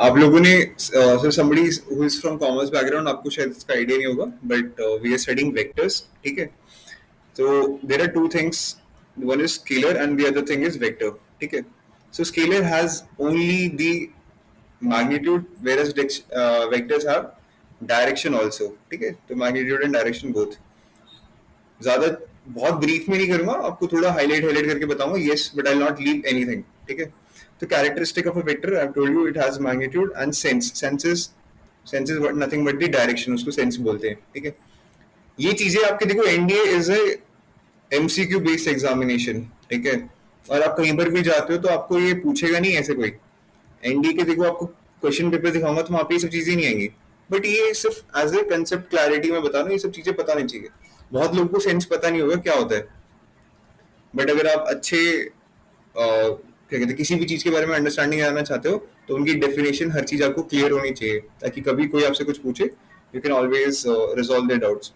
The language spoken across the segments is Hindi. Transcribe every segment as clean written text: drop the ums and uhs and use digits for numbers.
आप लोगों ने so somebody who is from commerce background, आपको शायद इसका आइडिया नहीं होगा, but we are studying vectors. ठीक है, so there are two things, one is scalar and the other thing is vector. ठीक है, so scalar has only the magnitude whereas vectors have direction also. ठीक है, तो magnitude and direction both. ज्यादा बहुत ब्रीफ में नहीं करूंगा, आपको थोड़ा हाईलाइट करके बताऊंगा. Yes, but I will not leave anything. ठीक है, तो characteristic of a vector, I have told you, it has magnitude and sense. Sense is nothing but the direction, उसको सेंस बोलते हैं. ठीक है, ये चीजें आपके देखो, NDA is a MCQ based examination. ठीक है, और आप कहीं पर भी जाते हो तो आपको ये पूछेगा नहीं ऐसे कोई. एनडीए के देखो, आपको क्वेश्चन पेपर दिखाऊंगा तो वहां पे ये सब चीजें नहीं आएंगी, बट ये सिर्फ एज ए कंसेप्ट क्लैरिटी में बता रहा हूँ, ये सब चीजें पता नहीं चाहिए. बहुत लोगों को सेंस पता नहीं होगा क्या होता है, बट अगर आप अच्छे क्या कहते हैं किसी भी चीज के बारे में अंडरस्टैंडिंग आना चाहते हो तो उनकी डेफिनेशन हर चीज आपको क्लियर होनी चाहिए, ताकि कभी कोई आपसे कुछ पूछे you can always resolve their doubts.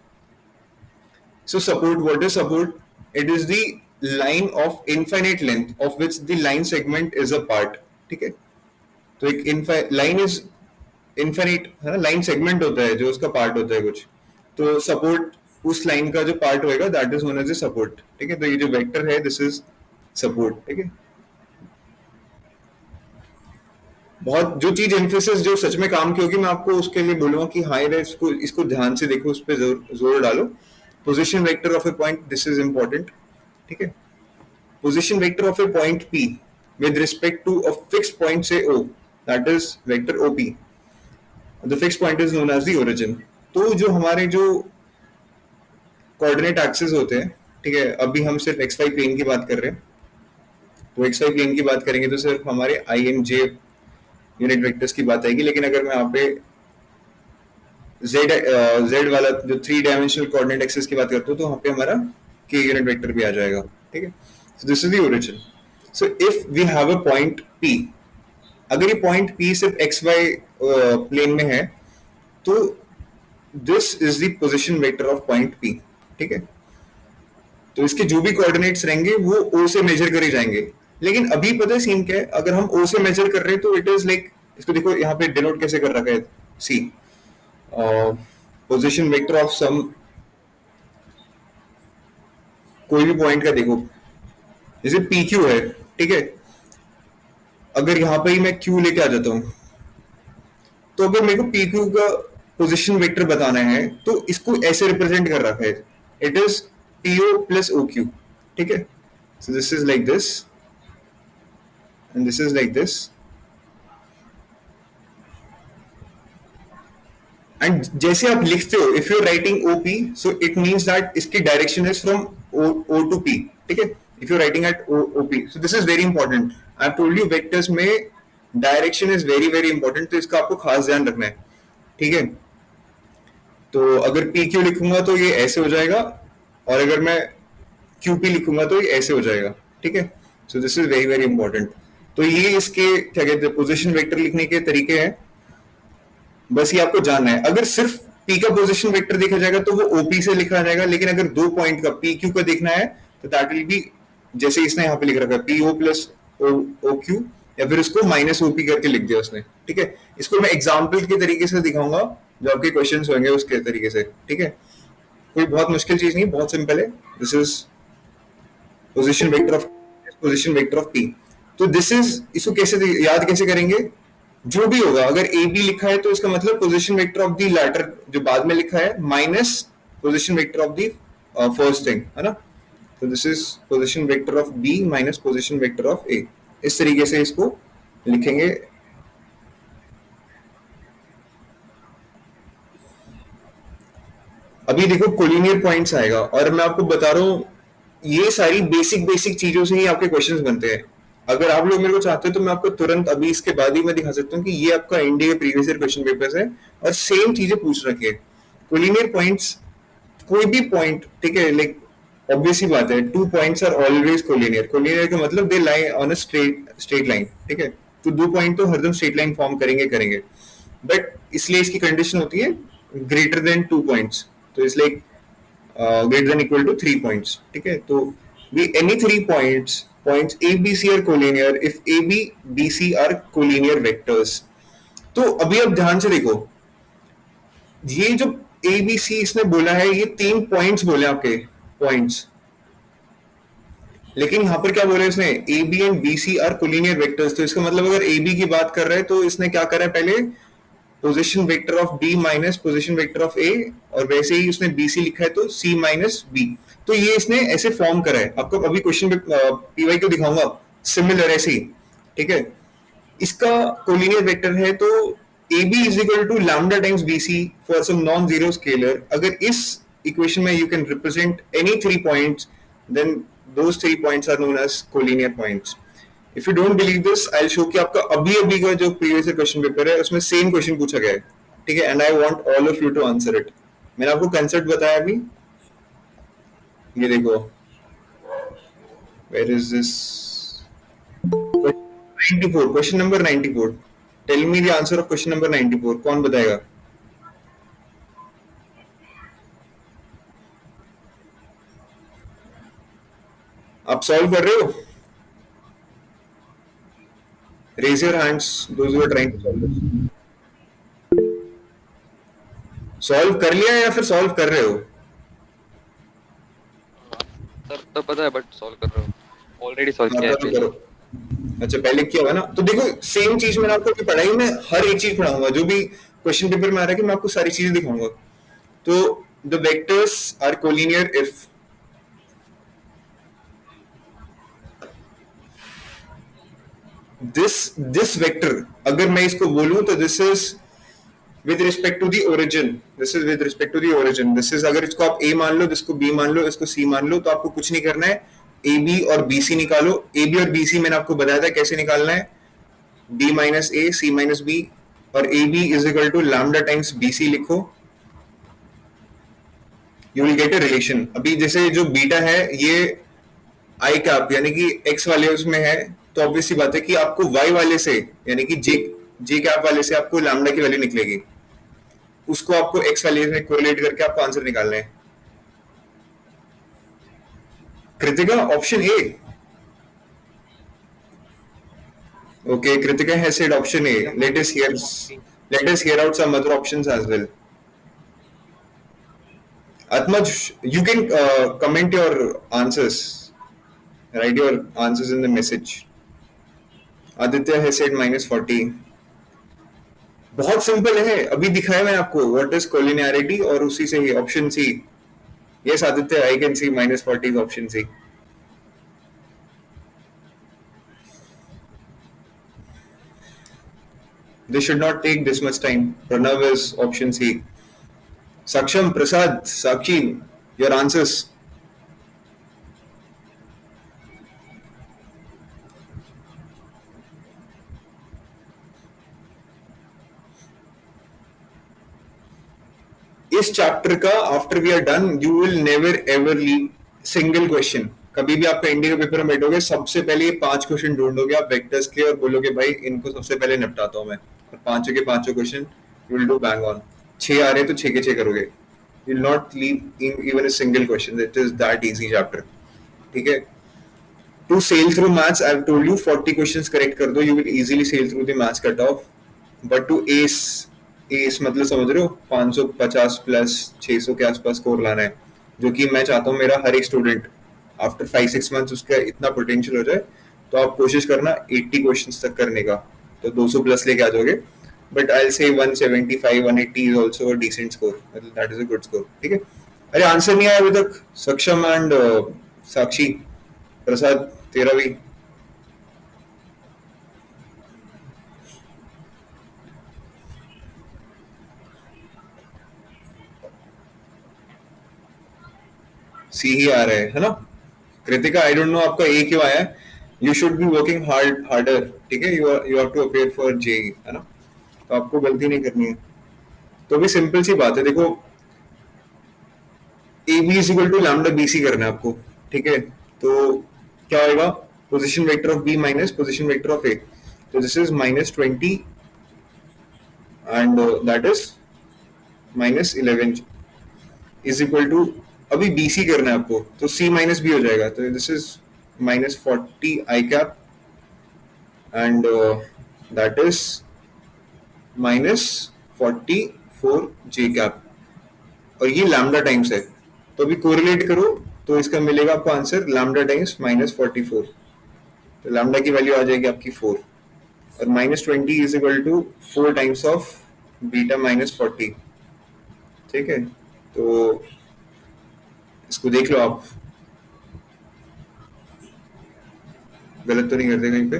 So support, what is support? It is the line of infinite length of which the line segment is a part. ठीक है, तो एक लाइन इज इनफाइनाइट है ना, लाइन सेगमेंट होता है जो उसका पार्ट होता है कुछ, तो सपोर्ट उस लाइन का जो पार्ट होएगा that is known as a support. ठीक है, तो ये जो वेक्टर है दिस इज सपोर्ट. ठीक है, बहुत जो चीज एम्फेसिस जो सच में काम की होगी मैं आपको उसके लिए बोलूंगा कि हाँ यार इसको इसको ध्यान से देखो, उस पर जोर डालो. Position vector of A point, this is important. ठीक है, position vector of A point P with respect to a fixed point say O, that is vector OP. The fixed point is known as the origin. तो जो हमारे जो कोऑर्डिनेट एक्सिस होते हैं, ठीक है, अभी हम सिर्फ एक्स वाई प्लेन की बात कर रहे हैं, तो एक्स वाई प्लेन की बात करेंगे तो सिर्फ हमारे आई एंड जे यूनिट वेक्टर्स की बात आएगी. लेकिन अगर मैं यहाँ पे जेड वाला जो 3 डायमेंशनल कोऑर्डिनेट एक्सिस की बात करता हूँ तो वहाँ पे हमारा के यूनिट वेक्टर भी आ जाएगा. ठीक है, so this is the origin. So if we have a point P, अगर ये पॉइंट P सिर्फ एक्स वाई प्लेन में है तो this is the position vector of point P. ठीक है, तो इसके जो भी कोऑर्डिनेट्स रहेंगे वो O से मेजर करे जाएंगे. लेकिन अभी पता है सीन क्या है, अगर हम O से मेजर कर रहे हैं तो इट इज लाइक, इसको देखो यहाँ पे डिनोट कैसे कर रखा है, सी पोजीशन वेक्टर ऑफ सम कोई भी पॉइंट का. देखो जैसे PQ है, ठीक है, अगर यहाँ पे ही मैं Q लेके आ जाता हूँ तो अगर मेरे को PQ का पोजीशन वेक्टर बताना है तो इसको ऐसे रिप्रेजेंट कर रखा है, it is PO plus OQ. ठीक है, so this is like this and this is like this, and जैसे आप लिखते हो if you are writing OP so it means that इसकी direction is from O to P. ठीक है, if you are writing at OP, so this is very important. I have told you vectors में direction is very very important, तो इसका आपको खास ध्यान रखना है. ठीक है, तो अगर PQ लिखूंगा तो ये ऐसे हो जाएगा, और अगर मैं QP लिखूंगा तो ये ऐसे हो जाएगा. ठीक है, so this is very very important. तो ये इसके क्या कहते हैं पोजीशन वेक्टर लिखने के तरीके हैं, बस ये आपको जानना है. अगर सिर्फ P का पोजीशन वेक्टर देखा जाएगा तो वो OP से लिखा जाएगा, लेकिन अगर दो पॉइंट का PQ का देखना है तो दैट विल बी जैसे इसने यहाँ पे लिख रखा है PO प्लस OQ, या फिर इसको माइनस OP करके लिख दिया उसने. ठीक है, इसको मैं एग्जाम्पल के तरीके से दिखाऊंगा जो आपके क्वेश्चन होंगे उसके तरीके से. ठीक है, कोई बहुत मुश्किल चीज नहीं, बहुत सिंपल है. This is position vector of P. तो दिस इज, इसको कैसे याद कैसे करेंगे? जो भी होगा, अगर ए बी लिखा है तो इसका मतलब position vector of the latter जो बाद में लिखा है minus position vector of the first thing, है ना. तो this is position vector of B minus position vector of A. इस तरीके से इसको लिखेंगे. अभी देखो कोलिनियर पॉइंट्स आएगा, और मैं आपको बता रहा हूँ ये सारी बेसिक चीजों से ही आपके क्वेश्चंस बनते हैं. अगर आप लोग मेरे को चाहते हो तो मैं आपको तुरंत अभी इसके बाद ही मैं दिखा सकता हूँ कि ये आपका इंडिया के प्रीवियस ईयर क्वेश्चन पेपर्स है और सेम चीजें पूछ रखी है. कोलिनियर पॉइंट्स, कोई भी पॉइंट, ठीक है, लाइक ऑब्वियस ही बात है, 2 points are always collinear. Collinear का मतलब they lie on a straight line. ठीक है, तो 2 पॉइंट तो हरदम स्ट्रेट लाइन फॉर्म करेंगे, बट इसलिए इसकी कंडीशन होती है ग्रेटर देन 2 पॉइंट्स. तो it's like greater than equal to 3 points. ठीक है, तो we any 3 points A, B, C are collinear if A, B, B, C are collinear vectors. तो अभी अब ध्यान से देखो, ये जो ए बी सी इसने बोला है, ये 3 पॉइंट्स बोले आपके, पॉइंट्स। लेकिन यहाँ पर क्या बोला है इसने, A B and B C are collinear vectors. तो इसका मतलब अगर ए बी की बात कर रहा है तो इसने क्या करा है, पहले position vector of B minus position vector of A, और वैसे ही उसने बी सी लिखा है तो सी माइनस बी। तो ये इसने ऐसे फॉर्म करा है। आपको अभी क्वेश्चन पीवाई को दिखाऊंगा, सिमिलर ऐसे ही, ठीक है। इसका कोलिनियर वेक्टर है तो A B is equal to lambda times B C for some non zero scalar. अगर इस इक्वेशन में you can represent any 3 points, then those 3 points are known as collinear points. If you don't believe this, I will show कि आपका अभी अभी का जो प्रीवियस क्वेश्चन पेपर है उसमें सेम क्वेश्चन पूछा गया है, ठीक है। And I want all of you to answer it. मैंने आपको कंसेप्ट बताया अभी, ये देखो, where is this, 94, question number 94। Tell me the answer of question number 94, कौन बताएगा? आप सॉल्व कर रहे हो? Raise your hands those who are trying to solve. Solve कर लिया या फिर सॉल्व कर रहे हो? सर तो पता है बट सॉल्व कर रहा हूँ, ऑलरेडी सॉल्व हाँ, किया है करो पहले। करो। अच्छा, पहले किया हुआ ना? तो देखो, सेम चीज मैंने आपको पढ़ाई में हर एक चीज पढ़ाऊंगा, जो भी क्वेश्चन पेपर में आ रहा है कि मैं आपको सारी चीजें दिखाऊंगा। तो the vectors are collinear if this vector, अगर मैं इसको बोलूं तो this is with respect to the origin, this is with respect to the origin, this is, अगर इसको आप ए मान लो, इसको बी मान लो, इसको सी मान लो, तो आपको कुछ नहीं करना है, ए बी और बी सी निकालो। ए बी और बी सी मैंने आपको बताया था कैसे निकालना है, B minus A, C minus B, और A B is equal to lambda times B C लिखो, you will get a relation. अभी जैसे जो बीटा है ये आई कैप यानी कि एक्स वाले उसमें है, तो ऑब्वियस सी बात है कि आपको वाई वाले से यानी कि जे जे कैप वाले से आपको लैम्डा की वैल्यू निकलेगी, उसको आपको एक्स वाले से कोरिलेट करके आपको आंसर निकालना है। Kritika, option A. Okay, Kritika has said option A. Let us hear out some other options as well. Atmaj, you can comment your answers. Write your answers in the message. Aditya has said -40. बहुत सिंपल है, अभी दिखाया मैंने आपको व्हाट इज कोलिनियरिटी, और उसी से ही option C. Yes Aditya, I can see -40 is option C. This should not take this much time. Pranav is option C. Saksham, Prasad, Sakshi, your answers. इस चैप्टर का after we are done you will never ever leave single question. कभी भी आपका इंडिया के पेपर में बैठोगे, सबसे पहले ये 5 क्वेश्चन ढूंढोगे आप वेक्टर्स के, और बोलोगे भाई इनको सबसे पहले निपटाता हूं मैं, और पांचों के पांचों question you will do bang on. 6 आ रहे तो 6 के 6 करोगे, you will not leave even a single question. It is that easy chapter, ठीक है। To sail through maths I have told you 40 questions correct कर दो, you will easily sail through the maths cut off. But two S, S मतलब समझ रहे हो, 550 प्लस 600 के आसपास स्कोर लाना है, जो कि मैं चाहता हूँ मेरा हर एक स्टूडेंट आफ्टर 5-6 मंथ्स उसका इतना पोटेंशियल हो जाए। तो आप कोशिश करना 80 क्वेश्चंस तक करने का, तो 200 प्लस लेके आ जाओगे। बट आई विल से 175 180 is also a decent score, मतलब that is a good score, ठीक है। अरे आंसर नहीं आया अभी तक, सक्षम एंड साक्षी, प्रसाद तेरा भी। सी ही आ रहा है ना? कृतिका, आई डोंट नो आपका ए क्यों आया है। You should be working harder, ठीक है। You have to appear for JEE, है ना? तो आपको गलती नहीं करनी है। तो भी सिंपल सी बात है, देखो A B is equal to lambda B C करना है आपको, ठीक है। तो क्या होगा, position vector of B minus position vector of A, तो this is -20 and that is -11 is equal to, अभी बी सी करना है आपको, तो सी माइनस बी हो जाएगा, तो this is -40 I cap and that is minus 44 J cap, और ये लैम्डा टाइम्स है। तो अभी कोरिलेट करो तो इसका मिलेगा आपको आंसर लैम्डा टाइम्स -44। तो लैम्डा की वैल्यू आ जाएगी आपकी 4, और -20 is equal to 4 times of beta -40। ठीक है, तो इसको देख लो आप, गलत तो नहीं करते कहीं पे।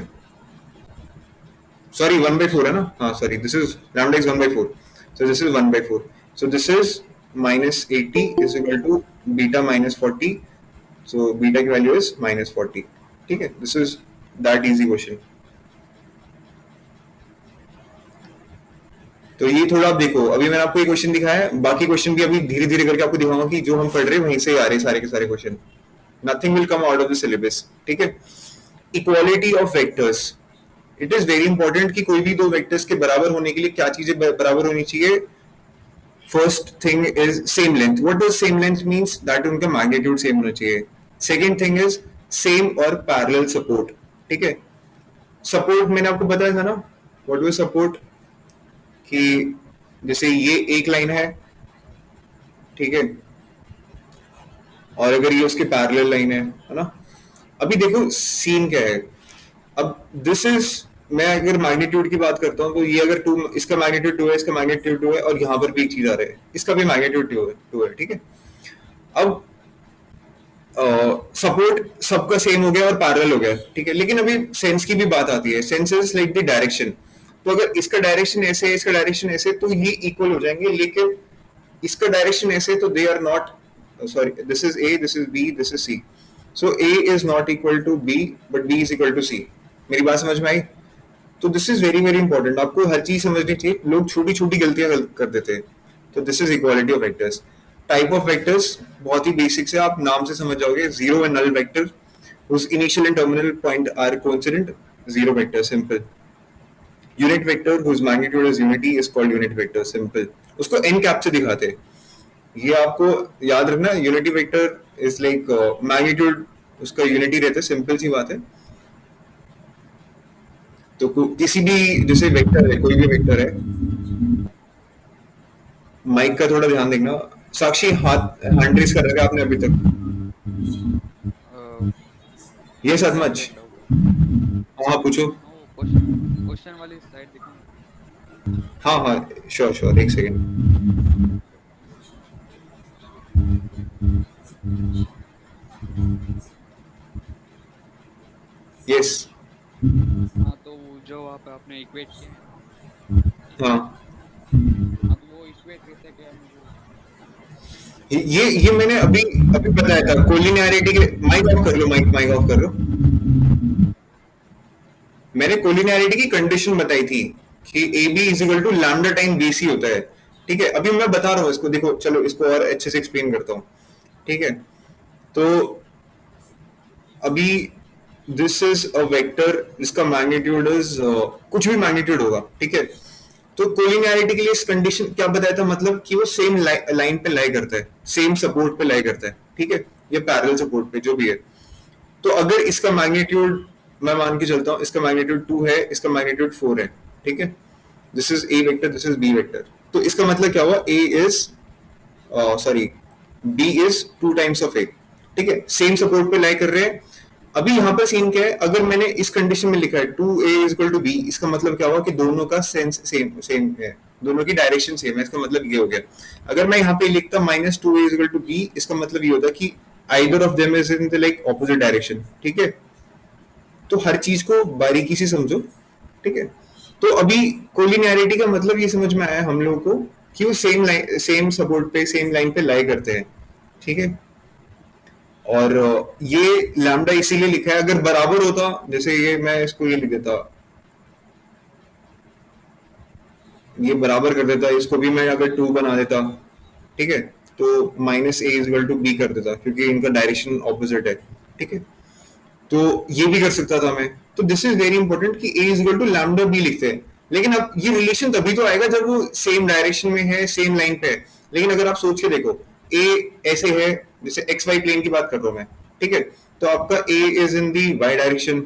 सॉरी 1/4 है ना, हाँ sorry, this is lambda is 1/4, so this is 1/4, so this is -80 is equal to beta -40, so beta की वैल्यू इज -40। ठीक है, this is that easy question. तो ये थोड़ा आप देखो, अभी मैंने आपको ये क्वेश्चन दिखाया है, बाकी क्वेश्चन भी अभी धीरे धीरे करके आपको दिखाऊंगा कि जो हम पढ़ रहे हैं वहीं से ही आ रहे हैं सारे के सारे question. Nothing will come out of the syllabus. ठीक है, equality of vectors, it is very important कि कोई भी दो वेक्टर्स के बराबर होने के लिए क्या चीजें बराबर होनी चाहिए। First thing is same length. What does same length means? That उनका मैग्नीट्यूड सेम होना चाहिए। सेकंड थिंग इज सेम और पैरेलल सपोर्ट। ठीक है, सपोर्ट मैंने आपको बताया था ना, व्हाट वाज सपोर्ट, कि जैसे ये एक लाइन है, ठीक है, और अगर ये उसके पैरेलल लाइन है ना। अभी देखो सीन क्या है, अब दिस इज, मैं अगर मैग्नीट्यूड की बात करता हूँ तो ये अगर टू, इसका मैग्नीट्यूड 2 है, इसका मैग्नीट्यूड 2 है, और यहाँ पर भी एक चीज आ रहा है, इसका भी मैग्नीट्यूड 2 है। ठीक है, अब सपोर्ट सबका सेम हो गया और पैरेलल हो गया। ठीक है, लेकिन अभी सेंस की भी बात आती है। Sense is like the direction. तो अगर इसका डायरेक्शन ऐसे है, इसका डायरेक्शन ऐसे, तो ये इक्वल हो जाएंगे, लेकिन इसका डायरेक्शन ऐसे, तो they are not, sorry, this is A, this is B, this is C, so A is not equal to B, but B is equal to C. मेरी बात समझ में आई? तो this is very very important, आपको हर चीज समझनी चाहिए, लोग छोटी छोटी गलतियां कर देते हैं। तो this is equality of vectors. Type of vectors बहुत ही बेसिक से, आप नाम से समझ जाओगे। Zero and null vector whose initial and terminal point are coincident, zero vector, simple. Unit vector whose magnitude is unity is called unit vector, simple. उसको n कैप से दिखाते हैं, ये आपको याद रखना। Unity vector is like magnitude उसका यूनिटी रहता है, सिंपल सी बात है। तो किसी भी, जैसे वेक्टर है, कोई भी वेक्टर है, माइक का थोड़ा ध्यान देखना। साक्षी हाथ हैंड रेस कर रखा है आपने अभी तक? ये सच सर मच। एक डाउट है। हाँ पूछो। हाँ वो क्वेश्चन वाली स्लाइड दिखाऊं? हाँ हाँ, श्योर श्योर, एक सेकेंड। यस। हाँ तो वो जो आप आपने इक्वेट किया है ना, हाँ, हाँ तो वो इक्वेट कैसे किया मुझे वो ये मैंने अभी अभी बताया था, कोलिनियरिटी के। माइक ऑफ कर लो, माइक ऑफ कर लो। मैंने कोलिनियरिटी की कंडीशन बताई थी कि A B is equal to lambda time B C होता है। ठीक है, अभी मैं बता रहा हूँ इसको, देखो चलो इसको और अच्छे से एक्सप्लेन करता हूँ। ठीक है, तो अभी दिस इज अ वेक्टर, इसका मैग्नीट्यूड इज कुछ भी मैग्नीट्यूड होगा। ठीक है, तो कोलिनियरिटी के लिए इस कंडीशन क्या बताया था, मतलब कि वो सेम लाइन पे लाई करता है, सेम सपोर्ट पे लाई करता है। ठीक है, या पैरेलल सपोर्ट पे, जो भी है। तो अगर इसका मैग्नीट्यूड, मैं मान के चलता हूँ इसका मैग्नीट्यूड 2 है, इसका मैग्नीट्यूड 4 है। ठीक है, this is A vector, this is B vector. तो इसका मतलब क्या हुआ, A is, sorry, B is 2 times of A. ठीक है, सेम सपोर्ट पे लाई कर रहे हैं। अभी यहाँ पर सीन क्या है, अगर मैंने इस कंडीशन में लिखा है 2a is equal to B, इसका मतलब क्या हुआ कि दोनों का सेंस सेम सेम है, दोनों की डायरेक्शन सेम है। इसका मतलब ये हो गया। अगर मैं यहाँ पे लिखता -2a is equal to B, इसका मतलब ये होता कि either of them is in the like opposite direction. ठीक है, तो हर चीज को बारीकी से समझो। ठीक है, तो अभी कोलिनियरिटी का मतलब ये समझ में आया हम लोगों को कि वो सेम लाइन, सेम सपोर्ट पे, सेम लाइन पे लाई करते हैं। ठीक है, और ये लैम्डा इसीलिए लिखा है। अगर बराबर होता, जैसे ये मैं इसको ये लिख देता, ये बराबर कर देता, इसको भी मैं अगर 2 बना देता, ठीक है, तो -a is equal to B कर देता, क्योंकि इनका डायरेक्शन ऑपोजिट है। ठीक है, तो ये भी कर सकता था मैं। तो दिस इज वेरी इंपॉर्टेंट कि a is equal to lambda B लिखते हैं। लेकिन अब ये रिलेशन तभी तो आएगा जब वो सेम डायरेक्शन में है, सेम लाइन पे है। लेकिन अगर आप सोच के देखो, a ऐसे है, जैसे एक्स वाई प्लेन की बात कर रहा हूं मैं। ठीक है, तो आपका a is in the Y direction.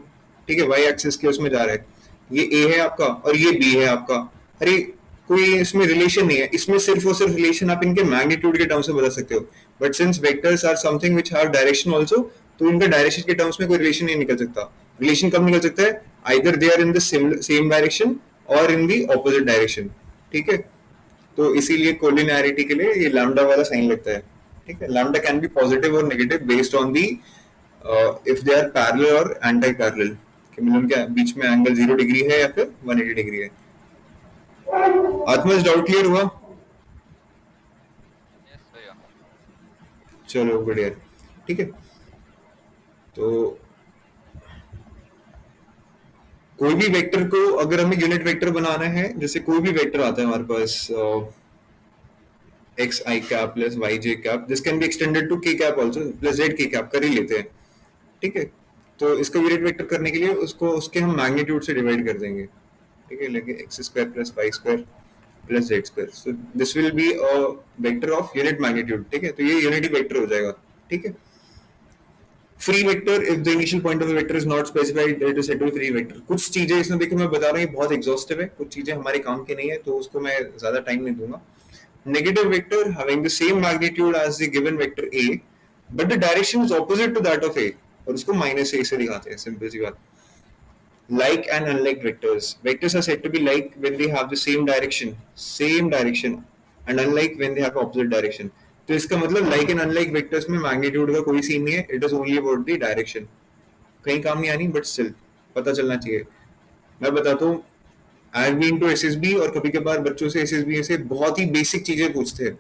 ठीक है, वाई एक्सिस के उसमें जा रहा है, ये a है आपका और ये b है आपका। अरे कोई इसमें रिलेशन नहीं है, इसमें सिर्फ और सिर्फ रिलेशन आप इनके मैग्नीट्यूड के टर्म्स में बता सकते हो, but since vectors are something which have direction also, तो इनका डायरेक्शन के टर्म्स में कोई रिलेशन नहीं निकल सकता। रिलेशन कब निकल सकता है? Either they are in the same direction और इन द ऑपोजिट डायरेक्शन, ठीक है। तो इसीलिए कोलिनियरिटी के लिए ये लैम्डा वाला साइन लगता है, ठीक है। लैम्डा कैन बी पॉजिटिव और negative based on the if they are parallel और एंटी पैरेलल, कि मतलब क्या बीच में एंगल 0 डिग्री है या फिर 180 डिग्री है। आत्मज डाउट क्लियर हुआ? यस भैया। चलो बढ़िया, ठीक है। तो कोई भी वेक्टर को अगर हमें यूनिट वेक्टर बनाना है, जैसे कोई भी वेक्टर आता है हमारे पास X I cap plus Y J cap, this can be extended to K cap also plus Z K cap कर ही लेते हैं, ठीक है। तो इसको यूनिट वेक्टर करने के लिए उसको उसके हम मैग्नीट्यूड से डिवाइड कर देंगे, ठीक है, लेके X square plus Y square plus Z square, so this will be a vector of unit magnitude, ठीक है। तो ये यूनिटी वेक्टर हो जाएगा, ठीक है। Free vector, if the initial point of the vector is not specified, it is said to be free vector. कुछ चीजें इसमें देखिए मैं बता रहा हूँ बहुत एग्जॉस्टिव है, कुछ चीजें हमारे काम की नहीं है, तो उसको मैं ज्यादा टाइम नहीं दूंगा। Negative vector having the same magnitude as the given vector A, but the direction is opposite to that of A, और उसको minus A से दिखाते हैं, सिंपल सी बात। Like and unlike vectors, vectors are said to be like when they have the same direction, and unlike when they have opposite direction. तो इसका मतलब like and unlike vectors में magnitude का कोई सीन नहीं है, it is only about the direction। कहीं काम नहीं आनी, but still पता चलना चाहिए। मैं बताता हूँ, I have been to SSB, और कभी कभार बच्चों से एसएसबी से बहुत ही बेसिक चीजें पूछते हैं।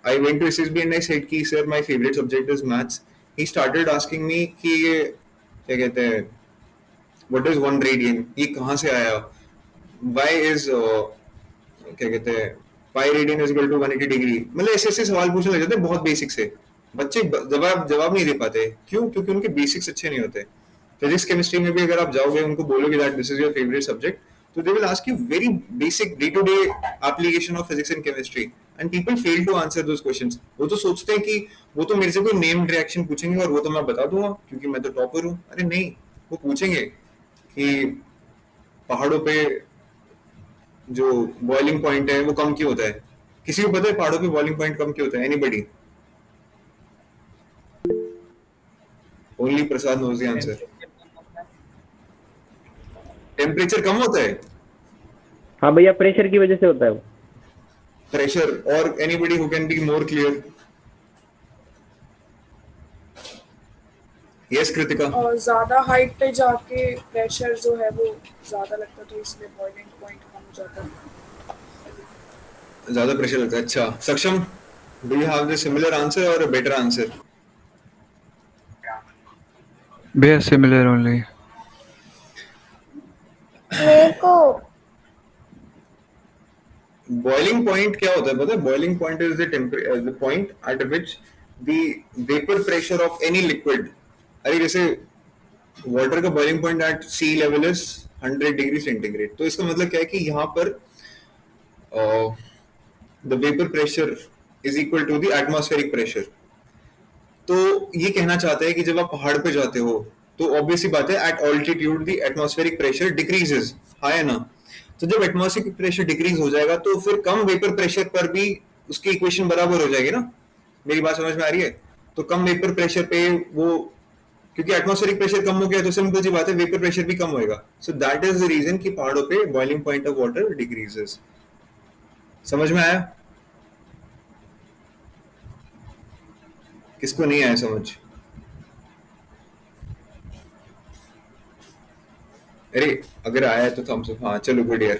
I went to SSB and I said कि sir my favourite subject is maths. He started asking me कि ये क्या कहते हैं, व्हाट इज 1 रेडियन, ये कहाँ से आया, व्हाई इज क्या कहते हैं pi radian is equal to 180 degree, मतलब ऐसे ऐसे सवाल पूछने लग जाते हैं बहुत बेसिक से। बच्चे जवाब नहीं दे पाते, क्यों? क्योंकि उनके बेसिक्स अच्छे नहीं होते। फिजिक्स केमिस्ट्री में भी अगर आप जाओगे उनको बोलोगे that this is your favourite subject, so they will ask you very basic day-to-day application of physics and chemistry, and people fail to answer those questions। वो तो सोचते हैं कि वो तो मेरे से कोई नेम्ड रिएक्शन पूछेंगे और वो तो मैं बता दूंगा क्योंकि मैं तो टॉपर हूँ। अरे नहीं, वो पूछेंगे कि पहाड़ों पे जो बॉइलिंग पॉइंट है वो कम क्यों होता है। किसी को पता है पहाड़ों पे बॉइलिंग पॉइंट कम क्यों होता है? Anybody? Only Prasad knows the answer. Temperature कम होता है। हाँ भैया, प्रेशर की वजह से होता है वो। प्रेशर, और anybody who can be more clear? Yes Kritika. और ज्यादा हाइट पे जाके प्रेशर जो है वो ज्यादा लगता है, तो इसलिए बॉइलिंग पॉइंट कम हो जाता है। ज्यादा प्रेशर लगता है, अच्छा। Saksham, do you have the similar answer और अ बेटर आंसर? भैया सिमिलर ओनली। मेरे को बॉइलिंग पॉइंट क्या होता है पता है? Boiling point is the point at which the vapour pressure of any liquid, अरे जैसे वाटर का boiling point at sea level is 100 degree centigrade. तो इसका मतलब क्या है कि यहाँ पर the vapour pressure is equal to the atmospheric pressure. तो ये कहना चाहता है कि जब आप पहाड़ पे जाते हो तो ऑब्वियसली बात है at altitude the atmospheric pressure decreases, हाँ है ना। तो जब एटमॉस्फेरिक प्रेशर डिक्रीज हो जाएगा तो फिर कम वेपर प्रेशर पर भी उसकी इक्वेशन बराबर हो जाएगी ना। मेरी बात समझ में आ रही है? तो कम वेपर प्रेशर पे वो, क्योंकि एटमॉस्फेरिक प्रेशर कम हो गया तो सिंपल सी बात है वेपर प्रेशर भी कम होएगा। So that is the reason कि पहाड़ों पे boiling point of water decreases. समझ में आया? किसको नहीं आया समझ? अरे अगर आया है तो थम्स अप, हाँ चलो गुड यार।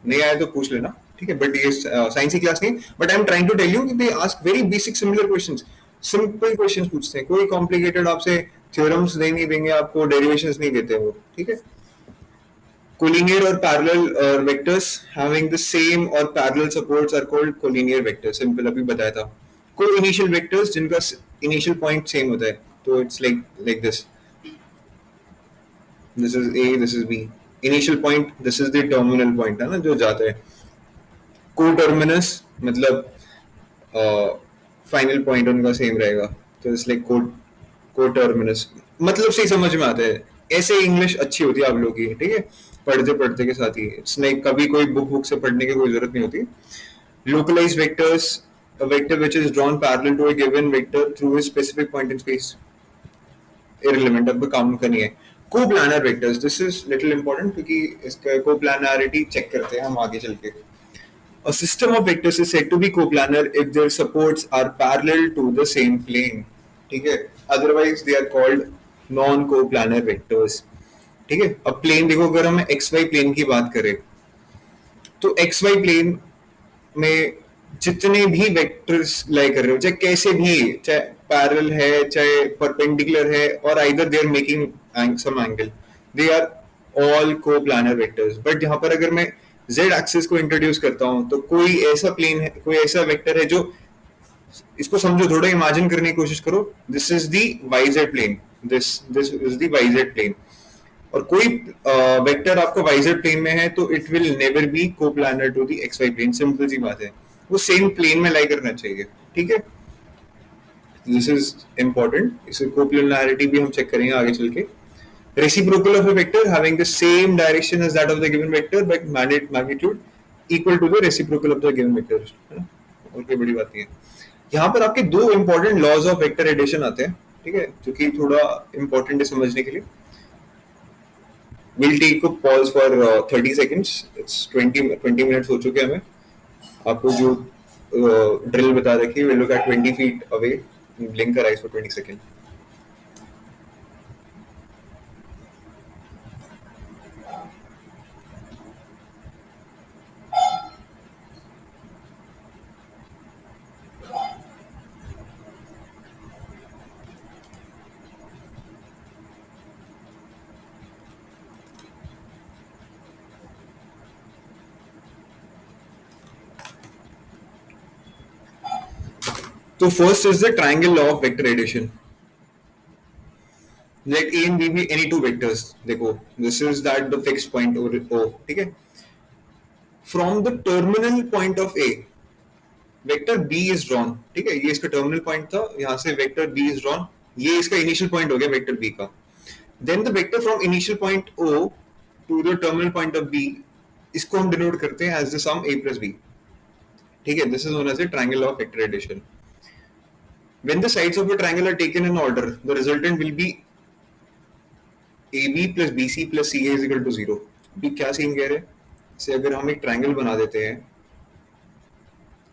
नहीं आया तो पूछ लेना, ठीक है। बट ये साइंस की क्लास नहीं, but I am trying to tell you कि they ask very basic similar questions, simple questions पूछते हैं, कोई कॉम्प्लिकेटेड आपसे थ्योरम्स नहीं देंगे, आपको डेरिवेशंस नहीं देते वो, ठीक है। कोलिनियर और parallel vectors having the same और parallel supports are called collinear vector. Simple अभी बताया था। कोई इनिशियल वेक्टर्स जिनका इनिशियल पॉइंट सेम होता है, तो it's like this, this is A, this is B, initial point, this is the terminal point है ना जो जाता है। co-terminus मतलब फाइनल पॉइंट उनका सेम रहेगा, तो इट्स लाइक co-terminus, मतलब सही समझ में आता है। ऐसे इंग्लिश अच्छी होती है आप लोगों की, ठीक है, पढ़ते पढ़ते के साथ ही, इट्स लाइक कभी कोई बुक से पढ़ने की कोई जरूरत नहीं होती. Localized vectors, a vector which is drawn parallel to a given vector through a specific point in space. Irrelevant, अब काम का नहीं है. Co-planar vectors, this is little important क्योंकि इसका co-planarity check करते हैं हम आगे चल के. A system of vectors is said to be coplanar if their supports are parallel to the same plane. ठीक है, otherwise they are called non-coplanar vectors. ठीक है, अब प्लेन देखो, अगर हम एक्स वाई प्लेन की बात करें तो एक्स वाई प्लेन में जितने भी वेक्टर्स लाई कर रहे हो, चाहे कैसे भी, चाहे पैरेलल है चाहे परपेंडिकुलर है, और either they are making some angle, they are all coplanar vectors. But यहाँ पर अगर मैं जेड एक्सिस को इंट्रोड्यूस करता हूँ तो कोई ऐसा प्लेन है, कोई ऐसा वेक्टर है जो, इसको समझो, थोड़ा इमेजिन करने की कोशिश करो, this is the Y Z plane, this is the Y Z plane, और कोई वेक्टर आपका वाई जेड प्लेन में है तो it will never be coplanar to the X Y plane. Simple सी बात है, वो सेम प्लेन में लाई करना चाहिए. ठीक है, दिस इज इंपॉर्टेंट. इसे कोप्लानरिटी भी हम चेक करेंगे आगे चल के. Reciprocal of a vector having the same direction as that of the given vector but magnitude equal to the reciprocal of the given vector, है ना, और कोई बड़ी बात नहीं है. यहाँ पर आपके दो important laws of vector addition आते हैं, ठीक है, जो कि थोड़ा इंपॉर्टेंट है समझने के लिए. We'll take a pause for 30 seconds. It's 20 minutes हो चुके हैं हमें. आपको जो ड्रिल बता रखी है, we'll look at 20 feet away, blink our eyes for 20 seconds. So first is the triangle law of vector addition. Let A and B be any two vectors. देखो, this is that the fixed point over O, ठीक है. From the terminal point of A, vector B is drawn. ठीक है, ये इसका terminal point था, यहाँ से vector B is drawn. ये इसका initial point हो गया vector B का. Then the vector from initial point O to the terminal point of B, इसको हम denote करते हैं as the sum A plus B. ठीक है, this is known as the triangle law of vector addition. When the sides of a triangle are taken in order, the resultant will be AB plus BC plus CA is equal to 0. अभी क्या सीन कह रहे हैं? से अगर हम एक ट्रायंगल बना देते हैं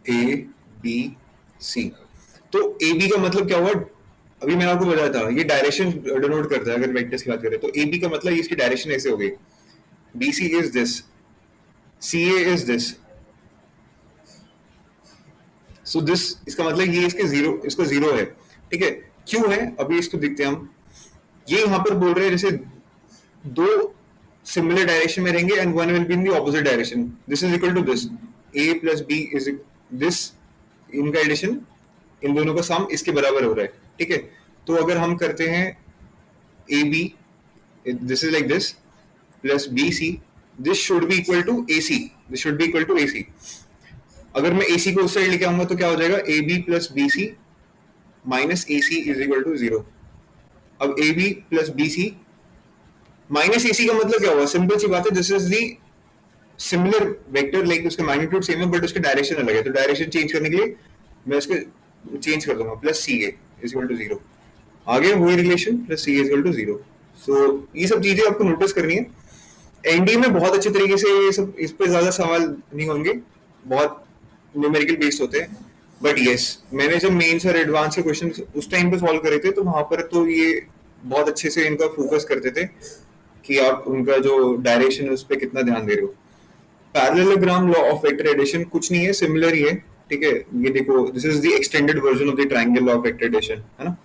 A, B, C, तो AB का मतलब क्या हुआ? अभी मैंने आपको बताया था, ये डायरेक्शन डिनोट करता है. अगर वेक्टर्स की बात करें तो AB का मतलब इसकी डायरेक्शन ऐसे हो गई, BC is this, CA is this. So this, इसका मतलब ये इसके जीरो, इसका जीरो है. ठीक है, क्यों है अभी इसको देखते हैं हम. ये यहाँ पर बोल रहे हैं जैसे दो सिमिलर डायरेक्शन में रहेंगे and one will be in the opposite direction. This is equal to this, A plus B is this, इनका एडिशन, इन दोनों का सम इसके बराबर हो रहा है. ठीक है, तो अगर हम करते हैं AB, this is like this, plus BC, this should be equal to AC, this should be equal to AC. अगर मैं AC को उस साइड लेके आऊंगा तो क्या हो जाएगा, AB plus BC minus AC is equal to 0. अब AB plus BC minus AC का मतलब क्या हुआ, सिंपल सी बात है, this is the similar vector, like उसका मैग्नीट्यूड सेम है बट उसका डायरेक्शन अलग है. तो डायरेक्शन चेंज करने के लिए मैं इसको चेंज कर दूंगा, plus CA is equal to 0. आगे वही relation, plus CA is equal to 0. So ये सब चीजें आपको नोटिस करनी है. एनडीए में बहुत अच्छे तरीके से ये सब, इस पे ज्यादा सवाल नहीं होंगे, बहुत न्यूमेरिकल बेस्ड होते हैं. बट यस, मैंने जब मेंस और एडवांस के क्वेश्चन उस टाइम पे सॉल्व करे थे तो वहां पर तो ये बहुत अच्छे से इनका फोकस करते थे कि आप उनका जो डायरेक्शन है उस पर कितना ध्यान दे रहे हो. Parallelogram law of vector addition कुछ नहीं है, सिमिलर ही है. ठीक है, ये देखो, this is the extended version of the triangle law of vector addition, है ना.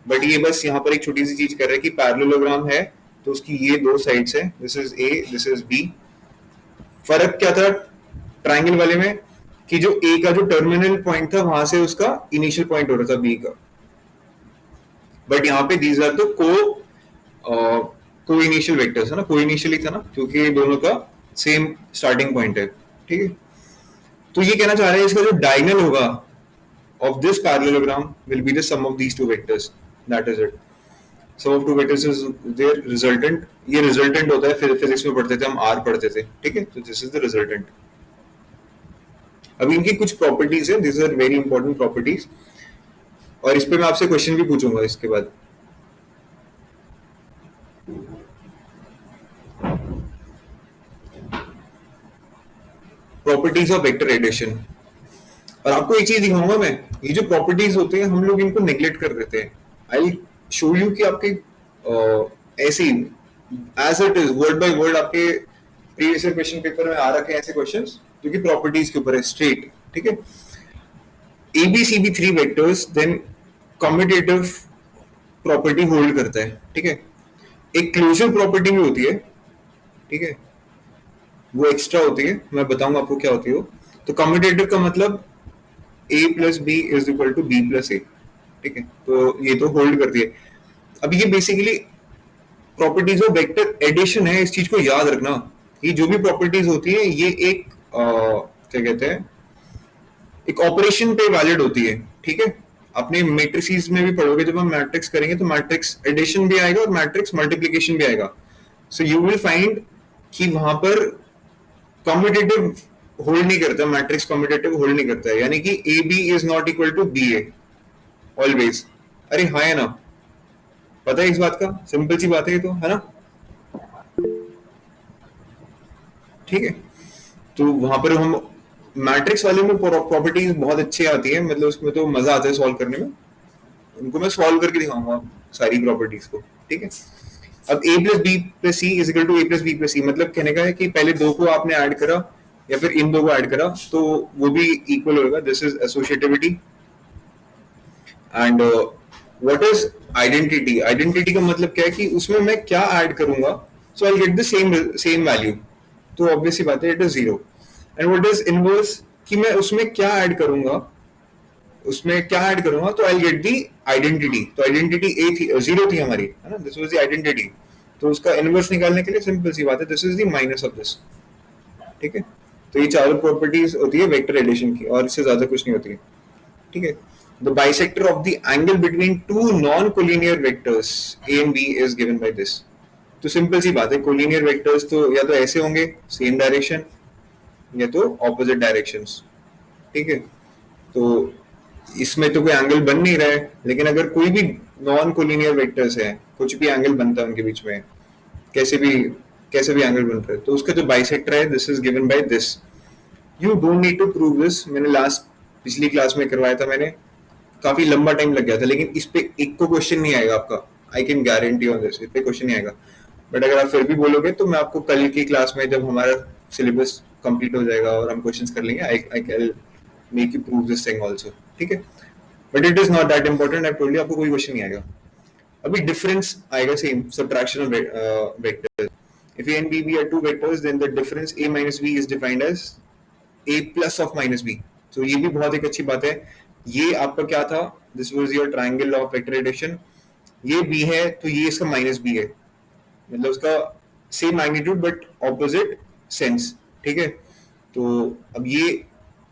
बट ये बस यहाँ पर एक छोटी सी चीज कर रहा है कि पैरेललोग्राम है तो उसकी ये दो साइड्स है, this is A, this is B. फर्क क्या था ट्रायंगल वाले में कि जो A का जो टर्मिनल पॉइंट था वहां से उसका इनिशियल पॉइंट हो रहा था B का. बट यहाँ पे दीज आर तो को इनिशियल वेक्टर्स है ना, को इनिशियली था ना, क्योंकि ये दोनों का सेम स्टार्टिंग पॉइंट है. ठीक है, तो ये कहना चाह रहे हैं इसका जो डायगोनल होगा of this parallelogram will be the sum of these two vectors, that is it. Sum of two vectors is their resultant, ये रिजल्टेंट होता है, फिर फिजिक्स में पढ़ते थे हम, आर पढ़ते थे, ठीक है, तो दिस इज द रिजल्टेंट। अब इनकी कुछ प्रॉपर्टीज है, this are very important properties, और इस पे मैं आपसे क्वेश्चन भी पूछूंगा इसके बाद। प्रॉपर्टीज ऑफ वेक्टर एडिशन, और आपको एक चीज दिखाऊंगा मैं, ये जो प्रॉपर्टीज होते हैं हम लोग इनको नेग्लेक्ट कर देते हैं। आई शो यू कि आपके ऐसे ही as it is word by word आपके प्रीवियस ईयर क्वेश्चन पेपर में आ रखे हैं ऐसे क्वेश्चंस जो कि प्रॉपर्टीज के ऊपर है स्ट्रेट, ठीक है। A B C be three vectors, then commutative property hold करता है, ठीक है। एक क्लोजर प्रॉपर्टी भी होती है, ठीक है, वो एक्स्ट्रा होती है, मैं बताऊंगा आपको क्या होती है वो। तो कम्यूटेटिव का मतलब a plus B is equal to B plus A, ठीक है, तो ये तो होल्ड करती है। अब ये basically properties of vector addition है, इस चीज को याद रखना। ये जो भी प्रॉपर्टीज होती है ये एक क्या कहते हैं, एक ऑपरेशन पे वैलिड होती है, ठीक है। अपने मैट्रिसेस में भी पढ़ोगे, जब हम मैट्रिक्स करेंगे तो मैट्रिक्स एडिशन भी आएगा और मैट्रिक्स मल्टीप्लिकेशन भी आएगा। सो यू विल फाइंड कि वहां पर कम्यूटेटिव होल्ड नहीं करता, मैट्रिक्स कम्यूटेटिव होल्ड नहीं करता है, यानी कि A B is not equal to B A always. अरे हाँ है ना, पता है इस बात का, सिंपल सी बात है ये तो, है ना, ठीक है। तो वहां पर हम मैट्रिक्स वाले में प्रॉपर्टीज बहुत अच्छी आती है, मतलब उसमें तो मजा आता है सॉल्व करने में, उनको मैं सॉल्व करके दिखाऊंगा सारी प्रॉपर्टीज को, ठीक है। अब a plus B plus C is equal to A plus B plus C, मतलब कहने का है कि पहले दो को आपने ऐड करा या फिर इन दो को ऐड करा तो वो भी इक्वल होगा, this is associativity. And what is identity, identity का मतलब क्या है कि उसमें मैं क्या ऐड करूंगा, so I get the same value, तो ऑब्वियसली बात है it is zero. And what is inverse, कि मैं उसमें क्या ऐड करूंगा, उसमें क्या ऐड करूंगा तो आई गेट दी आइडेंटिटी। तो आइडेंटिटी ए थी, जीरो थी हमारी, है ना, दिस वाज द आइडेंटिटी। तो उसका इनवर्स निकालने के लिए सिंपल सी बात है, this is the minus of this, ठीक है। तो ये चारों प्रॉपर्टीज होती है वेक्टर एडिशन की, और इससे ज्यादा कुछ नहीं होती है, ठीक है। The bisector of the angle between two non collinear vectors A and B is given by this. तो सिंपल सी बात है, कोलिनियर वेक्टर्स तो या तो ऐसे होंगे सेम डायरेक्शन, या तो ऑपोजिट डायरेक्शंस, ठीक है। तो इसमें तो कोई एंगल बन नहीं रहा है, लेकिन अगर कोई भी नॉन कोलिनियर वेक्टर्स है, कुछ भी एंगल बनता है उनके बीच में, कैसे भी एंगल बन रहा है, तो उसका जो बाइसेक्टर है this is given by this. You don't need to prove this, मैंने पिछली क्लास में करवाया था मैंने, काफी लंबा टाइम लग गया था, लेकिन इस पे एक को क्वेश्चन नहीं आएगा आपका, I can guarantee on this, इस पे क्वेश्चन नहीं आएगा। बट अगर आप फिर भी बोलोगे तो मैं आपको कल की क्लास में जब हमारा सिलेबस कंप्लीट हो जाएगा और हम क्वेश्चंस कर लेंगे, I can make you prove this thing also, ठीक है। But it is not that important, I told you, आपको कोई क्वेश्चन नहीं आएगा। अभी डिफरेंस आएगा same, subtraction of vectors. If A and B be are two vectors then the difference a minus b is defined as a plus of minus b। तो ये भी बहुत एक अच्छी बात है। ये आपका क्या था, this was your triangle of vector addition, ये b है तो ये इसका माइनस b है, मतलब उसका same magnitude but opposite sense, ठीक है। तो अब ये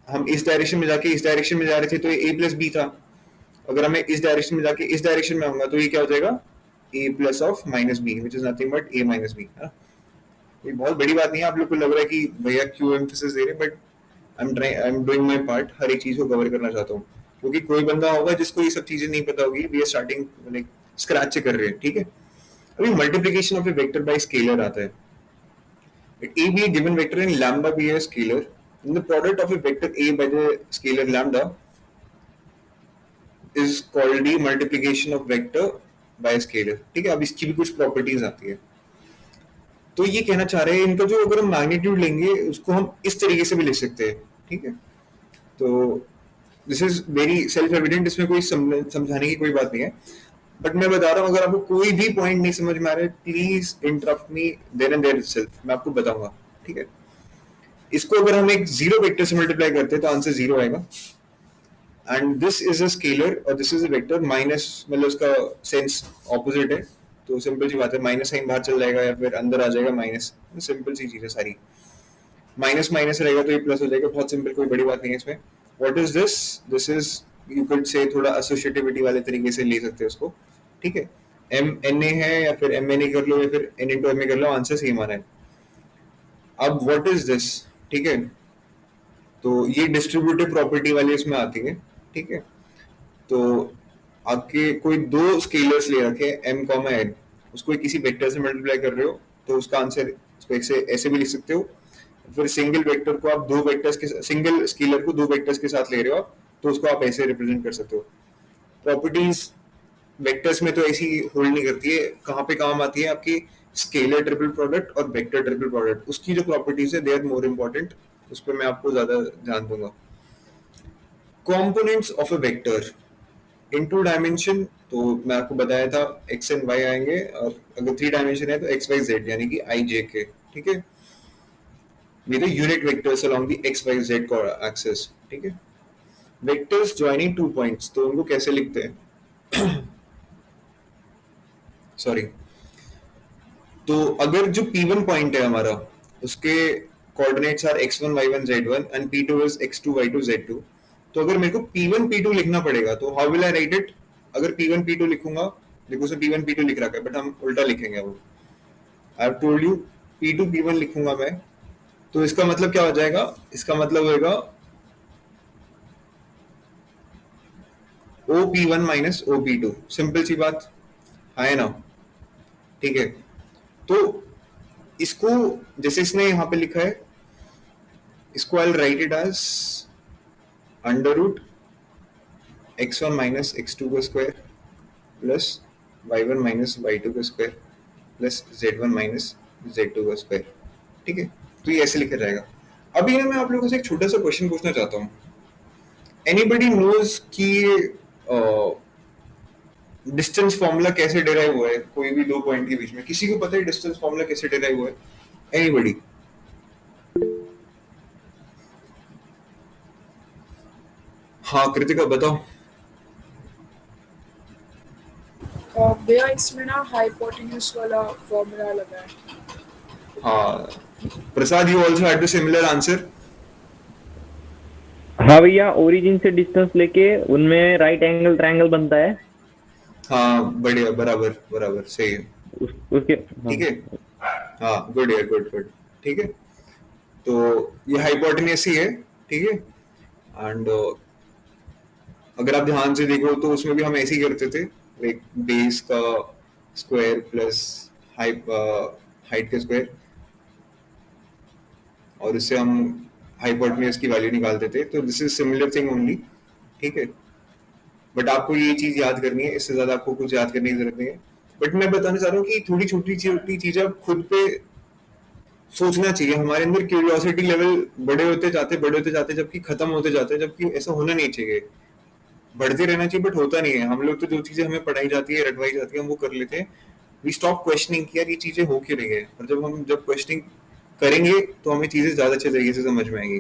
हम इस डायरेक्शन में जाके इस डायरेक्शन में जा रहे थे तो ये a प्लस बी था, अगर हमें इस डायरेक्शन में जाके इस डायरेक्शन में आऊंगा तो ये क्या हो जाएगा, a plus of minus B which is nothing but a minus B. ये बहुत बड़ी बात नहीं है, आप लोग को लग रहा है कि भैया क्यों एम्फेसिस दे रहे, but I am doing my part, हर एक चीज को कवर करना चाहता हूँ, क्योंकि कोई बंदा होगा जिसको ये सब चीजें नहीं पता होगी, we are starting like scratch से कर रहे हैं, ठीक है। अभी multiplication of a vector by scalar आता है, let a be a given vector and lambda be a scalar, then the product of a vector a by the scalar lambda is called the multiplication of vector by scalar, ठीक है। अब इसकी भी कुछ प्रॉपर्टीज आती है, तो ये कहना चाह रहे हैं इनका जो अगर हम मैग्नीट्यूड लेंगे उसको हम इस तरीके से भी लिख सकते हैं, ठीक है। तो this is very self evident, इसमें कोई समझाने की कोई बात नहीं है, बट मैं बता रहा हूँ अगर आपको कोई भी पॉइंट नहीं समझ में आ रहा है please interrupt me there and there itself, मैं आपको बताऊंगा, ठीक है। इसको अगर हम एक जीरो वेक्टर से मल्टीप्लाई करते हैं तो आंसर जीरो आएगा, and this is a scalar और this is a vector, minus मतलब उसका सेंस ऑपोजिट है, तो सिंपल सी बात है, माइनस साइन बाहर चल जाएगा या फिर अंदर आ जाएगा माइनस, सिंपल सी चीज है सारी, माइनस माइनस रहेगा तो ये प्लस हो जाएगा, बहुत सिंपल, कोई बड़ी बात नहीं है इसमें। What is this, this is you could say थोड़ा एसोसिएटिविटी वाले तरीके से ले सकते हैं उसको, ठीक है। एम एन ए है या फिर एम एन ए कर लो या फिर एन इंटू एम ए कर लो, आंसर सेम आ रहा है. अब व्हाट इज दिस? ठीक है, तो ये डिस्ट्रीब्यूटिव प्रॉपर्टी वाली इसमें आती है. ठीक है, तो आपके कोई दो स्केलर्स ले रखे हैं एम कॉमा एन, उसको किसी वेक्टर से मल्टीप्लाई कर रहे हो तो उसका आंसर इसको ऐसे भी लिख सकते हो. फिर सिंगल वेक्टर को आप दो वेक्टर्स के सिंगल स्केलर को दो वेक्टर्स के साथ ले रहे हो आप, तो उसको आप ऐसे रिप्रेजेंट कर सकते हो. प्रॉपर्टीज वेक्टर्स में तो ऐसी होल्ड नहीं करती है. कहाँ पे काम आती है आपकी? स्केलर ट्रिपल प्रोडक्ट और वेक्टर ट्रिपल प्रोडक्ट, उसकी जो प्रॉपर्टीज है दे आर मोर इम्पोर्टेंट. उस पर मैं आपको ज्यादा ध्यान दूंगा. Components of a vector in two dimension, तो मैं आपको बताया था एक्स एंड वाई आएंगे, और अगर थ्री डायमेंशन है तो एक्स वाई जेड, यानी कि आई जे के. ठीक है, with the unit vectors along the x y z axis. ठीक है, वेक्टर्स ज्वाइनिंग टू पॉइंट्स, तो उनको कैसे लिखते हैं? सॉरी, तो अगर जो P1 पॉइंट है हमारा, उसके coordinates are x1 y1 z1 and P2 is x2 y2 z2, तो अगर मेरे को P1 P2 लिखना पड़ेगा तो how will I write it? अगर P1 P2 लिखूंगा, देखो उसमें P1 P2 लिख रखा है बट हम उल्टा लिखेंगे. वो आई have told you P2 P1 लिखूंगा मैं, तो इसका मतलब क्या हो जाएगा? इसका मतलब होगा OP1 माइनस OP2. सिंपल सी बात है ना? ठीक है, तो इसको जैसे इसने यहाँ पे लिखा है, इसको I write it as under root x1 minus x2 का square plus y1 minus y2 का square plus z1 minus z2 का स्क्वायर. ठीक है, तो ये ऐसे लिखा जाएगा. अभी ना मैं आप लोगों से एक छोटा सा क्वेश्चन पूछना चाहता हूँ. एनीबडी नोज कि डिस्टेंस फॉर्मूला कैसे डिराइव हुआ है कोई भी दो पॉइंट के बीच में? किसी को पता है डिस्टेंस फॉर्मूला कैसे डिराइव हुआ है? एनीबडी? हाँ कृतिका बताओ. भैया इसमें ना हाइपोटेन्यूज वाला फॉर्मूला लगा है. हाँ Prasad, you also had the similar answer. हाँ भैया, ओरिजिन से डिस्टेंस लेके उनमें राइट एंगल ट्रायंगल बनता है. हाँ बढ़िया, बराबर बराबर, सही है. उसके ठीक है, हाँ गुड यार, गुड गुड. ठीक है, तो ये हाइपोटेन्यूज ही है. ठीक है, एंड अगर आप ध्यान से देखो तो उसमें भी हम ऐसे ही करते थे, लाइक बेस का स्क्वायर प्लस हाइट का स्क्वायर, और इससे हम हाइपोटेन्यूज की वैल्यू निकालते थे. तो this is similar thing only. ठीक है, बट आपको ये चीज याद करनी है, इससे ज्यादा आपको कुछ याद करने की जरूरत नहीं है. बट मैं बताना चाह रहा हूँ कि थोड़ी छोटी छोटी चीजें आप खुद पे सोचना चाहिए. हमारे अंदर क्यूरियोसिटी लेवल बड़े होते जाते, जबकि खत्म होते जाते, जबकि ऐसा होना नहीं चाहिए. बढ़ते रहना चाहिए बट होता नहीं है. हम लोग तो जो चीजें हमें पढ़ाई जाती है, रटवाई जाती है, हम वो कर लेते हैं. वी स्टॉप क्वेश्चनिंग कि यार ये चीजें हो क्यों रही है, और जब क्वेश्चनिंग करेंगे तो हमें चीजें ज्यादा अच्छे तरीके से समझ में आएंगी.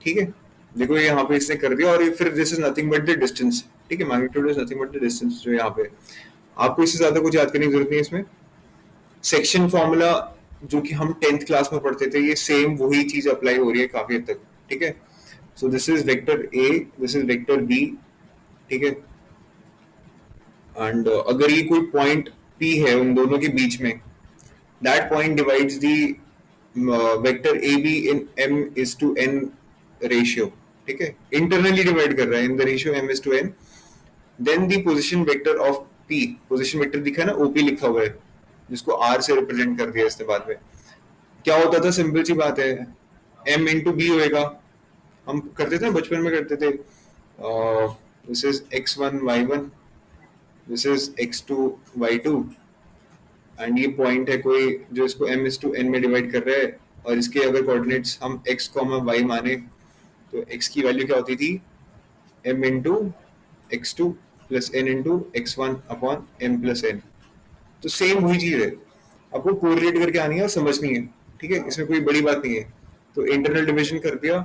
ठीक है, देखो ये यहाँ पे इसने कर दिया, और फिर this is nothing but the distance. ठीक है, magnitude is nothing but the distance. जो यहाँ पे आपको इससे ज्यादा कुछ याद करने की जरूरत नहीं है. इसमें सेक्शन फॉर्मूला जो कि हम 10th क्लास में पढ़ते थे, ये सेम वही चीज अप्लाई हो रही है काफी हद तक. ठीक है, so this is vector A, this is vector B. ठीक है, एंड अगर ये कोई पॉइंट P है उन दोनों के बीच में, that point divides the vector A B in m is to n ratio. ठीक है, इंटरनली डिवाइड कर रहा है in the ratio m is to n. Then the position vector of P, position vector दिखा है ना, OP लिखा हुआ है, जिसको R से रिप्रेजेंट कर दिया इसने बाद में. क्या होता था? सिंपल सी बात है, m into b होएगा. हम करते थे ना, बचपन में करते थे, this is x1 y1, this is x2 y2, and ये पॉइंट है कोई जो इसको m is to n में डिवाइड कर रहा है, और इसके अगर कोऑर्डिनेट्स हम x, y माने, तो x की वैल्यू क्या होती थी? m into x2 plus n into x1 upon m plus n. तो सेम वही चीज है, आपको कोरिलेट करके आनी है और समझनी है. ठीक है, इसमें कोई बड़ी बात नहीं है. तो इंटरनल डिवीजन कर दिया.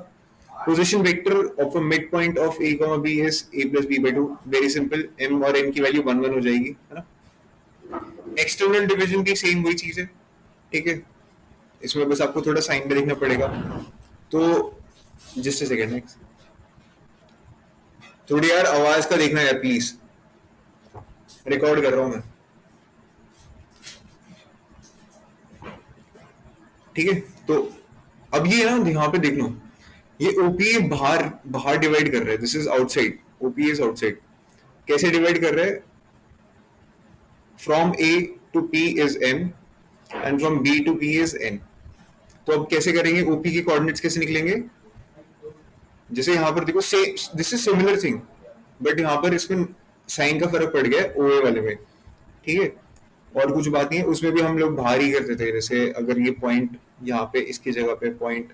Position vector of a mid point of a, b is a plus b by 2. Very simple, m और n की वैल्यू 1 1 हो जाएगी, है ना. एक्सटर्नल डिवीजन की सेम वही चीज है. ठीक है, इसमें बस आपको थोड़ा साइन में देखना पड़ेगा. तो जस्ट अ सेकंड, नेक्स्ट थोड़ी यार आवाज का देखना यार प्लीज, रिकॉर्ड कर रहा हूँ मैं. ठीक है। तो अब ये ना यहाँ पे देख लो, ये ओपीए बाहर बाहर डिवाइड कर रहा है, this is outside, OPA is outside. कैसे डिवाइड कर रहा है? From A to P is M and from B to P is N. तो अब कैसे करेंगे? ओपी के कोऑर्डिनेट्स कैसे निकलेंगे? जैसे यहाँ पर देखो, से this is similar thing, but यहाँ पर इसमें साइन का फर्क पड़ गया ओए वाले में, ठीक है। और कुछ बात नहीं है, उसमें भी हम लोग बाहर ही करते थे। जैसे अगर ये पॉइंट यहाँ पे इसकी जगह पे पॉइंट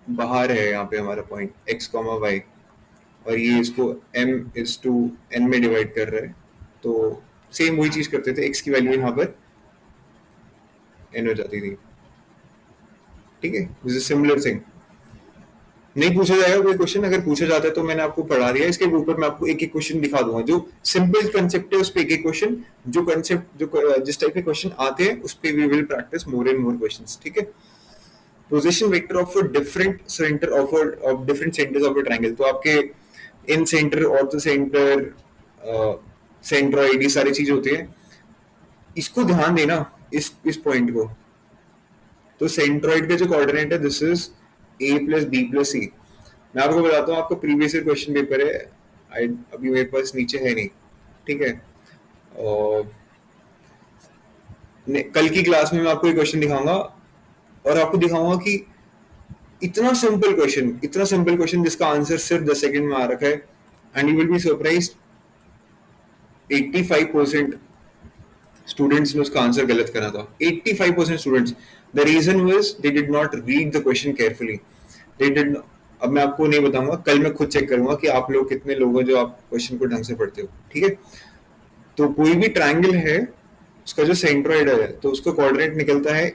बाहर है, यहाँ पे हमारा पॉइंट एक्स कॉमा वाई, और ये इसको m इज टू n में डिवाइड कर रहा है, तो सेम वही चीज करते थे, x की वैल्यू यहाँ पर n हो जाती थी, ठीक है। This is similar thing. नहीं पूछा जाएगा कोई क्वेश्चन, अगर पूछा जाता है तो मैंने आपको पढ़ा दिया, इसके ऊपर मैं आपको एक एक क्वेश्चन दिखा दूंगा। जो सिंपल कंसेप्ट है उस पे एक एक क्वेश्चन, जो कंसेप्ट जो जिस टाइप के क्वेश्चन आते हैं उस पे we will practice more and more questions, ठीक है। Position vector of different centre of different centres of a triangle, तो आपके incentre, orthocentre, centroid, ये सारी चीजें होती है। इसको ध्यान देना, इस पॉइंट को। तो सेंट्रॉइड का जो कोऑर्डिनेट है this is a plus B plus C. मैं आपको बताता हूँ, आपका प्रीवियस ईयर क्वेश्चन पेपर है, अभी मेरे पास नीचे है नहीं, ठीक है। और कल की क्लास में मैं आपको एक क्वेश्चन दिखाऊंगा, और आपको दिखाऊंगा कि इतना सिंपल क्वेश्चन जिसका आंसर सिर्फ 10 सेकंड में आ रखा है, and you will be surprised 85% students ने उसका आंसर गलत करा था। 85% students. The reason was they did not read the question carefully, they did. अब मैं आपको नहीं बताऊंगा, कल मैं खुद चेक करूंगा कि आप लोग कितने लोग हो जो आप क्वेश्चन को ढंग से पढ़ते हो, ठीक है। तो कोई भी ट्रायंगल है, उसका जो सेंट्रॉइड है तो उसका कोऑर्डिनेट निकलता है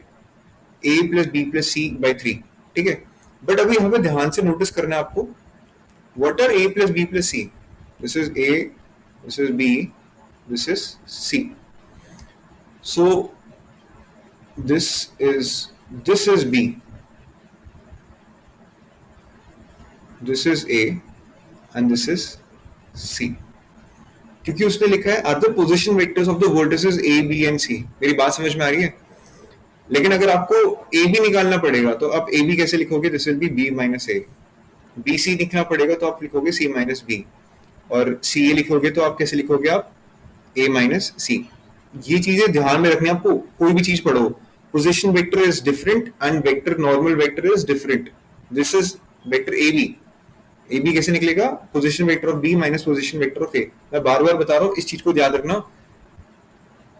a plus B plus C by 3, ठीक है। बट अभी यहाँ पे ध्यान से नोटिस करना है आपको, what are a plus B plus C? This is a, this is b, this is c. So this is b, this is a, and this is c. क्योंकि उसने लिखा है are the position vectors of the vertices a, b and c। मेरी बात समझ में आ रही है? लेकिन अगर आपको a b निकालना पड़ेगा तो आप a b कैसे लिखोगे? This will B b minus a। b c लिखना पड़ेगा तो आप लिखोगे c माइनस b, और c a लिखोगे तो आप कैसे लिखोगे? आप a माइनस c। ये चीजें ध्यान में रखनी है आपको, कोई भी चीज पढ़ो। Position vector is different and vector normal vector is different. This is vector A B कैसे निकलेगा? Position vector of B minus position vector of A. मैं बार बार बता रहा हूँ, इस चीज को याद रखना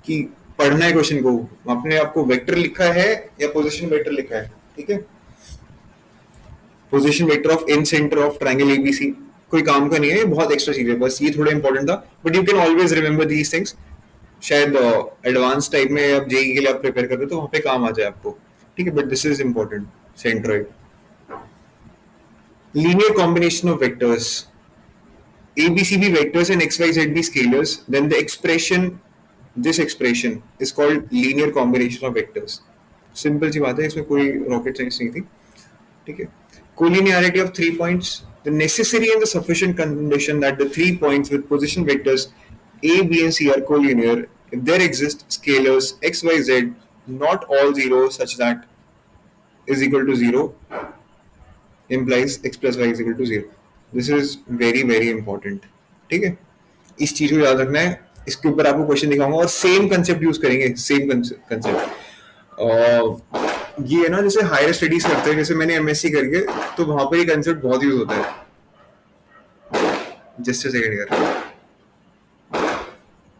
कि पढ़ना है क्वेश्चन को, आपने आपको वेक्टर लिखा है या पोजीशन वेक्टर लिखा है, ठीक है। Position vector of in centre of triangle ABC कोई काम का नहीं है, बहुत एक्स्ट्रा चीज है, बस ये थोड़ा इंपॉर्टेंट था, but you can always remember these things. शायद एडवांस टाइप में आप जेई के लिए आप प्रिपेयर कर रहे हो तो वहां पे काम आ जाए आपको, ठीक है। But this is important, centroid. Linear combination of vectors, abc be vectors and xyz be scalars, then the expression, this expression is called linear combination of vectors. Simple सी बात है, इसमें कोई रॉकेट साइंस नहीं थी, ठीक है। collinearity of 3 points, the necessary and the sufficient condition that the 3 points with position vectors a, b and c are collinear if there exist scalars x, y, z not all zero such that is equal to 0 implies x plus y is equal to 0. This is very very important, ठीक है। इस चीज को याद रखना है, इसके ऊपर आपको क्वेश्चन दिखाऊंगा और सेम कंसेप्ट यूज करेंगे, सेम कंसेप्ट। ये है ना, जैसे हायर स्टडीज करते हैं, जैसे मैंने एमएससी करके, तो वहां पर ये कंसेप्ट बहुत यूज होता है। जस्ट सेकंड यार,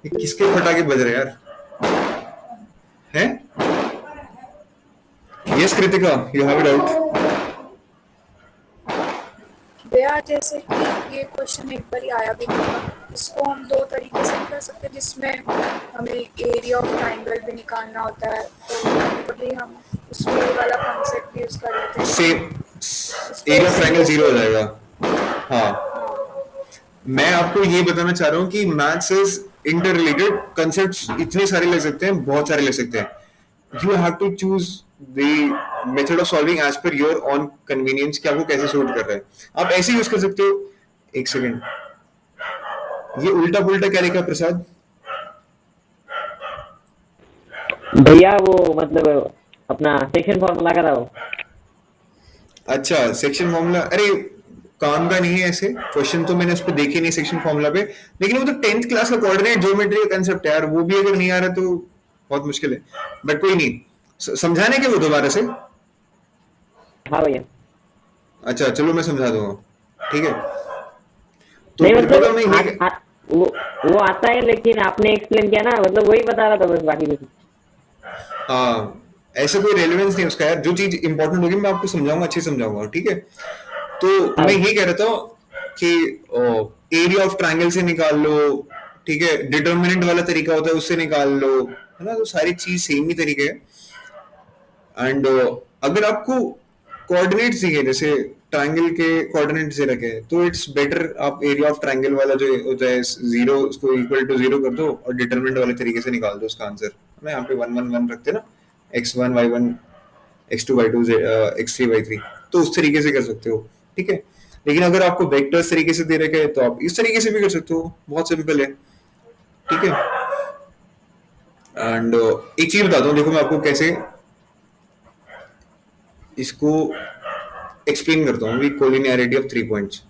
ये किसके फटाके बज रहे यार हैं? Yes Kritika, you have it out. भैया जैसे कि ये क्वेश्चन एक बार आया भी था, इसको हम दो तरीके से कर सकते हैं, जिसमें हमें एरिया ऑफ ट्रायंगल भी निकालना होता है, तो भी हम उसमें वाला कॉन्सेप्ट यूज कर लेते हैं। सेम एरिया ऑफ ट्रायंगल 0 हो जाएगा। हाँ, मैं आपको ये बताना चाह रहा हूँ कि maths is inter related, concepts इतने सारे ले सकते हैं, बहुत सारे ले सकते हैं। You have to choose the method of solving as per your own convenience, कि आपको कैसे सूट कर रहा है। आप ऐसे यूज कर सकते हो। एक सेकेंड, ये उल्टा पुल्टा क्या लिखा प्रसाद? भैया वो मतलब अपना सेक्शन फॉर्मूला कराओ। अच्छा सेक्शन फॉर्मूला, अरे काम का नहीं है ऐसे क्वेश्चन, तो मैंने उस पर देखे नहीं सेक्शन फॉर्मूला पे, लेकिन वो तो 10th क्लास का कोऑर्डिनेट ज्योमेट्री का कंसेप्ट है यार, वो भी अगर नहीं आ रहा तो बहुत मुश्किल है, बट कोई नहीं, समझाने के वो दोबारा से। हाँ भैया। अच्छा चलो मैं समझा दूंगा, ठीक है। तो नहीं कृपया मैं मतलब ये, वो आता है, लेकिन आपने एक्सप्लेन किया ना, मतलब वही बता रहा था बस, बाकी कुछ। हाँ ऐसा कोई रेलेवेंस नहीं उसका यार, जो चीज इंपॉर्टेंट होगी मैं आपको समझाऊंगा, अच्छे से समझाऊंगा, ठीक है। तो हाँ मैं ये कह रहा था कि एरिया ऑफ ट्रायंगल से निकाल लो, ठीक है, डिटर्मिनेंट वाला तरीका होता है उससे निकाल लो, है ना, तो सारी चीज सेम ही तरीके है। एंड अगर आपको कोऑर्डिनेट्स दिए जैसे ट्रायंगल के कोऑर्डिनेट्स दे रखे हैं, तो इट्स बेटर आप एरिया ऑफ ट्रायंगल वाला जो होता है जीरो, उसको इक्वल टू जीरो कर दो और डिटरमिनेंट वाले तरीके से निकाल दो उसका आंसर, है ना। यहाँ पे 1 1 1 रखते हैं ना, x1 y1 x2 y2 x3 y3, तो उस तरीके से कर सकते हो, ठीक है। लेकिन अगर आपको वेक्टर्स तरीके से दे रखे हैं तो आप इस तरीके से भी कर सकते हो, बहुत सिंपल है, ठीक है। एंड एक चीज बताता हूँ, देखो मैं आपको कैसे इसको एक्सप्लेन करता हूँ, कोलिनियरिटी ऑफ 3 पॉइंट्स।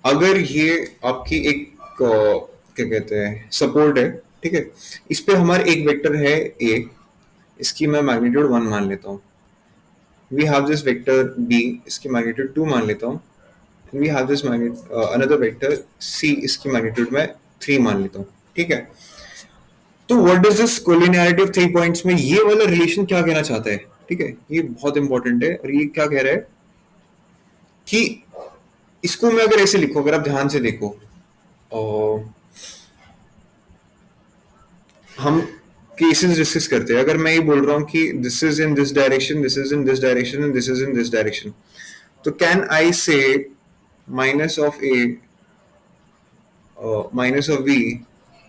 अगर ये आपकी एक क्या कहते हैं सपोर्ट है, ठीक है, इस पे हमारा एक वेक्टर है ए, इसकी मैं मैग्नीट्यूड 1 मान लेता हूँ। We have this vector B, इसकी मैग्नीट्यूड 2 मान लेता हूँ। We have this another vector C, इसकी मैग्नीट्यूड मैं 3 मान लेता हूँ, ठीक है। तो what does this collinearity of 3 points में ये वाला रिलेशन क्या कहना चाहता है, ठीक है, ये बहुत इंपॉर्टेंट है। और ये क्या कह रहा है कि इसको मैं अगर ऐसे लिखूं, अगर आप ध्यान से देखो, और हम केसेस डिस्कस करते हैं, अगर मैं ये बोल रहा हूँ कि this is in this direction, this is in this direction and this is in this direction, तो can I say minus of A minus of B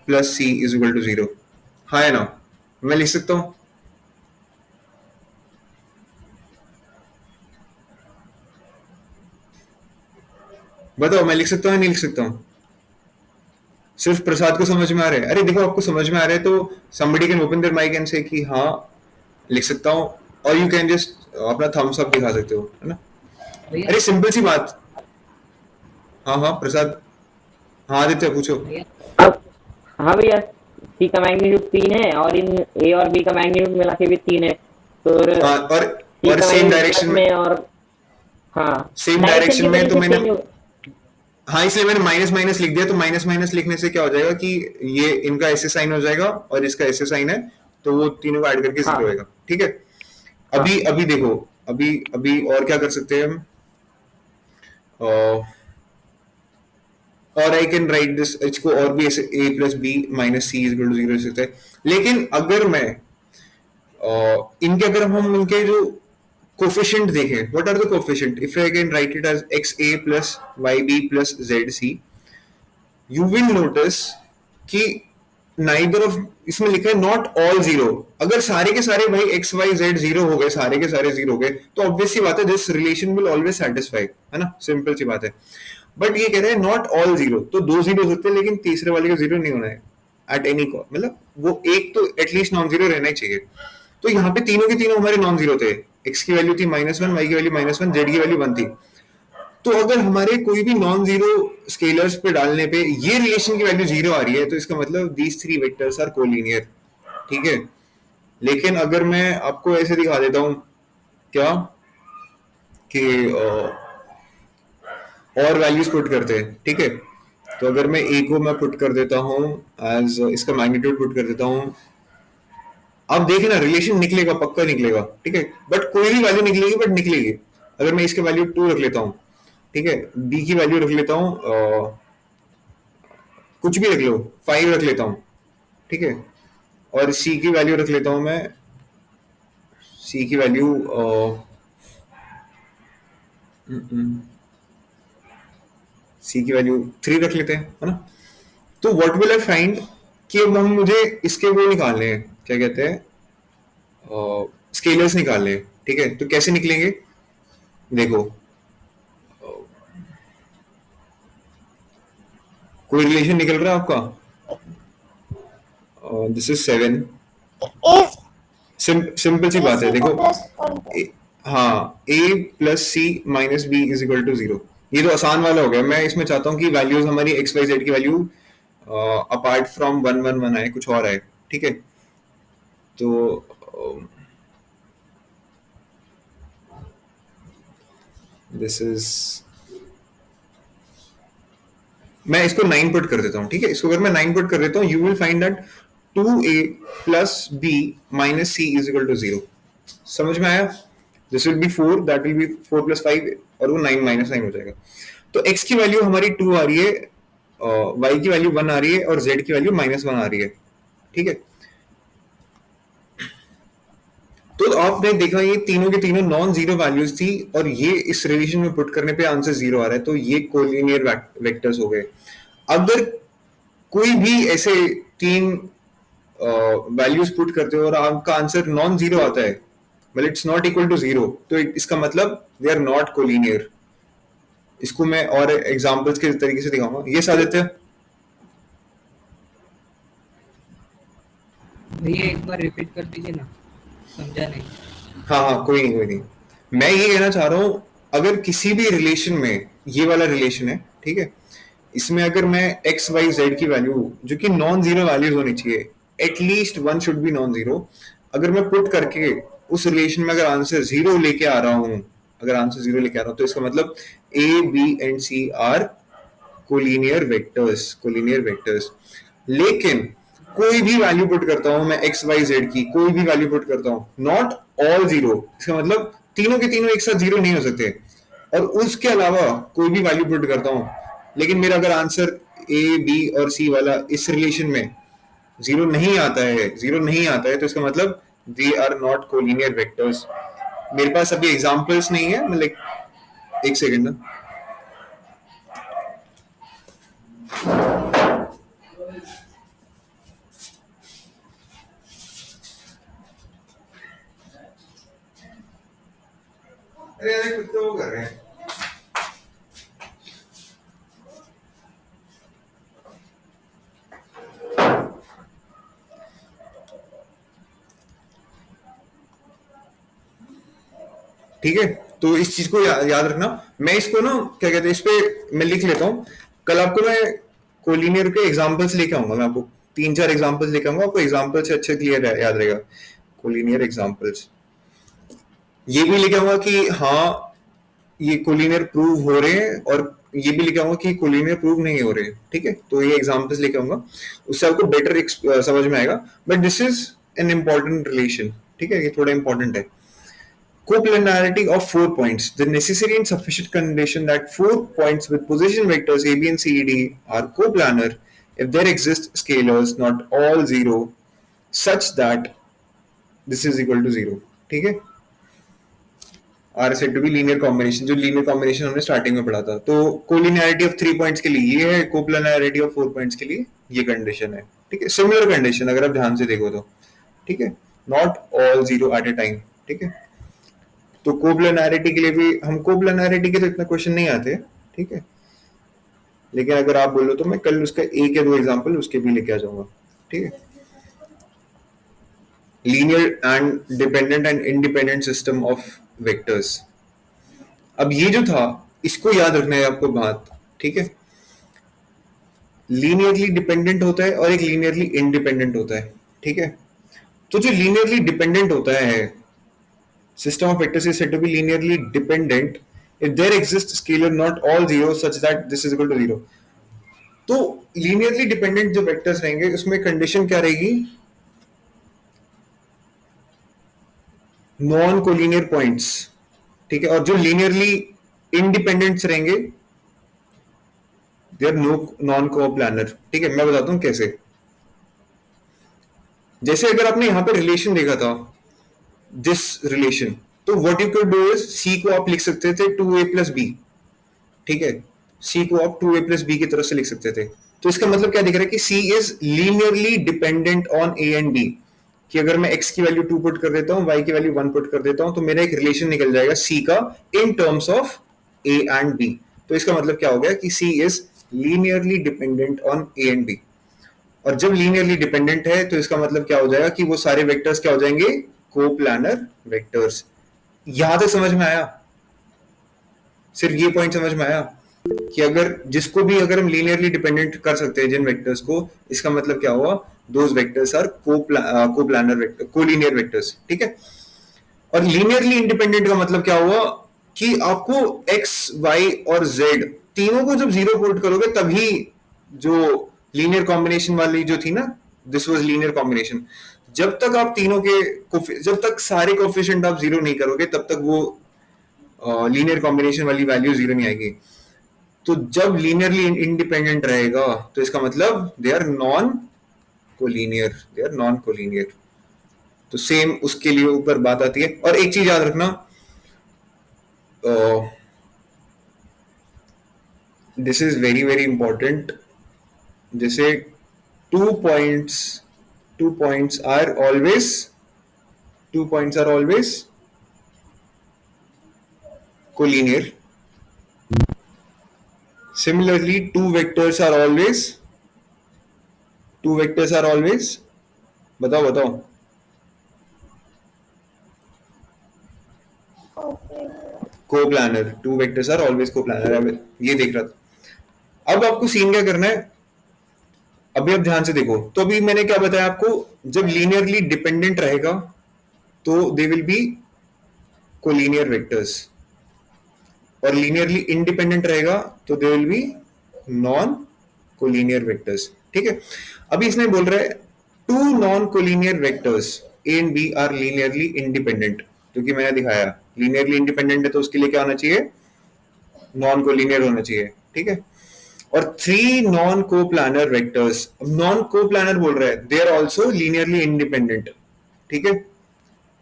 plus C is equal to zero, हाँ है ना, मैं लिख सकता हूँ। बताओ मैं लिख सकता हूँ या नहीं लिख सकता हूँ? सिर्फ प्रसाद को समझ में आ रहा है? अरे देखो आपको समझ में आ रहा है तो somebody can open their mic and say कि हाँ लिख सकता हूँ, और यू कैन जस्ट अपना थम्स अप दिखा सकते हो, है ना। अरे सिंपल सी बात। हाँ हाँ प्रसाद, हाँ आदित्य पूछो। अब हाँ भैया, सी का मैग्नीट्यूड 3 है, और इन ए और बी का मैग्नीट्यूड मिला के भी 3 है, तो हाँ सी और का सेम मैग्नीट्यूड डायरेक्शन प्लस में, में, और हाँ सेम डायरेक्शन डायरेक्शन की में वजह तो से मैंने, चेंज हो। हाँ इसलिए मैंने माइनस माइनस लिख दिया, तो माइनस माइनस लिखने से क्या हो जाएगा कि ये इनका ऐसे साइन हो जाएगा और इसका ऐसे साइन है, तो वो तीनों को ऐड करके जीरो हाँ होएगा, ठीक है। हाँ अभी अभी देखो, अभी अभी और क्या कर सकते हैं हम, और आई कैन राइट दिस, इसको और भी ऐसे a plus B minus C is equal to zero सकते हैं। लेकिन अगर मैं इनके, अगर हम इनके जो कोफिशिएंट देखें, what are the coefficient, if I can write it as X A plus Y B plus Z C, you will notice कि नाइदर ऑफ, इसमें लिखा है नॉट ऑल जीरो। अगर सारे के सारे भाई एक्स वाई जेड जीरो हो गए, सारे के सारे जीरो हो गए, तो ऑब्वियस सी बात है this relation will always satisfy, है ना, सिंपल सी बात है। बट ये कह रहे हैं नॉट ऑल जीरो, तो दो जीरो हो सकते हैं लेकिन तीसरे वाले का जीरो नहीं होना है एट एनी कॉस्ट, मतलब वो एक तो एटलीस्ट नॉन जीरो रहना ही चाहिए। तो यहाँ पे तीनों के तीनों हमारे नॉन जीरो थे, एक्स की वैल्यू थी -1, वाई की वैल्यू -1, जेड की वैल्यू 1 थी। तो अगर हमारे कोई भी नॉन जीरो स्केलर्स पे डालने पे ये रिलेशन की वैल्यू जीरो आ रही है, तो इसका मतलब these three vectors are collinear, ठीक है। लेकिन अगर मैं आपको ऐसे दिखा देता हूँ क्या कि और वैल्यूज पुट करते हैं, ठीक है, तो अगर मैं ए को मैं पुट कर देता हूँ एज इसका मैग्नीट्यूड पुट कर देता हूँ, आप देखें ना रिलेशन निकलेगा, पक्का निकलेगा, ठीक है, बट कोई भी वैल्यू निकलेगी, बट निकलेगी। अगर मैं इसके वैल्यू 2 रख लेता हूँ, ठीक है, बी की वैल्यू रख लेता हूँ कुछ भी रख लो, 5 रख लेता हूँ, ठीक है, और सी की वैल्यू रख लेता हूँ मैं, सी की वैल्यू सी की वैल्यू 3 रख लेते हैं, है ना। तो व्हाट विल आई फाइंड कि अब हम मुझे इसके वो निकालने हैं, क्या कहते हैं, स्केलर्स निकालने हैं, ठीक है। तो कैसे निकलेंगे, देखो कोई रिलेशन निकल रहा है आपका? This is 7. is सिंपल सी बात है, C देखो को प्लस कर हाँ, a plus C minus B is equal to 0. ये तो आसान वाला हो गया. मैं इसमें चाहता हूँ कि वैल्यूज हमारी एक्स वाई जेड की वैल्यू अपार्ट फ्रॉम 1 1 1 आए, कुछ और आए. ठीक है, तो दिस इज, मैं इसको 9 पुट कर देता हूँ. ठीक है, इसको अगर मैं 9 पुट कर देता हूँ, you will find that 2a plus b minus c is equal to 0. समझ में आया? This will be 4, that will be 4 plus 5 और वो 9 माइनस 9 हो जाएगा. तो x की वैल्यू हमारी 2 आ रही है, y की वैल्यू 1 आ रही है और z की वैल्यू -1 आ रही है. ठीक है, तो आपने देखा ये तीनों के तीनों नॉन जीरो वैल्यूज थी और ये इस रिलेशन में पुट करने पे आंसर 0 आ रहा है. तो ये कोलिनियर वेक्टर्स हो गए. अगर कोई भी ऐसे तीन वैल्यूज पुट करते हो और आपका आंसर नॉन जीरो आता है, मतलब इट्स नॉट इक्वल टू 0, तो इसका मतलब दे आर नॉट कोलिनियर. इसको मैं और एग्जांपल्स के तरीके से दिखाऊंगा. ये आदित्य, भैया एक बार रिपीट कर दीजिए ना, समझा नहीं. हाँ, कोई नहीं. मैं ये कहना चाह रहा हूँ, अगर किसी भी रिलेशन में, ये वाला रिलेशन है, ठीक है, इसमें अगर मैं एक्स वाई जेड की वैल्यू जो कि नॉन जीरो वैल्यूज होनी चाहिए, at least 1 should be non zero, अगर मैं पुट करके उस रिलेशन में अगर आंसर 0 लेके आ रहा हूँ, तो इसका मतलब A B and C are collinear vectors. लेकिन कोई भी वैल्यू पुट करता हूं मैं एक्स वाई जेड की, कोई भी वैल्यू पुट करता हूं, नॉट ऑल 0, इसका मतलब तीनों के तीनों एक साथ 0 नहीं हो सकते. और उसके अलावा कोई भी वैल्यू पुट करता हूं, लेकिन मेरा अगर आंसर ए बी और सी वाला इस रिलेशन में 0 नहीं आता है, तो इसका मतलब they are not collinear vectors. मेरे पास अभी एग्जांपल्स नहीं है, मतलब एक सेकंड ना. अरे यार कुछ तो वो कर रहे हैं. ठीक है, तो इस चीज को याद रखना. मैं इसको ना क्या कहते हैं, इस पे मैं लिख लेता हूँ. कल आपको मैं कोलिनियर के एग्जांपल्स लेके आऊंगा. मैं आपको 3-4 एग्जांपल्स लेके आऊंगा. आपको एग्जांपल से अच्छे क्लियर याद रहेगा कोलिनियर एग्जांपल्स. ये भी लेके आऊंगा कि हाँ ये कोलिनियर प्रूव हो रहे हैं, और ये भी लेके आऊंगा कि कोलिनियर प्रूव नहीं हो रहे हैं. ठीक है, तो ये एग्जांपल्स लेके आऊंगा, उससे आपको बेटर समझ में आएगा. But this is an important relation. ठीक है, ये थोड़ा इंपॉर्टेंट है. Coplanarity of 4 points. The necessary and sufficient condition that 4 points with position vectors a, b and c, d are coplanar if there exist scalars not all 0 such that this is equal to 0. ठीक है, are said to be linear combination. जो linear combination हमने स्टार्टिंग में पढ़ा था. तो कोलिनियरिटी ऑफ 3 पॉइंट्स के लिए ये है, कोप्लानरिटी ऑफ 4 पॉइंट्स के लिए ये कंडीशन है. ठीक है, सिमिलर कंडीशन अगर आप ध्यान से देखो तो. ठीक है, not all 0 at a time. ठीक है, तो कोप्लानरिटी के लिए भी हम कोप्लानरिटी के तो इतना क्वेश्चन नहीं आते. ठीक है, लेकिन अगर आप बोलो तो मैं कल उसका एक या दो एग्जांपल उसके भी लेके आ जाऊंगा. ठीक है, linear and dependent and independent system of vectors. अब ये जो था इसको याद रखना है आपको बात. ठीक है, लीनियरली डिपेंडेंट होता है और एक लीनियरली इंडिपेंडेंट होता है. ठीक है, तो जो लीनियरली डिपेंडेंट होता है, system of vectors is said to be linearly dependent if there exists scalar not all 0 such that this is equal to 0. तो linearly dependent जो vectors रहेंगे उसमें condition क्या रहेगी? non collinear points. ठीक है, और जो linearly independent रहेंगे they are non coplanar. ठीक है, मैं बताता हूँ कैसे. जैसे अगर आपने यहां पे रिलेशन देखा था, दिस रिलेशन, तो what you can do is C को आप लिख सकते थे 2a प्लस बी. ठीक है, सी को आप 2a प्लस बी की तरफ से लिख सकते थे. तो इसका मतलब क्या दिख रहा है कि C is linearly dependent on A and B. कि अगर मैं x की वैल्यू 2 पुट कर देता हूं, y की वैल्यू 1 पुट कर देता हूं, तो मेरा एक रिलेशन निकल जाएगा c का इन terms of a and b. तो इसका मतलब क्या हो गया कि c is linearly dependent on a and b. और जब लीनियरली डिपेंडेंट है तो इसका मतलब क्या हो जाएगा कि वो सारे वेक्टर्स क्या हो जाएंगे, कोप्लानर वेक्टर्स। यहां तक समझ में आया? सिर्फ ये पॉइंट समझ में आया कि अगर जिसको भी अगर हम लीनियरली डिपेंडेंट कर सकते हैं जिन वेक्टर्स को, इसका मतलब क्या हुआ, those vectors are coplanar vector, collinear vectors, ठीक है। और लीनियरली इंडिपेंडेंट का मतलब क्या हुआ कि आपको x, y और z तीनों को जब जीरो पुट करोगे तभी जो लीनियर कॉम्बिनेशन वाली जो थी ना, दिस वाज लीनियर कॉम्बिनेशन, जब तक आप तीनों के जब तक सारे कोफिशिएंट आप जीरो नहीं करोगे तब तक वो लीनियर कॉम्बिनेशन वाली वैल्यू जीरो नहीं आएगी। तो जब लीनियरली इंडिपेंडेंट रहेगा तो इसका मतलब they are non collinear, they are non collinear. तो सेम उसके लिए ऊपर बात आती है। और एक चीज याद रखना, this is very very important, जैसे two points are always collinear. Similarly, two vectors are always, बताओ coplanar. Two vectors are always coplanar, ये देख रहा था। अब आपको सीन क्या करना है, अभी आप ध्यान से देखो। तो अभी मैंने क्या बताया आपको, जब लीनियरली डिपेंडेंट रहेगा तो they will be collinear vectors, और लीनियरली इंडिपेंडेंट रहेगा तो they will be non collinear vectors, ठीक है। अभी इसमें बोल रहा है two non collinear vectors A and B are linearly independent, क्योंकि मैंने दिखाया लीनियरली इंडिपेंडेंट है तो उसके लिए क्या होना चाहिए, नॉन कोलिनियर होना चाहिए, ठीक है। और three non coplanar vectors, non coplanar बोल रहा है, they are also linearly independent, ठीक है।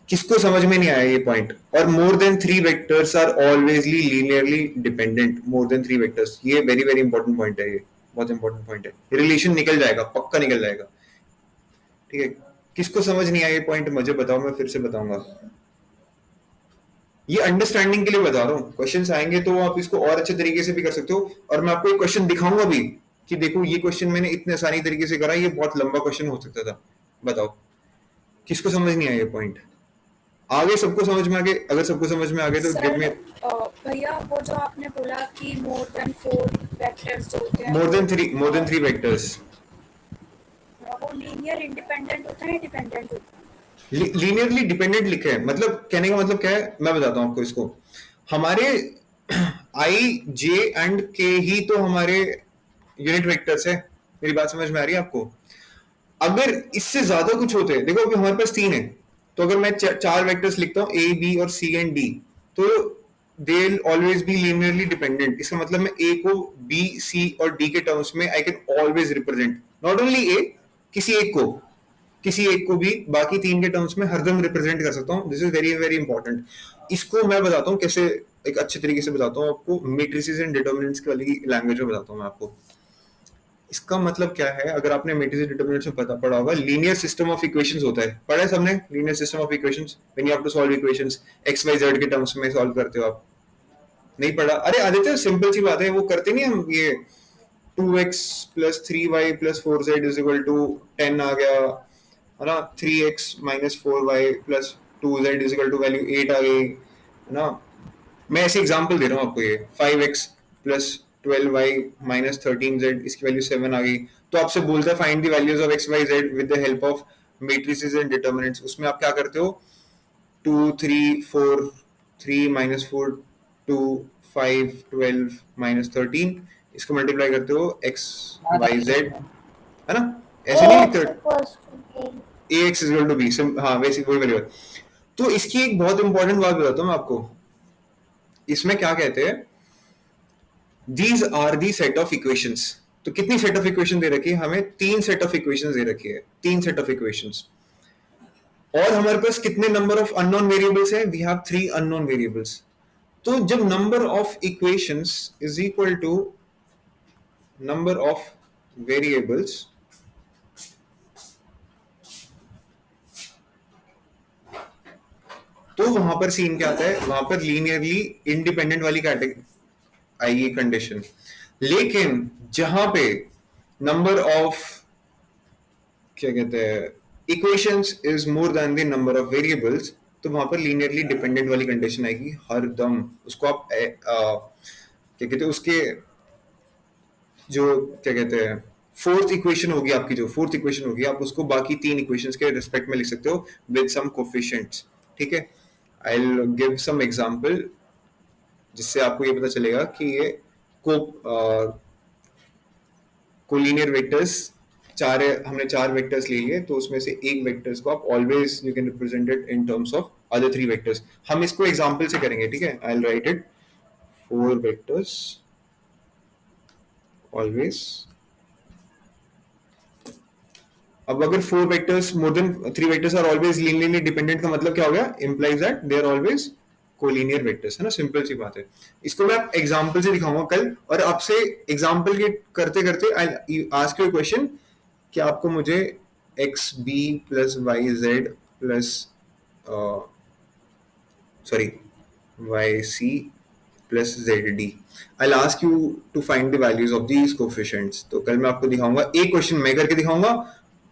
किसको समझ में नहीं आया ये पॉइंट? और more than three vectors are alwaysly linearly dependent, more than three vectors, ये वेरी वेरी इंपॉर्टेंट पॉइंट है, ये बहुत इंपॉर्टेंट पॉइंट है। रिलेशन निकल जाएगा, पक्का निकल जाएगा, ठीक है। किसको समझ नहीं आया ये पॉइंट मुझे बताओ, मैं फिर से बताऊंगा। ये अंडरस्टैंडिंग के लिए बता रहा हूँ, क्वेश्चंस आएंगे तो आप इसको और अच्छे तरीके से भी कर सकते हो। और मैं आपको एक क्वेश्चन दिखाऊंगा भी कि देखो ये क्वेश्चन मैंने इतने आसानी तरीके से करा, ये बहुत लंबा क्वेश्चन हो सकता था। बताओ किसको समझ नहीं आया ये पॉइंट? आगे सबको समझ में आ गए? अगर सबको समझ में आ गए तो सर, गिव मी। भैया वो जो आपने बोला कि मोर देन 4 वेक्टर्स जो होते हैं, मोर देन थ्री वेक्टर्स, वो लीनियर इंडिपेंडेंट होते हैं, डिपेंडेंट होते हैं? लीनियरली डिपेंडेंट लिखे हैं, मतलब कहने का मतलब क्या है मैं बताता हूँ आपको। इसको हमारे आई, जे एंड के ही तो हमारे यूनिट वेक्टर्स है। मेरी बात समझ में आ रही है आपको? अगर इससे ज्यादा कुछ होते, देखो अभी हमारे पास तीन है, तो अगर मैं चार वेक्टर्स लिखता हूँ ए, बी और सी एंड डी, तो they will always be linearly dependent. इसका मतलब मैं ए को बी, सी और डी के टर्म्स में I can always represent, not only A, किसी एक को भी बाकी तीन के टर्म्स में हरदम रिप्रेजेंट कर सकता हूँ। This is very very important. इसको मैं बताता हूँ कैसे, एक अच्छे तरीके से बताता हूँ आपको, मैट्रिसेस एंड डिटर्मिनेंट्स की वाली लैंग्वेज में बताता हूँ मैं आपको। इसका मतलब क्या है, अगर आपने मैट्रिसेस डिटर्मिनेंट्स में पढ़ा होगा, लीनियर सिस्टम ऑफ इक्वेशंस होता है, पढ़ा है सबने? Linear system of equations, when you have to solve equations X Y Z के टर्म्स में सॉल्व करते हो आप, नहीं पढ़ा? अरे आदित्य सिंपल सी बात है, वो करते नहीं हम, ये 2x + 3y + 4z = 10 आ गया है ना, 3x - 4y + 2z वैल्यू 8 आ गई है ना। मैं ऐसे एग्जांपल दे रहा हूँ आपको, ये 5x + 12y - 13z, इसकी वैल्यू 7 आ गई। तो आपसे बोलता है find the values of x, y, z with the help of matrices and determinants. उसमें आप क्या करते हो, 2 3 4 3 - 4 2 5 12 - 13, इसको मल्टीप्लाई करते हो x y z, है ना? ऐसे नहीं लिखते ax = b, हाँ वैसे कोई वैल्यू है। तो इसकी एक बहुत इंपॉर्टेंट बात बताता हूँ मैं आपको, इसमें क्या कहते हैं, these are the set of equations. तो कितनी सेट ऑफ इक्वेशन दे रखी है हमें? 3 सेट ऑफ इक्वेशंस दे रखी है, 3 सेट ऑफ इक्वेशंस। और हमारे पास कितने नंबर ऑफ अननोन वेरिएबल्स हैं? We have 3 unknown variables. तो जब number of equations is equal to number of variables, तो वहां पर सीन क्या आता है, वहां पर लीनियरली इंडिपेंडेंट वाली कैटेगरी आएगी कंडीशन। लेकिन जहां पे नंबर ऑफ क्या कहते हैं equations is more than the number of variables, तो वहां पर लीनियरली डिपेंडेंट वाली कंडीशन आएगी हर दम। उसको आप क्या कहते हैं उसके जो क्या कहते हैं फोर्थ इक्वेशन होगी आपकी, जो फोर्थ इक्वेशन होगी आप उसको बाकी तीन इक्वेशंस के रिस्पेक्ट में लिख सकते हो विद सम कोफिशिएंट्स। ठीक है, I will give some example जिससे आपको ये पता चलेगा कि ये को कोलिनियर वेक्टर्स चार है, हमने चार वेक्टर्स ले लिए, तो उसमें से एक वेक्टर्स को आप always you can represent it in terms of other three vectors. हम इसको एग्जांपल से करेंगे, ठीक है। I will write it 4 vectors always. अब अगर 4 vectors more than 3 vectors are always linearly dependent का मतलब क्या हो गया, implies that they are always collinear vectors, है ना। सिंपल सी बात है। इसको मैं एग्जांपल से दिखाऊंगा कल, और आपसे एग्जांपल के करते करते आई आस्क यू क्वेश्चन कि आपको मुझे X B plus Y Z plus sorry Y C plus Z D, I ask you to find the values of these coefficients. तो कल मैं आपको दिखाऊंगा, एक क्वेश्चन मैं करके दिखाऊंगा,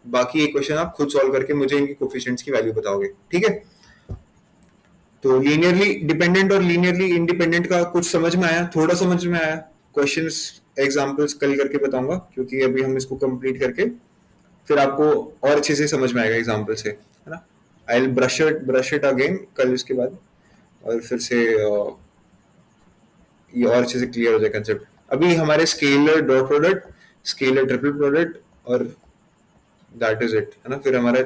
बाकी एक क्वेश्चन आप खुद सॉल्व करके मुझे इनकी कोफिशिएंट्स की वैल्यू बताओगे, ठीक है। तो लीनियरली डिपेंडेंट और लीनियरली इंडिपेंडेंट का कुछ समझ में आया, थोड़ा समझ में आया। क्वेश्चंस एग्जांपल्स कल करके बताऊंगा, क्योंकि अभी हम इसको कंप्लीट करके फिर आपको और अच्छे से समझ में आएगा एग्जांपल से, है ना। I will brush it again कल इसके बाद, और फिर से ये और अच्छे से क्लियर हो जाए कंसेप्ट। अभी हमारे scaler dot product, scalar triple product और दैट इज इट, है ना। फिर हमारा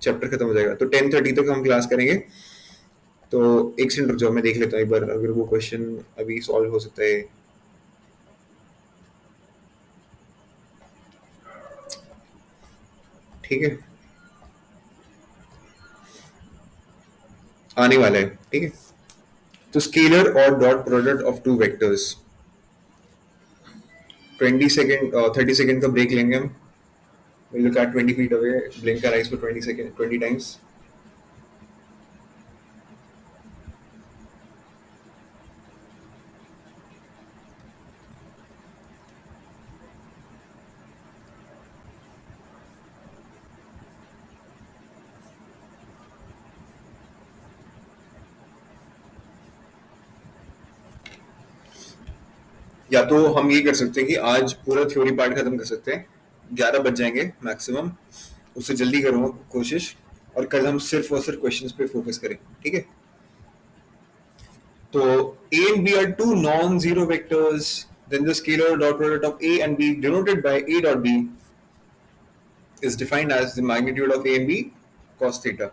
चैप्टर खत्म हो जाएगा। तो 10:30 तक हम क्लास करेंगे। तो एक सेकंड रुक जाओ, मैं देख लेता हूँ एक बार अगर वो क्वेश्चन अभी सॉल्व हो सकता है। ठीक है, आने वाला है, ठीक है। तो स्केलर और dot product of two vectors, 20 second 30 second का ब्रेक लेंगे हम। We'll look at 20 feet away, blink our eyes for 20 seconds, 20 times. या तो हम ये कर सकते हैं कि आज पूरा थ्योरी पार्ट खत्म कर सकते हैं, 11 बज जाएंगे मैक्सिमम, उससे जल्दी करूंगा कोशिश, और कल हम सिर्फ और सिर्फ क्वेश्चंस पे फोकस करें, ठीक है। तो A and B are two non-zero vectors, then the scalar dot product of A and B denoted by A dot B is defined as the magnitude of A and B cos theta.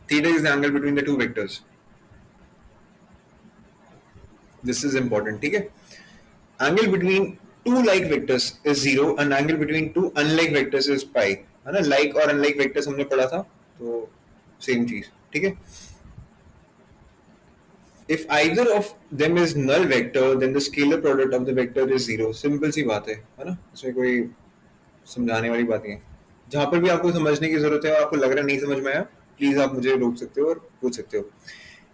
Theta is the angle between the two vectors. This is important, ठीक है। Angle between two like vectors is 0 and angle between two unlike vectors is pi, है ना। like और unlike vectors हमने पढ़ा था, तो सेम चीज, ठीक है। If either of them is null vector, then the scalar product of the vector is 0. Simple सी बात है ना, इसमें कोई समझाने वाली बात नहीं है। जहां पर भी आपको समझने की जरूरत है और आपको लग रहा नहीं समझ में आया, प्लीज आप मुझे रोक सकते हो और पूछ सकते हो।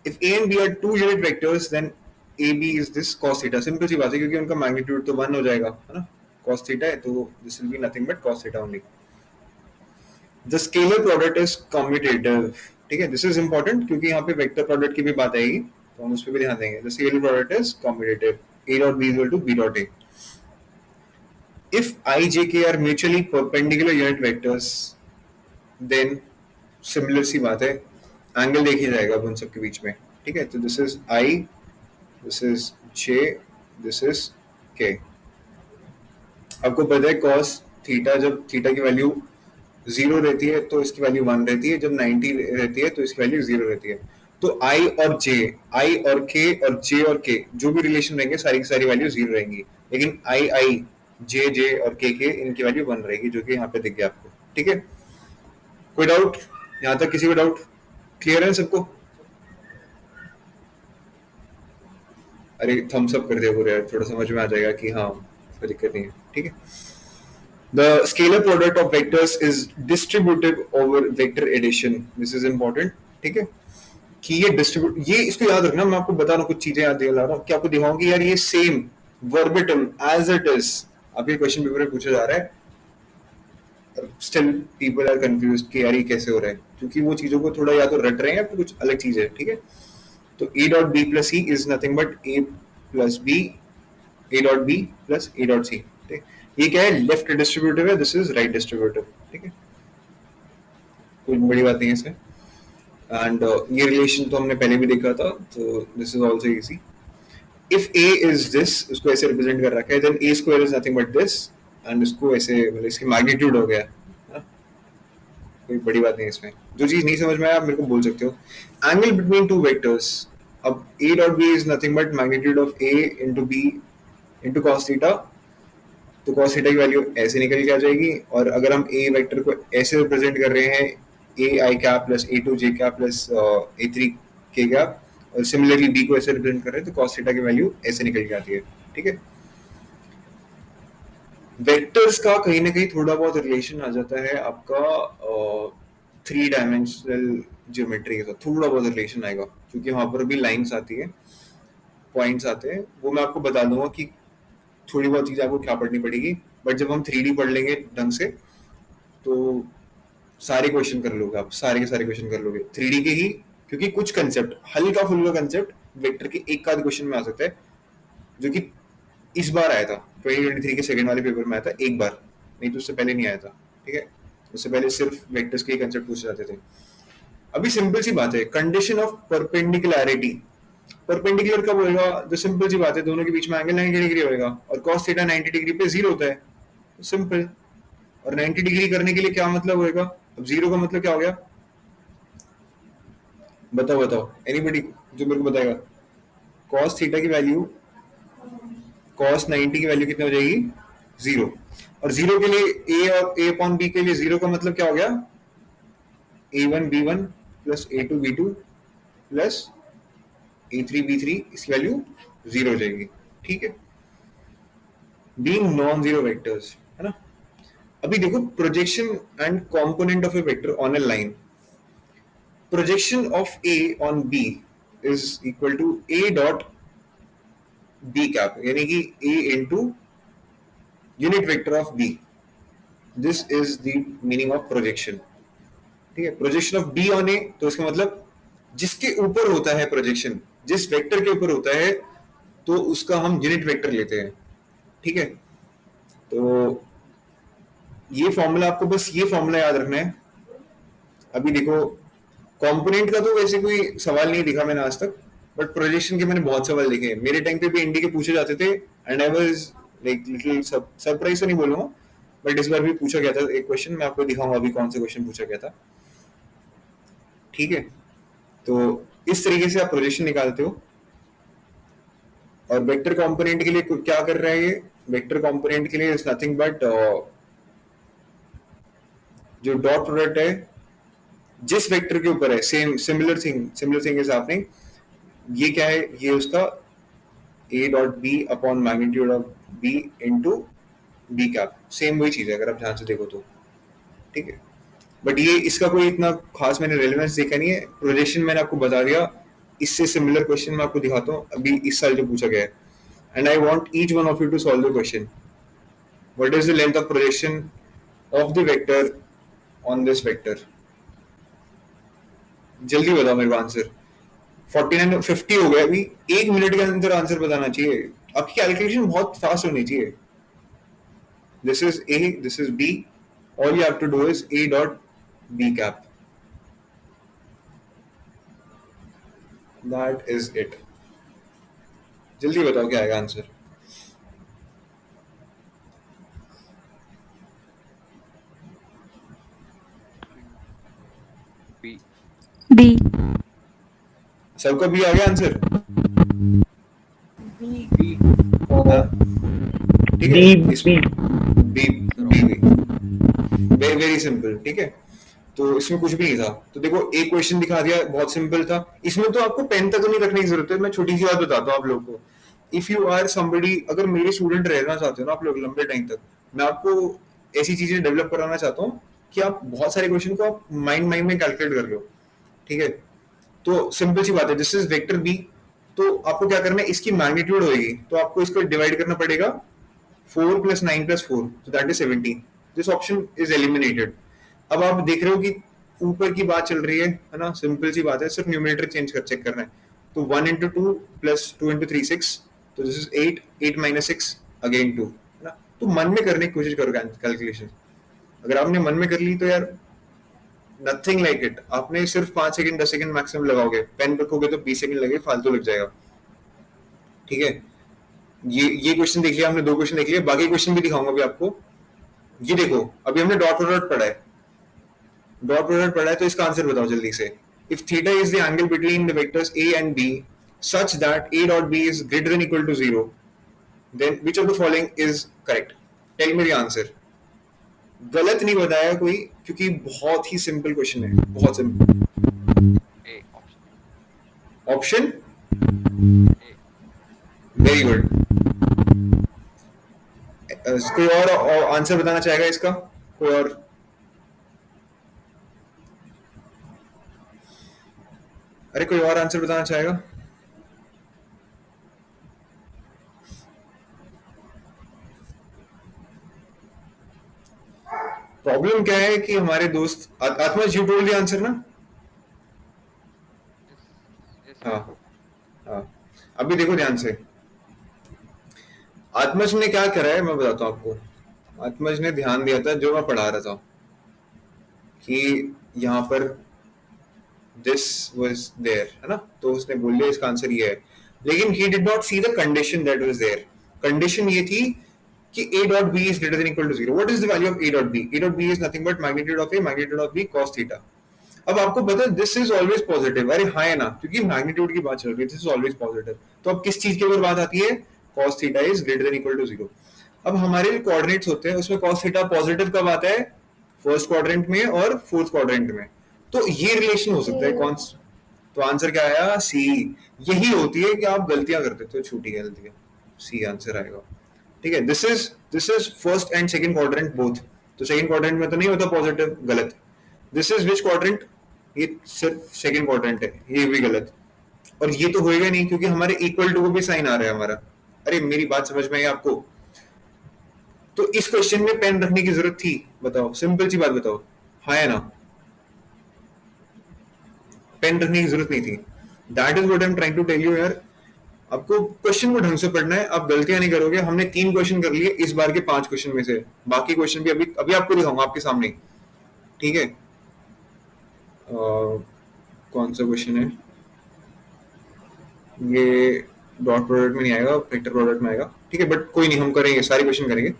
If A and B are two unit vectors, then AB is this cos theta. Simple सी बात है, क्योंकि उनका मैग्नीट्यूड तो 1 हो जाएगा, है ना। cos theta है, तो this will be nothing but cos theta only. The scalar product is commutative, ठीक है। This is important क्योंकि यहाँ पे वेक्टर प्रोडक्ट की भी बात आएगी, तो हम उस पर भी ध्यान देंगे। The scalar product is commutative. A dot B equal to B dot A. If I, J, K are mutually perpendicular unit vectors, then similar सी बात है, एंगल देख ही जाएगा अब उन सब के बीच में, ठीक है। तो this is I, this is J, this is K. आपको पता है cos थीटा, जब थीटा की वैल्यू 0 रहती है तो इसकी वैल्यू 1 रहती है, जब 90 रहती है तो इसकी वैल्यू 0 रहती है। तो I और J, I और K और J और K जो भी रिलेशन रहेंगे सारी की सारी वैल्यू 0 रहेंगी, लेकिन I, J, J और K इनकी वैल्यू 1 रहेगी, जो कि यहाँ पे दिख गया आपको, ठीक है। कोई डाउट यहाँ तक? किसी को डाउट? क्लियर है सबको? अरे थम्स अप कर दिया पूरे यार, थोड़ा समझ में आ जाएगा कि हाँ कोई दिक्कत नहीं है, ठीक है। The scalar product of vectors is distributive over vector addition. This is important, ठीक है। कि ये डिस्ट्रीब्यूट, ये इसको याद रखना, मैं आपको बता रहा हूँ कुछ चीजें याद दिला रहा हूँ कि आपको दिखाऊंगी यार ये सेम वर्बिटम एज इट इज आपके क्वेश्चन पेपर में पूछा जा रहा है। स्टिल पीपल आर कंफ्यूज कि यार ये कैसे हो रहा है, क्योंकि वो चीजों को थोड़ा या तो रट रहे हैं या फिर कुछ अलग चीज है, ठीक है। तो A dot B plus C is nothing but A plus B, A dot B plus A dot C, ठीक। ये क्या है, लेफ्ट डिस्ट्रीब्यूटिव है, दिस इज राइट डिस्ट्रीब्यूटिव, ठीक है, कोई बड़ी बात नहीं है इसमें। एंड ये रिलेशन तो हमने पहले भी देखा था, तो this is also easy. If A is this, उसको ऐसे रिप्रेजेंट कर रखा है, then A square is nothing but this, and इसको ऐसे मतलब इसकी मैग्नीट्यूड हो गया है ना? कोई बड़ी बात नहीं है इसमें। जो चीज नहीं समझ में आया आप मेरे को बोल सकते हो। एंगल बिटवीन टू वेक्टर्स, अब A dot B is nothing but magnitude of A into B into cos theta, तो कॉस थीटा की वैल्यू ऐसे निकल के आ जाएगी। और अगर हम ए वेक्टर को ऐसे रिप्रेजेंट कर रहे हैं, A I cap plus A two J cap plus A three K cap, और सिमिलरली बी को ऐसे रिप्रेजेंट कर रहे हैं, तो कॉस थीटा की वैल्यू ऐसे निकल के आती है, ठीक है। वेक्टर्स का कहीं ना कहीं थोड़ा बहुत रिलेशन आ जाता है आपका 3 डायमेंशनल ज्योमेट्री के साथ, थोड़ा बहुत रिलेशन आएगा, क्योंकि वहां पर भी लाइंस आती है, पॉइंट्स आते हैं, वो मैं आपको बता दूंगा कि थोड़ी बहुत चीज़ आपको क्या पढ़नी पड़ेगी। बट जब हम 3D पढ़ लेंगे ढंग से, तो सारे क्वेश्चन कर लोगे आप, सारे के सारे क्वेश्चन कर लोगे 3D के ही, क्योंकि कुछ कंसेप्ट, हल्का फुल्का कंसेप्ट वेक्टर के एक आध क्वेश्चन में आ सकता है, जो कि इस बार आया था 2023 के सेकंड वाले पेपर में आया था एक बार, नहीं तो उससे पहले नहीं आया था, ठीक है। उससे पहले सिर्फ वेक्टर्स के कंसेप्ट पूछे जाते थे। अभी सिंपल सी बात है, कंडीशन ऑफ परपेंडिकुलरिटी, परपेंडिकुलर कब होएगा, जो सिंपल सी बात है, दोनों के बीच में एंगल 90 डिग्री होएगा, और cos थीटा 90 डिग्री पे जीरो होता है, सिंपल। और 90 डिग्री करने के लिए क्या मतलब होएगा, अब जीरो का मतलब क्या हो गया, बताओ बताओ, एनीबॉडी जो मेरे को बताएगा। cos थीटा की वैल्यू, cos 90 की वैल्यू कितनी हो जाएगी, जीरो। और जीरो के लिए a और a अपॉन b के लिए जीरो का मतलब क्या हो गया, a1 b1 plus a2 b2 plus a3 b3, इसकी वैल्यू जीरो हो जाएगी, ठीक है। बीइंग नॉन जीरो वेक्टर्स, है ना। अभी देखो, projection and component of a vector on a line, projection of a on b is equal to a dot b cap, यानी कि a into unit vector of b, this is the meaning of projection, ठीक है। Projection of b on a, तो इसका मतलब जिसके ऊपर होता है प्रोजेक्शन, जिस वेक्टर के ऊपर होता है, तो उसका हम यूनिट वेक्टर लेते हैं, ठीक है। तो ये फॉर्मूला आपको, बस ये फॉर्मूला याद रखना है। अभी देखो, कंपोनेंट का तो वैसे कोई सवाल नहीं दिखा मैंने आज तक, बट प्रोजेक्शन के मैंने बहुत सवाल देखे हैं। मेरे टाइम पे भी इंडी के पूछे जाते थे, and I was like little surprise तो नहीं बोलूंगा, बट इस बार भी पूछा गया था एक क्वेश्चन, मैं आपको दिखाऊंगा अभी कौन सा क्वेश्चन पूछा गया था, ठीक है। तो इस तरीके से आप प्रोजेक्शन निकालते हो। और वेक्टर कंपोनेंट के लिए क्या कर रहा है ये, वेक्टर कंपोनेंट के लिए इज नथिंग बट जो डॉट प्रोडक्ट है जिस वेक्टर के ऊपर है, same similar thing is happening, ये क्या है, ये उसका a dot B upon magnitude of b into b cap, सेम वही चीज है अगर आप ध्यान से देखो तो, ठीक है। बट ये इसका कोई इतना खास मैंने रेलेवेंस देखा नहीं है। प्रोजेक्शन मैंने आपको बता दिया, इससे सिमिलर क्वेश्चन मैं आपको दिखाता हूँ अभी इस साल जो पूछा गया है, and I want each one of you to solve the question. What is the length of projection of the vector on this vector, जल्दी बताओ मेरे को आंसर। 49 50 हो गया, अभी 1 मिनट के अंदर आंसर बताना चाहिए, आपकी कैलकुलेशन बहुत फास्ट होनी चाहिए। This is a, this is b, all you have to do is a dot b cap, that is it। जल्दी बताओ क्या आएगा आंसर। बी। बी। सबका बी आ गया आंसर, बी हाँ? ठीक है, इसमें बी वेरी सिंपल, ठीक है। तो इसमें कुछ भी नहीं था। तो देखो, एक क्वेश्चन दिखा दिया, बहुत सिंपल था। इसमें तो आपको पेन तक नहीं रखने की जरूरत है। मैं छोटी सी बात बताता हूँ आप लोगों को। इफ यू आर समबडी, अगर मेरे स्टूडेंट रहना चाहते हो ना आप लोग लंबे टाइम तक, मैं आपको ऐसी चीजें डेवलप कराना चाहता हूँ कि आप बहुत सारे क्वेश्चन को आप माइंड में कैलकुलेट कर लो, ठीक है। तो सिंपल सी बात है, दिस इज वेक्टर बी, तो आपको क्या करना है, इसकी मैग्नीट्यूड होगी, तो आपको इसको डिवाइड करना पड़ेगा 4 + 9 + 4, तो that is 17। This option is eliminated. अब आप देख रहे हो कि ऊपर की बात चल रही है ना, सिंपल सी बात है, सिर्फ न्यूमरेटर चेंज कर चेक करना है. तो 1 into 2 plus 2 into 3 6, तो दिस इज 8, 8 minus 6 अगेन 2, है ना. तो मन में करने की कोशिश करो कैलकुलेशन. अगर आपने मन में कर ली तो यार नथिंग लाइक इट. आपने सिर्फ 5 सेकंड 10 सेकंड मैक्सिमम लगाओगे, पेन रखोगे तो 20 सेकंड लगे, फालतू लग जाएगा. ठीक है, ये क्वेश्चन देख लिया हमने, 2 क्वेश्चन देख लिए, बाकी क्वेश्चन भी दिखाऊंगा अभी आपको. ये देखो, अभी हमने डॉट प्रोडक्ट पढ़ा है, डॉट प्रोडक्ट पढ़ा है, तो इसका आंसर बताओ जल्दी से. If theta is the angle between the vectors a and b such that a dot b is greater than equal to 0, then which of the following is correct? Tell me the answer. गलत नहीं बताया कोई, क्योंकि बहुत ही सिंपल क्वेश्चन है, बहुत simple. A option option, A. Very good. कोई और आंसर बताना चाहेगा इसका? कोई और? अरे कोई और आंसर बताना चाहेगा? प्रॉब्लम क्या है कि हमारे दोस्त आत्मज, यू टोल्ड द आंसर ना? यस हाँ हाँ. अभी देखो ध्यान से, आत्मज ने क्या करा है मैं बताता हूँ आपको. आत्मज ने ध्यान दिया था जो मैं पढ़ा रहा था कि यहाँ पर दिस वाज देयर, है ना, तो उसने बोल दिया इसका आंसर ये है. लेकिन he did not see the condition that was there. Condition ये थी कि a dot b is greater than equal to 0. What is the value of a dot b? A dot b is nothing but magnitude of a, magnitude of b cos theta. अब आपको पता है दिस इज ऑलवेज पॉजिटिव. अरे हाँ है ना, क्योंकि मैग्नीट्यूड की बात चल रही है, दिस इज ऑलवेज पॉजिटिव. तो अब किस चीज के ऊपर बात आती है? cos theta is greater than equal to 0. अब हमारे जो कोऑर्डिनेट्स होते हैं उसमें cos थीटा पॉजिटिव कब आता है? फर्स्ट क्वाड्रेंट में और फोर्थ क्वाड्रेंट में. तो ये रिलेशन हो सकता है कौन? तो आंसर क्या आया? सी. यही होती है कि आप गलतियां कर देते हो, छोटी गलतियां. सी आंसर आएगा. ठीक है, this is first and second quadrant both. तो सेकंड क्वाड्रेंट में तो नहीं होता पॉजिटिव, गलत. This is which quadrant? ये सिर्फ सेकंड क्वाड्रेंट है, ये भी गलत. और ये तो होएगा नहीं क्योंकि हमारे इक्वल टू को भी साइन आ रहा है हमारा. अरे मेरी बात समझ में आई आपको? तो इस क्वेश्चन में पेन रखने की जरूरत थी? बताओ, सिंपल सी बात बताओ, हाँ है ना? पेन रखने की जरूरत नहीं थी. That is what I am trying to tell you यार. आपको क्वेश्चन को ढंग से पढ़ना है, आप गलतियां नहीं करोगे. हमने 3 क्वेश्चन कर लिए इस बार के 5 क्वेश्चन में से, बाकी क्वेश्चन भी अभी आपको दिखाऊंगा आपके सामने. ठीक है, कौन सा क्वेश्चन है ये? डॉट प्रोडक्ट में नहीं आएगा, वेक्टर प्रोडक्ट में आएगा. ठीक है, बट कोई नहीं, हम करेंगे, सारे क्वेश्चन करेंगे.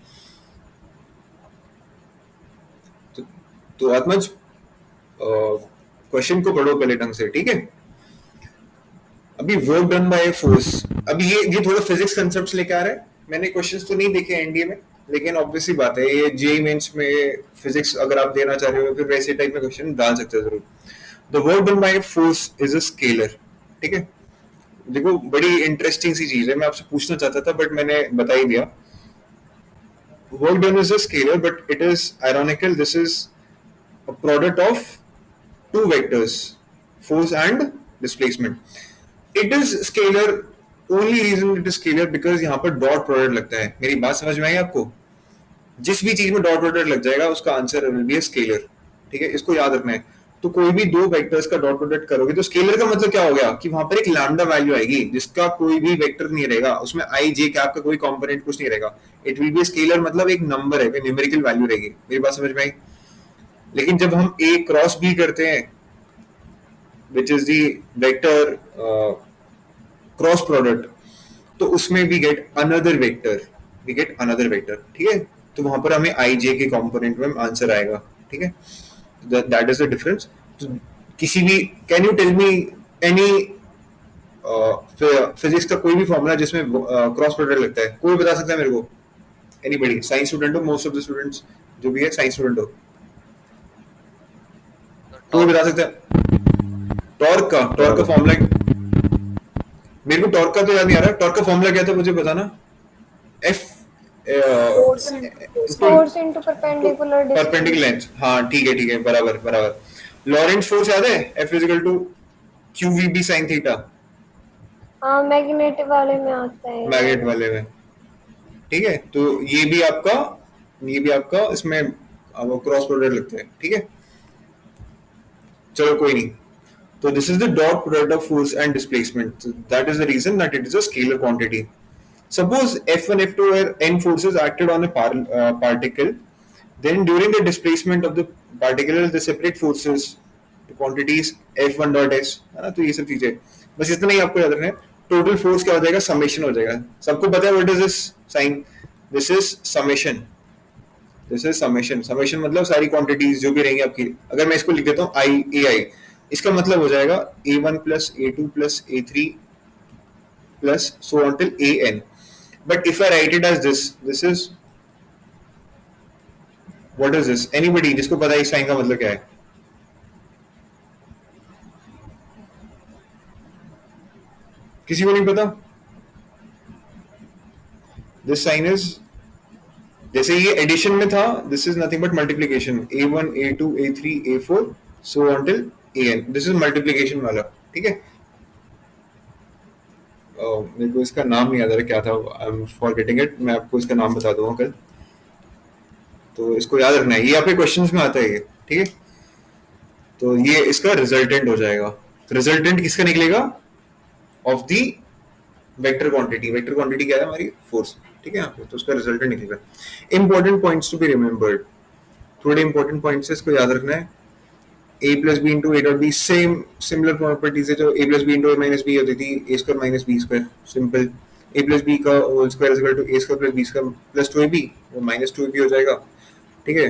तो आत्मज क्वेश्चन को पढ़ो पहले ढंग से. ठीक है, अभी वर्क डन बाय फोर्स. अभी ये थोड़ा फिजिक्स कंसेप्ट्स लेके आ रहा है. मैंने क्वेश्चंस तो नहीं देखे एनडीए में, लेकिन ऑब्वियसली बात है ये जेईई मेंस में फिजिक्स अगर आप देना चाह रहे हो फिर वैसे टाइप में क्वेश्चन डाल सकते हो जरूर. The work done by force is a scalar. ठीक है, देखो बड़ी इंटरेस्टिंग सी चीज है, मैं आपसे पूछना चाहता था बट मैंने बता ही दिया. Work done is a scalar but it is ironical. This is a product of 2 vectors, force and displacement. It is scalar. Only reason it is scalar because यहाँ पर डॉट प्रोडक्ट लगता है. मेरी बात समझ में आई आपको? जिस भी चीज में डॉट प्रोडक्ट लग जाएगा उसका आंसर विल बी स्केलर. ठीक है, इसको याद रखना है. तो कोई भी 2 वेक्टर्स का डॉट प्रोडक्ट करोगे तो स्केलर का मतलब क्या हो गया कि वहां पर एक लैम्डा वैल्यू आएगी जिसका कोई भी वेक्टर नहीं रहेगा, उसमें आई जे कैप का कोई कंपोनेंट कुछ नहीं रहेगा. इट विल बी स्केलर, मतलब एक नंबर है, न्यूमेरिकल वैल्यू रहेगी. मेरी बात समझ में आई? लेकिन जब हम a क्रॉस b करते हैं which is the vector cross product, तो उसमें वी गेट अनदर वेक्टर. ठीक है, तो वहां पर हमें i j के कंपोनेंट में आंसर आएगा. ठीक है, दैट इज द डिफरेंस. किसी भी, can you tell me any physics का कोई भी फॉर्मूला जिसमें क्रॉस प्रोडक्ट लगता है? कोई बता सकता है मेरे को? एनीबॉडी? साइंस स्टूडेंट हो, मोस्ट ऑफ द स्टूडेंट्स जो भी है साइंस स्टूडेंट हो, कोई बता सकता है? टॉर्क का फॉर्मूला मेरे को टॉर्क का तो याद नहीं आ रहा. टॉर्क का फॉर्मूला क्या था मुझे बताना? F Force into perpendicular distance. Perpendicular length. हाँ ठीक है, बराबर. लॉरेंट फोर्स याद है? F is equal to QVB sin theta. हाँ, मैग्नेट वाले में आता है. ठीक है, तो ये भी आपका इसमें अब क्रॉस प्रोडक्ट लगते हैं, ठीक है, चलो कोई नहीं. So this is the dot product of force and displacement. So that is the reason that it is a scalar quantity. Suppose F1, F2 were n forces acted on a particle. Then during the displacement of the particle, the separate forces, the quantities F1 dot S, है ना, तो ये सब चीजें बस इतना ही आपको याद रखना है. टोटल फोर्स क्या हो जाएगा, समेशन हो जाएगा. सबको पता है what is this sign, this is summation. This is summation. Summation मतलब सारी क्वांटिटीज जो भी रहेंगी आपकी. अगर मैं इसको लिख देता हूँ आई ए आई, इसका मतलब हो जाएगा A1 plus A2 plus A3 plus so on till AN. But if I write it as this is what is this? Anybody जिसको पता है इस साइन का मतलब क्या है? किसी को नहीं पता? This sign is जैसे ये एडिशन में था, this is nothing but multiplication. A1, A2, A3, A4 so on till AN. This is multiplication वाला, ठीक है. मेरे को इसका नाम नहीं याद आ रहा क्या था, आई एम फॉरगेटिंग इट. मैं आपको इसका नाम बता दूंगा कल, तो इसको याद रखना है. ये आपके क्वेश्चंस में आता है ये, ठीक है. तो ये इसका रिजल्टेंट हो जाएगा. रिजल्टेंट किसका निकलेगा, of the vector quantity. Vector quantity क्या है हमारी, फोर्स, ठीक है. यहाँ पे तो उसका रिजल्टेंट निकलेगा. Important points to be remembered, थोड़े इंपॉर्टेंट पॉइंट्स इसको याद रखना है. a plus b into a dot b, same similar properties है जो a plus b into a minus b होती थी, a square minus b square, simple. a plus b का whole square is equal to a square plus b square plus 2ab, वो minus 2ab हो जाएगा, ठीक है.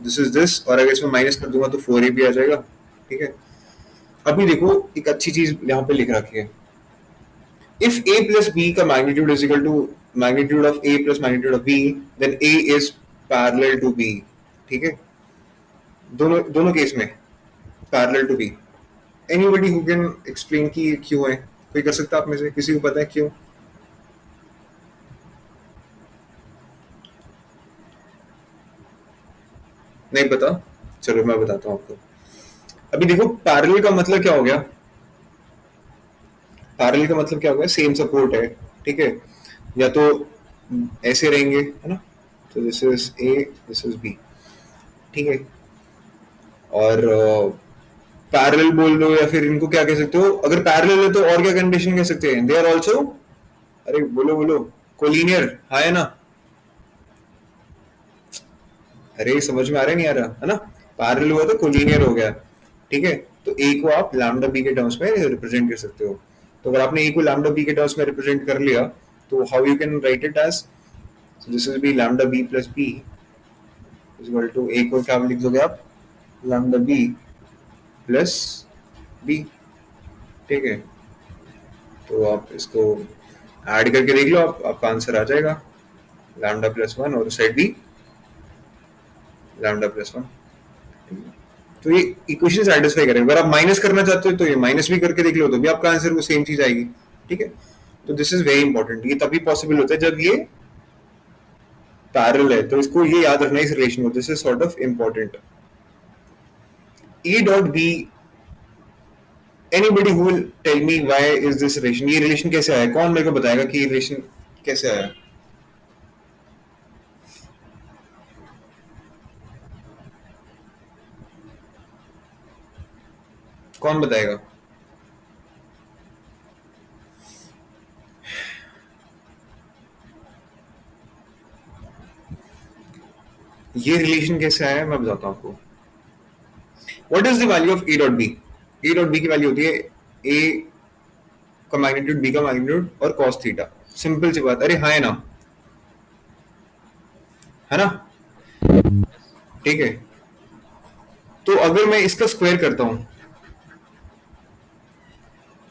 दिस इज दिस, और अगर इसमें माइनस कर दूंगा तो 4ab आ जाएगा, ठीक है. अभी देखो एक अच्छी चीज यहाँ पे लिख रखी है. if a plus b का magnitude is equal to magnitude of a plus magnitude of b, then a is parallel to b, ठीक है. दोनों केस में parallel to B. Anybody who can explain कि ये क्यों है? कोई कर सकता है आप में से, किसी को पता है क्यों? नहीं पता? चलो मैं बताता हूँ आपको. अभी देखो पैरेलल का मतलब क्या हो गया, पैरेलल का मतलब क्या हो गया, सेम सपोर्ट है, ठीक है. या तो ऐसे रहेंगे, है ना, तो this is A, this is B, ठीक है. और पैरेलल बोल दो या फिर इनको क्या कह सकते हो, अगर पैरेलल है तो और क्या कंडीशन कह सकते हैं, दे आर आल्सो, अरे बोलो बोलो, कोलिनियर, हाँ है ना. अरे समझ में आ रहा है नहीं आ रहा, है ना. पैरेलल हुआ तो कोलिनियर हो गया, ठीक है. तो ए को आप लैम्डा बी के टर्म्स में रिप्रेजेंट कर सकते हो. तो अगर आपने ए को लैम्डा बी के टर्म्स में रिप्रेजेंट कर लिया तो how you can write it as, this is B lambda B plus B is equal to, A को क्या लिख दोगे आप, लैम्डा बी प्लस बी, ठीक है. तो आप इसको ऐड करके देख लो, आपका आंसर आ जाएगा लैम्डा प्लस 1 और साइड भी लैम्डा प्लस 1. तो ये इक्वेशन सैटिस्फाई करेंगे. अगर आप माइनस करना चाहते हो तो ये माइनस भी करके देख लो, तो भी आपका आंसर वो सेम चीज आएगी, ठीक है. तो दिस इज वेरी इंपॉर्टेंट. ये तभी पॉसिबल होता है जब ये पैरेलल है, तो इसको ये याद रखना है इस रिलेशन को. This is sort of important. A dot B, anybody who will tell me why is this relation, ये relation कैसे आया, कौन मेरे को बताएगा कि ये relation कैसे आया? कौन बताएगा? ये रिलेशन कैसे आया मैं बताता हूँ आपको. What is the value of A dot B? A dot B की वैल्यू होती है A का मैग्नीट्यूड, B का मैग्नीट्यूड और cos थीटा. सिंपल सी बात. अरे हाँ है ना, है ना, ठीक है. तो अगर मैं इसका स्क्वायर करता हूं,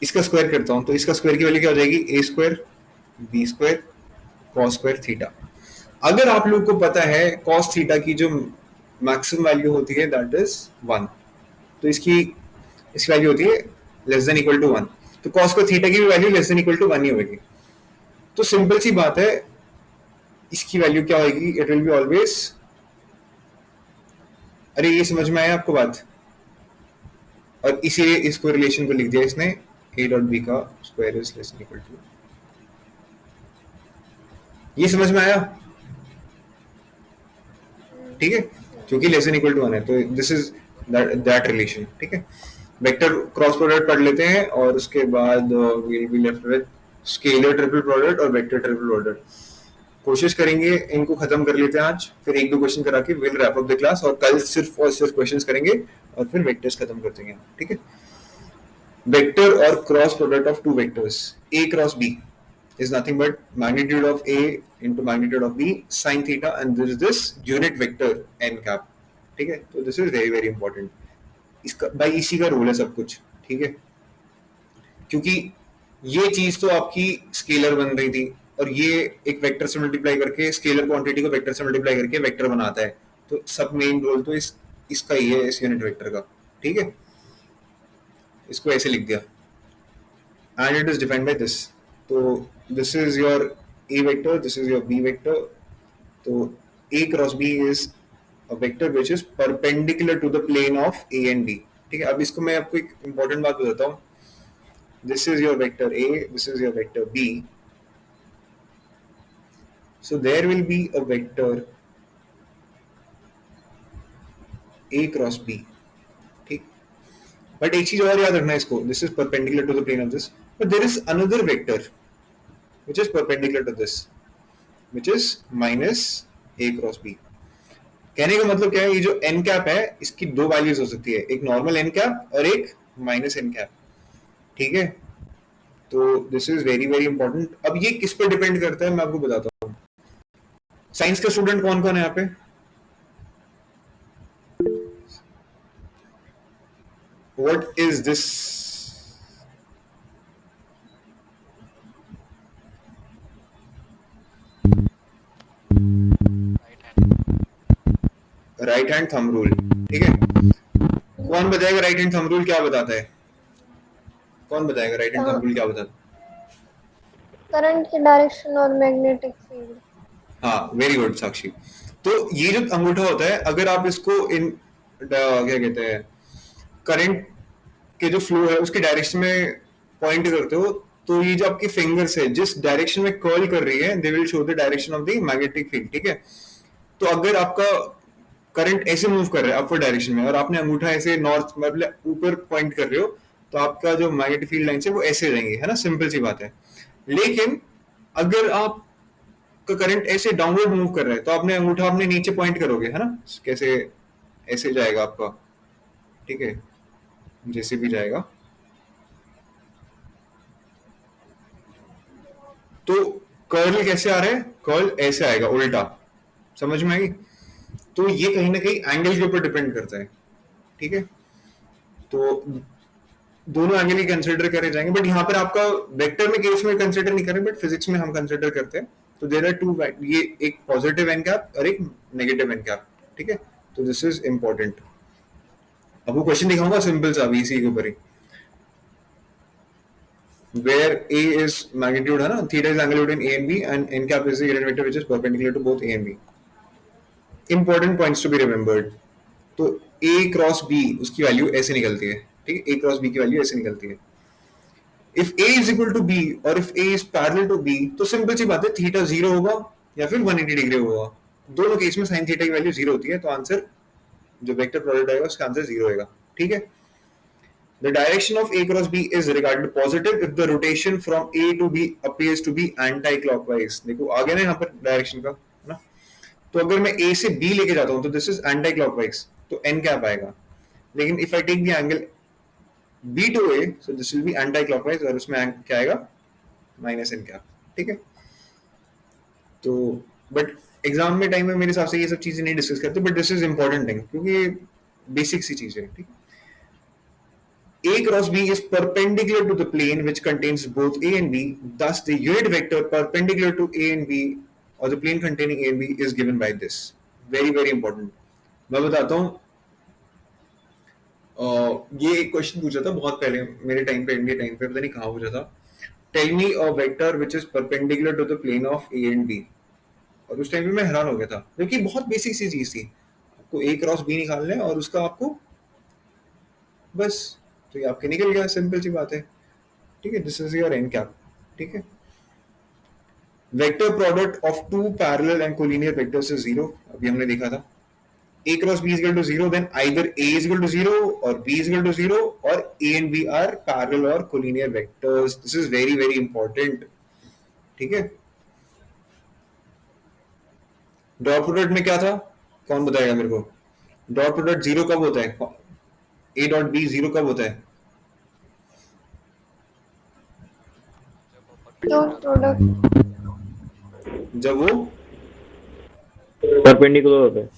इसका स्क्वायर करता हूं, तो इसका स्क्वायर की वैल्यू क्या हो जाएगी, A square B square cos square theta. अगर आप लोग को पता है cos थीटा की जो मैक्सिमम वैल्यू होती है दैट इज 1, तो इसकी वैल्यू होती है लेस देन इक्वल टू 1. तो cos को थीटा की भी value less than equal to 1 ही होगी. तो सिंपल सी बात है, इसकी वैल्यू क्या होगी, इट विल बी ऑलवेज, अरे ये समझ में आया आपको बात. और इसीलिए इसको रिलेशन को लिख दिया इसने, a डॉट b का square is less than equal to. ये समझ में आया? ठीक है, क्योंकि लेस देन इक्वल टू 1 है, तो दिस इज दैट रिलेशन, ठीक है। वेक्टर क्रॉस प्रोडक्ट पढ़ लेते हैं और उसके बाद will be left with scalar triple product और वेक्टर ट्रिपल प्रोडक्ट। कोशिश करेंगे इनको खत्म कर लेते हैं आज, फिर एक दो क्वेश्चन करा के will wrap up the class, और कल सिर्फ और सिर्फ क्वेश्चंस करेंगे और फिर वेक्टर्स खत्म कर देंगे, ठीक है। वेक्टर और cross product of two vectors a cross b is nothing but magnitude of a into magnitude of b sin theta, and this is this unit vector n cap, ठीक है। तो this is very very important, इसका भाई इसी का रोल है सब कुछ, ठीक है, क्योंकि ये चीज तो आपकी स्केलर बन रही थी और ये एक वेक्टर से मल्टीप्लाई करके स्केलर क्वांटिटी को वेक्टर से मल्टीप्लाई करके वेक्टर बनाता है, तो सब मेन रोल तो इसका ही है, इस यूनिट वेक्टर का, ठीक है। इसको ऐसे लिख दिया and it is defined by this, तो this is your A vector, this is your B vector, तो a cross b is a vector which is perpendicular to the plane of a and b, ठीक है। अब इसको मैं आपको एक इंपॉर्टेंट बात बताता हूँ, this is your vector a, this is your vector b, so there will be a vector a cross b, ठीक। बट एक चीज और याद रखना है इसको, this is perpendicular to the plane of this, but there is another vector which is perpendicular to this, which is minus a cross b। कहने का मतलब क्या है, ये जो n कैप है इसकी दो वैल्यूज हो सकती है, एक नॉर्मल n कैप और एक माइनस n कैप, ठीक है। तो this is very very important. अब ये किस पे डिपेंड करता है मैं आपको बताता हूँ। साइंस का स्टूडेंट कौन कौन है यहाँ पे? What is this? Right hand thumb rule, ठीक है। कौन बताएगा राइट हैंड थंब रूल क्या बताता है? कौन बताएगा राइट हैंड थंब रूल क्या बताता है? करंट की डायरेक्शन और मैग्नेटिक फील्ड। हाँ, वेरी गुड साक्षी। तो ये जो अंगूठा होता है, अगर आप इसको इन क्या कहते हैं करंट के जो फ्लो है उसके डायरेक्शन में पॉइंट करते हो, तो ये जो आपकी फिंगर्स है जिस डायरेक्शन में कर्ल कर रही है, they will show the direction of the magnetic field, ठीक है। तो अगर आपका करंट ऐसे मूव कर रहा है अपवर्ड डायरेक्शन में और आपने अंगूठा ऐसे नॉर्थ मतलब ऊपर पॉइंट कर रहे हो, तो आपका जो मैग्नेटिक फील्ड लाइन है वो ऐसे रहेंगे, है ना, सिंपल सी बात है। लेकिन अगर आप का करंट ऐसे डाउनवर्ड मूव कर रहा है तो आपने अंगूठा अपने नीचे पॉइंट करोगे, है ना, कैसे ऐसे जाएगा आपका, ठीक है, जैसे भी जाएगा। तो कर्ल कैसे आ रहा है? कर्ल ऐसे आएगा, उल्टा, समझ में आई? तो ये कहीं ना कहीं एंगल के ऊपर डिपेंड करता है, ठीक है। तो दोनों एंगल ही कंसिडर करे जाएंगे, बट यहाँ पर आपका वेक्टर में केस में कंसिडर नहीं करें, बट फिजिक्स में हम कंसिडर करते हैं। तो देयर आर टू, ये एक पॉजिटिव एन कैप और एक नेगेटिव एन कैप, ठीक है। तो दिस इज इंपॉर्टेंट। अब वो क्वेश्चन दिखाऊंगा सिंपल सा, इसी के ऊपर ही, where a is magnitude है ना, theta is angle between a and b and n cap is the unit vector which is perpendicular to both a and b. Important points to be remembered. तो a क्रॉस b उसकी वैल्यू ऐसे निकलती है, ठीक है, a क्रॉस b की वैल्यू ऐसे निकलती है। If a is equal to b और if a is parallel to b, तो सिंपल सी बात है, थीटा 0 होगा या फिर 180 डिग्री होगा। दोनों केस में साइन थीटा की वैल्यू 0 होती है, तो आंसर जो वेक्टर प्रोडक्ट आएगा उसका आंसर 0 होगा, ठीक है। The direction of A cross B is regarded positive if the rotation from A to B appears to be anti-clockwise. देखो आ गया ना यहाँ पर डायरेक्शन का, है ना। तो अगर मैं A से B लेके जाता हूँ तो दिस इज anti-clockwise, तो n कैप आएगा। लेकिन if I take the angle B to A, so this will be anti-clockwise और उसमें क्या आएगा? माइनस n कैप, ठीक है। तो बट एग्जाम में टाइम में मेरे हिसाब से ये सब चीजें नहीं डिस्कस करते, but this is important thing क्योंकि बेसिक सी चीज है, ठीक है। A cross B is perpendicular to the plane which contains both A and B. Thus, the unit vector perpendicular to A and B, or the plane containing A and B, is given by this. Very, very important. मैं बताता हूँ, ये एक क्वेश्चन पूछा था बहुत पहले मेरे टाइम पे, इंडिया टाइम पे, पता नहीं कहाँ पूछा था। Tell me a vector which is perpendicular to the plane of A and B. और उस टाइम पे मैं हैरान हो गया था क्योंकि बहुत बेसिक सी चीज थी। आपको A क्रॉस B निकालना है और उसका आपको बस, तो ये आपके निकल गया, सिंपल सी बात है, ठीक है। This is your N cap, ठीक है। Vector product of two parallel and collinear vectors is 0, अभी हमने देखा था, A cross B is equal to 0, then either A is equal to 0 or B is equal to 0 or A and B are parallel or collinear vectors. This is very very important. ठीक है, डॉट प्रोडक्ट में क्या था, कौन बताएगा मेरे को? डॉट प्रोडक्ट जीरो कब होता है? A डॉट B जीरो कब होता है? डॉट प्रोडक्ट जब वो परपेंडिकुलर होता है।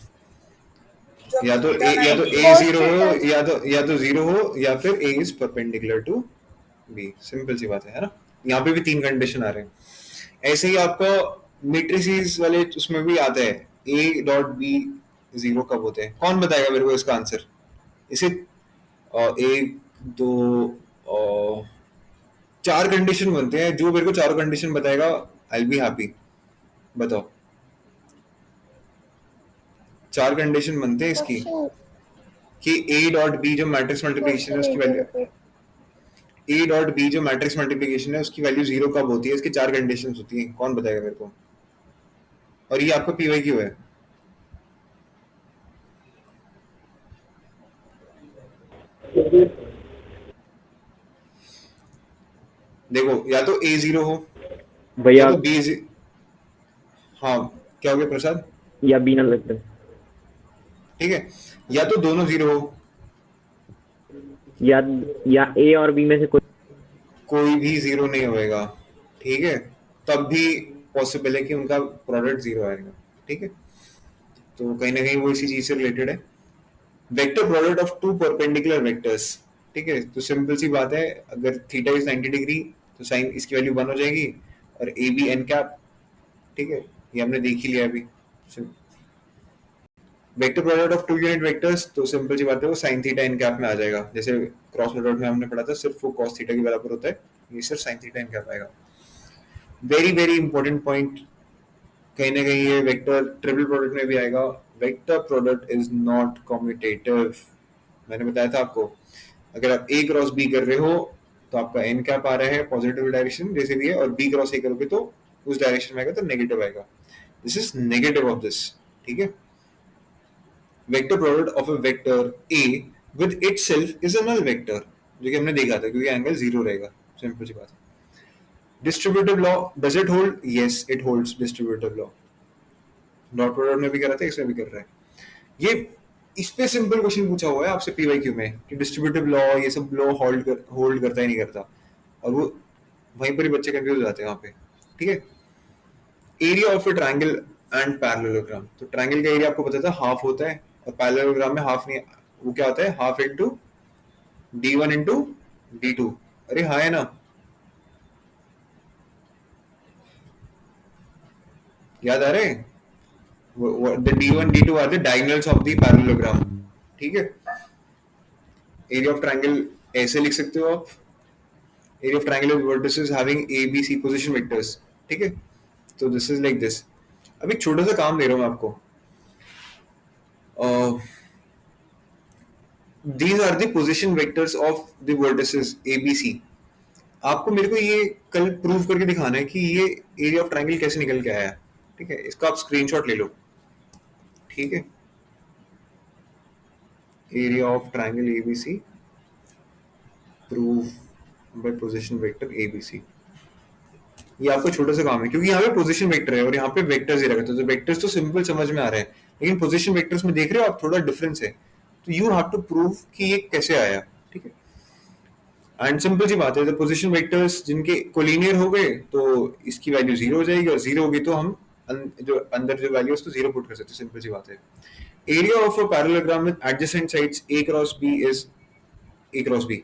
या तो A जीरो हो या तो जीरो हो या फिर A इज परपेंडिकुलर टू B। सिंपल सी बात है ना? यहाँ पे भी तीन कंडीशन आ रहे हैं। ऐसे ही आपका मैट्रिसेस वाले उसमें भी आता है A डॉट B जीरो कब होते हैं? कौन बताएगा मेरे को इसका आंसर? इसे एक दो चार कंडीशन बनते हैं, जो मेरे को चारों कंडीशन बताएगा आई विल बी हैप्पी। बताओ, चार कंडीशन बनते हैं इसकी कि A डॉट B जो मैट्रिक्स मल्टीप्लिकेशन है उसकी वैल्यू, A डॉट B जो मैट्रिक्स मल्टीप्लिकेशन है उसकी वैल्यू जीरो कब होती है? इसकी चार कंडीशंस होती हैं, कौन बताएगा मेरे को? और ये आपका PYQ है। देखो, या तो A जीरो हो भैया या तो B हाँ क्या हो गया प्रसाद? या बी नल वेक्टर, ठीक है, या तो दोनों जीरो हो या ए और बी में से कोई भी जीरो नहीं होएगा। ठीक है, तब भी पॉसिबल है कि उनका प्रोडक्ट जीरो आएगा। ठीक है, तो कहीं ना कहीं वो इसी चीज से रिलेटेड है। Vector product of two perpendicular vectors. ठीक है, तो सिंपल सी बात है, अगर थीटा इज 90 डिग्री तो साइन इसकी वैल्यू 1 हो जाएगी और ए बी एन कैप। ठीक है, ये हमने देख ही लिया अभी। Vector product of two unit vectors, तो सिंपल सी बात है वो साइन थीटा एन कैप में आ जाएगा। जैसे क्रॉस प्रोडक्ट में हमने पढ़ा था सिर्फ वो कॉस थीटा के बराबर होता है, ये सिर्फ साइन थीटा एन कैप आएगा। वेरी वेरी इंपॉर्टेंट पॉइंट, कहीं ना कहीं ये वेक्टर ट्रिपल प्रोडक्ट में भी आएगा। Vector product is not commutative. मैंने बताया था आपको, अगर आप ए क्रॉस बी कर रहे हो तो आपका एन कैप आ रहा है पॉजिटिव डायरेक्शन जैसे भी है, और बी क्रॉस ए करोगे तो उस डायरेक्शन में आएगा तो नेगेटिव आएगा। This is negative of this. ठीक है, vector product of a vector A with itself is a null vector, जो कि हमने देखा था क्योंकि एंगल जीरो रहेगा। सिंपल सी बात है। Distributive law, does it hold? Yes, it holds distributive law. Dot product में भी कर रहा था, इसमें भी कर रहा है। ये इस पे सिंपल क्वेश्चन पूछा हुआ है आपसे पीवाईक्यू में कि डिस्ट्रीब्यूटिव लॉ ये सब लॉ होल्ड करता ही नहीं करता, और वो वहीं पर ही बच्चे कंफ्यूज हो जाते हैं वहां पे। ठीक है, area of a triangle and parallelogram, तो ट्रायंगल का एरिया आपको पता था हाफ होता है, और पैरेललोग्राम में हाफ नहीं, वो क्या होता है half into d1 into d2। अरे हाँ है ना, याद आ रहे? the d1 d2 are the diagonals of the parallelogram। ठीक है, एरिया ऑफ ट्रायंगल ऐसे लिख सकते हो आप, area of triangle with vertices having a b c position vectors. ठीक है, तो दिस इज लाइक दिस। अब एक छोटा सा काम दे रहा हूं मैं आपको। these are the position vectors of the vertices a b c। आपको मेरे को ये कल प्रूव करके दिखाना है कि ये एरिया ऑफ ट्रायंगल कैसे निकल के आया। ठीक है, इसका आप स्क्रीनशॉट ले लो। ठीक है, area of triangle ABC prove by position vector ABC। ये आपका छोटा सा काम है क्योंकि यहाँ पे पोजीशन वेक्टर है और यहाँ पे वेक्टर्स ही रखते हैं, तो वेक्टर्स तो सिंपल समझ में आ रहे हैं, लेकिन पोजीशन वेक्टर्स में देख रहे हो आप थोड़ा डिफरेंस है, तो यू हैव टू प्रूव कि ये कैसे आया। ठीक है, एंड सिंपल सी बात है, जब पोजीशन वेक्टर्स जिनके कोलिनियर हो गए तो इसकी वैल्यू जीरो हो जाएगी, और जीरो होगी तो हम जो अंदर जो वैल्यू है उसको जीरो पुट कर सकते हैं। सिंपल सी बात है। Area of a parallelogram with adjacent sides a cross b is a cross b।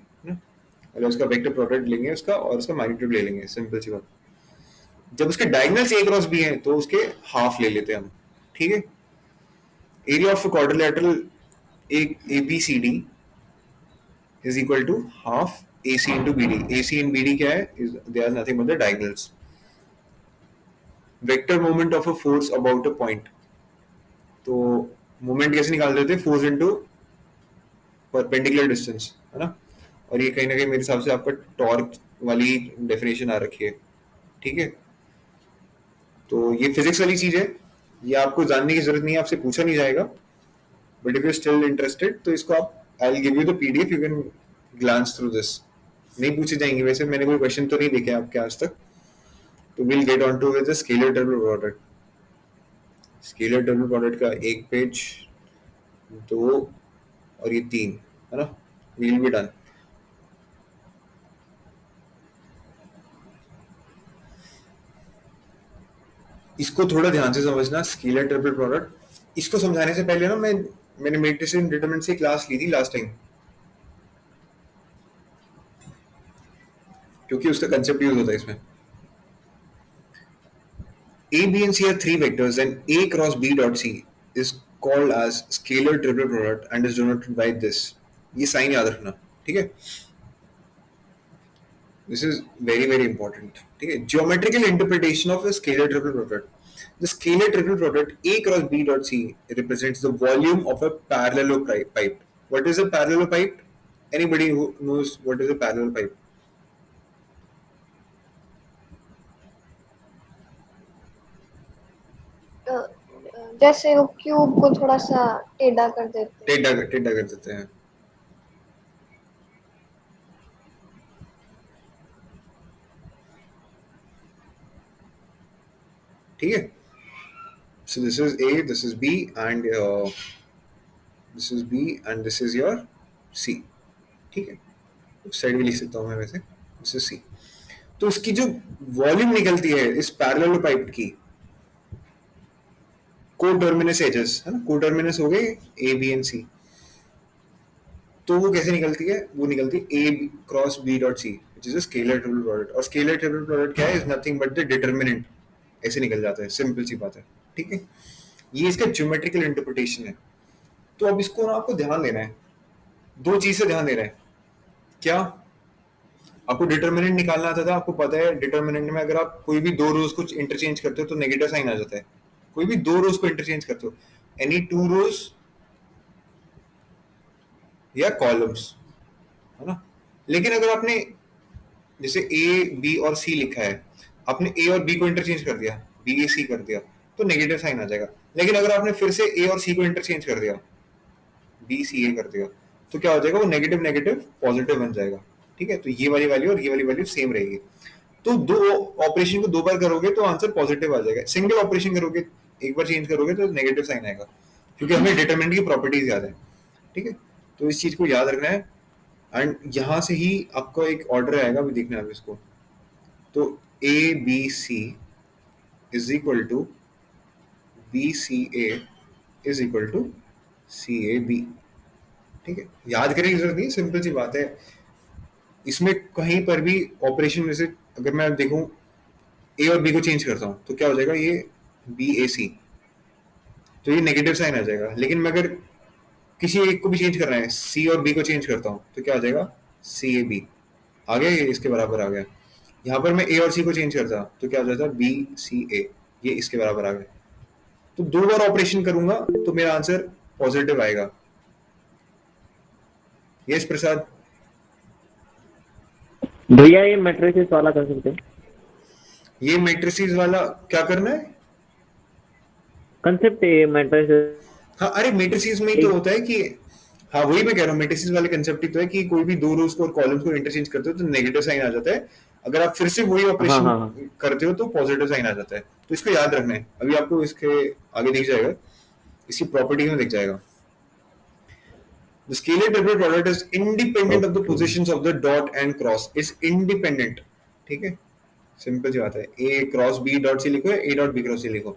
और उसका वेक्टर प्रोडक्ट लेंगे उसका, और उसका मैग्नीट्यूड ले लेंगे। सिंपल सी बात। जब उसके डायगोनल्स a क्रॉस b हैं तो उसके हाफ ले लेते हैं हम। ठीक है, area of a quadrilateral ABCD is equal to half AC into BD। AC and BD क्या है? They are nothing but the diagonals। Vector moment of a force about a point, तो मोमेंट कैसे निकाल देते हैं? फोर्स इनटू परपेंडिकुलर डिस्टेंस, है ना? और ये कहीं ना कहीं मेरे हिसाब से आपका टॉर्क वाली डेफिनेशन आ रखी है। ठीक है, तो ये फिजिक्स वाली चीज है, ये आपको जानने की जरूरत नहीं है, आपसे पूछा नहीं जाएगा, but if you still interested तो इसको आप, I will give you the PDF, you can glance through this. नहीं पूछे जाएंगे वैसे, मैंने कोई क्वेश्चन तो नहीं देखे आपके आज तक. तो will get on to with the scalar triple product. Scalar triple product का एक पेज, दो और ये तीन है ना, विल बी डन. इसको थोड़ा ध्यान से समझना, स्केलर ट्रिपल प्रोडक्ट. इसको समझाने से पहले ना मैंने मैट्रिसेस एंड डिटरमिनेंट्स की क्लास ली थी लास्ट टाइम, क्योंकि उसका कंसेप्ट यूज होता है इसमें. A, B and C are three vectors and A cross B dot C is called as scalar triple product and is denoted by this. ये साइन याद रखना, ठीक है. This is very very important. ठीक है. Geometrical interpretation of a scalar triple product. The scalar triple product A cross B dot C represents the volume of a parallelopipe. What is a parallelopipe? Anybody who knows what is a parallelopipe? जैसे वो क्यूब को थोड़ा सा टेढ़ा कर देते हैं। टेढ़ा कर देते हैं. ठीक है. So this is A, this is B, and this is B, and this is your C. ठीक है. उस साइड भी लिख सकता हूँ मैं वैसे. This is C. तो इसकी जो वॉल्यूम निकलती है इस पैरेललोपाइप की, कोटर्मिनस एजेस है ना, कोटर्मिनस हो गए A, B and C. तो वो कैसे निकलती है? वो निकलती है A cross B dot C, which is a scalar triple product. और scalar triple product क्या है? Is nothing but the determinant. ऐसे निकल जाता है, सिंपल सी बात है. ठीक है. ये इसका ज्योमेट्रिकल इंटरप्रिटेशन है. तो अब इसको ना आपको ध्यान देना है, दो चीज से ध्यान देना है. क्या आपको डिटर्मिनेंट निकालना आता था? आपको पता है डिटर्मिनेंट में अगर आप कोई भी दो रोज कुछ इंटरचेंज करते हो तो नेगेटिव साइन आ जाता है. कोई भी दो रोज को इंटरचेंज करते हो, एनी टू रोज या कॉलम्स, है ना. लेकिन अगर आपने जैसे ए बी और सी लिखा है, आपने ए और बी को इंटरचेंज कर दिया, बी ए सी कर दिया, तो नेगेटिव साइन आ जाएगा. लेकिन अगर आपने फिर से ए और सी को इंटरचेंज कर दिया, बी सी ए कर दिया, तो क्या हो जाएगा? वो नेगेटिव नेगेटिव पॉजिटिव बन जाएगा. ठीक है. तो ये वाली वैल्यू और ये वाली वैल्यू सेम रहेगी. तो दो ऑपरेशन को दो बार करोगे तो आंसर पॉजिटिव आ जाएगा. सिंगल ऑपरेशन करोगे, एक बार चेंज करोगे तो नेगेटिव साइन आएगा, क्योंकि हमें डिटरमिनेंट की प्रॉपर्टीज याद है. ठीक है. तो इस चीज को याद रखना है. एंड यहां से ही आपको एक ऑर्डर आएगा, अभी देखना है इसको. तो A B C is equal to B C A is equal to C A B. ठीक है. याद करने की जरूरत नहीं, सिंपल सी बात है. इसमें कहीं पर भी ऑपरेशन में से अगर मैं देखूं ए और बी को चेंज करता हूं तो क्या हो जाएगा? ये बी ए सी, तो ये नेगेटिव साइन आ जाएगा. लेकिन मैं अगर किसी एक को भी चेंज करना है, सी और बी को चेंज करता हूँ तो क्या हो जाएगा? सी ए बी आ गया, ये इसके बराबर आ गया. यहाँ पर मैं ए और सी को चेंज करता तो क्या हो जाता? बी सी ए, ये इसके बराबर आ गया. तो दो बार ऑपरेशन करूंगा तो मेरा आंसर पॉजिटिव आएगा. यस प्रसाद. भैया ये मैट्रिसेस वाला कर सकते हैं? ये मैट्रिसेस वाला क्या करना है? कंसेप्ट है मैट्रिसेस. हाँ, अरे मैट्रिसेस में ही तो होता है कि, हाँ वही मैं कह रहा हूँ, मैट्रिसेस वाले कंसेप्ट ही तो है कि कोई भी दो रोज को और कॉलम्स को इंटरचेंज करते हो तो नेगेटिव साइन आ जाता है. अगर आप फिर से वही ऑपरेशन करते हो तो पॉजिटिव साइन आ जाता है. तो इसको याद रखना है. अभी आपको इसके आगे दिख जाएगा, इसकी प्रॉपर्टी में दिख जाएगा. The scalar triple product is independent of the positions of the dot and cross. Is independent. ठीक है. सिंपल सी बात है. A cross B dot C लिखो या A dot B cross C लिखो.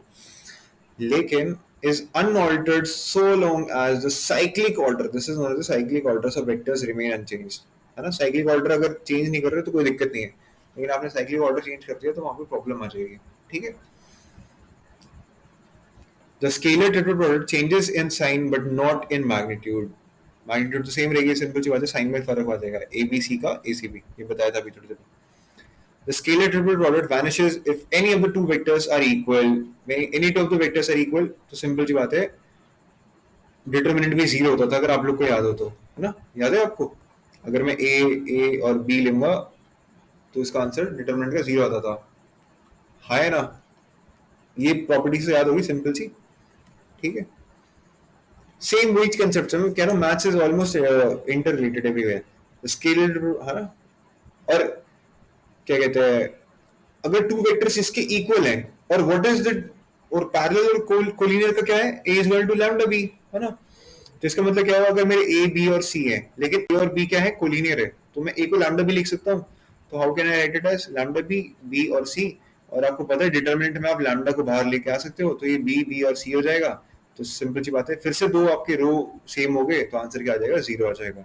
लेकिन is unaltered so long as the cyclic order, this is known as the cyclic orders of vectors remain unchanged. है ना. साइक्लिक ऑर्डर अगर चेंज नहीं कर रहे तो कोई दिक्कत नहीं है, लेकिन आपने साइक्लिक ऑर्डर चेंज कर दिया तो वहां पे प्रॉब्लम आ जाएगी. ठीक है. The scalar triple product changes in sign but not in magnitude. Magnitude तो सेम रहेगी, सिंपल सी बात है. साइन में फर्क आ जाएगा ए बी सी का ए सी बी, ये बताया था अभी थोड़ी देर. The scalar triple product vanishes if any of the two vectors are equal. When any two of the vectors are equal, तो सिंपल सी बात है, डिटरमिनेंट भी जीरो होता था, अगर आप लोग को याद हो तो, है ना. याद है आपको? अगर मैं ए और बी लूंगा तो इसका आंसर डिटरमिनेंट का जीरो आता था. है ना. ये प्रॉपर्टी से याद होगी, सिंपल सी. ठीक है. सेम वही कंसेप्ट है, मैं कह रहा हूँ maths is almost inter related everywhere. Scalar है ना। और क्या कहते हैं, अगर टू वेक्टर्स इसके इक्वल हैं, और व्हाट इज द, और पैरेलल और कोलिनियर का क्या है, a is equal to lambda b, है ना। तो इसका मतलब क्या हुआ, अगर मेरे a b और c है, लेकिन a और b क्या है, कोलिनियर है, तो मैं a को लैम्डा b लिख सकता हूँ। तो how can I write it as lambda b और c। और आपको पता है डिटरमिनेंट में आप लैम्डा को बाहर लेके आ सकते हो, तो ये b और c हो जाएगा। तो सिंपल सी बात है, फिर से दो आपके रो सेम हो गए, तो आंसर क्या आ जाएगा, 0 आ जाएगा।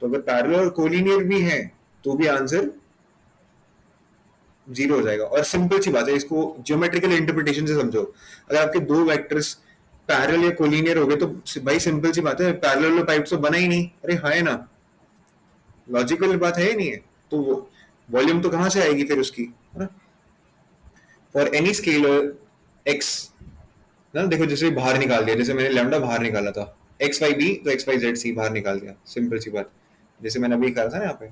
तो अगर पैरेलल और कोलिनियर भी है तो भी आंसर 0 हो जाएगा। और सिंपल सी बात है, इसको ज्योमेट्रिकल इंटरप्रिटेशन से समझो। अगर आपके दो वेक्टर्स पैरेलल या कोलिनियर हो गए, तो भाई सिंपल सी बात है, पैरेलल पाइप तो बना ही नहीं, अरे हाँ है ना, लॉजिकल बात है ही नहीं है, तो वो वॉल्यूम तो कहां से आएगी फिर उसकी, है ना। फॉर एनी स्केलर एक्स ना, देखो जैसे बाहर निकाल दिया, जैसे मैंने लैम्डा बाहर निकाला था, एक्स वाई बी, तो एक्स वाई जेड सी बाहर निकाल दिया, सिंपल सी बात, जैसे मैंने अभी कहा था ना यहाँ पे।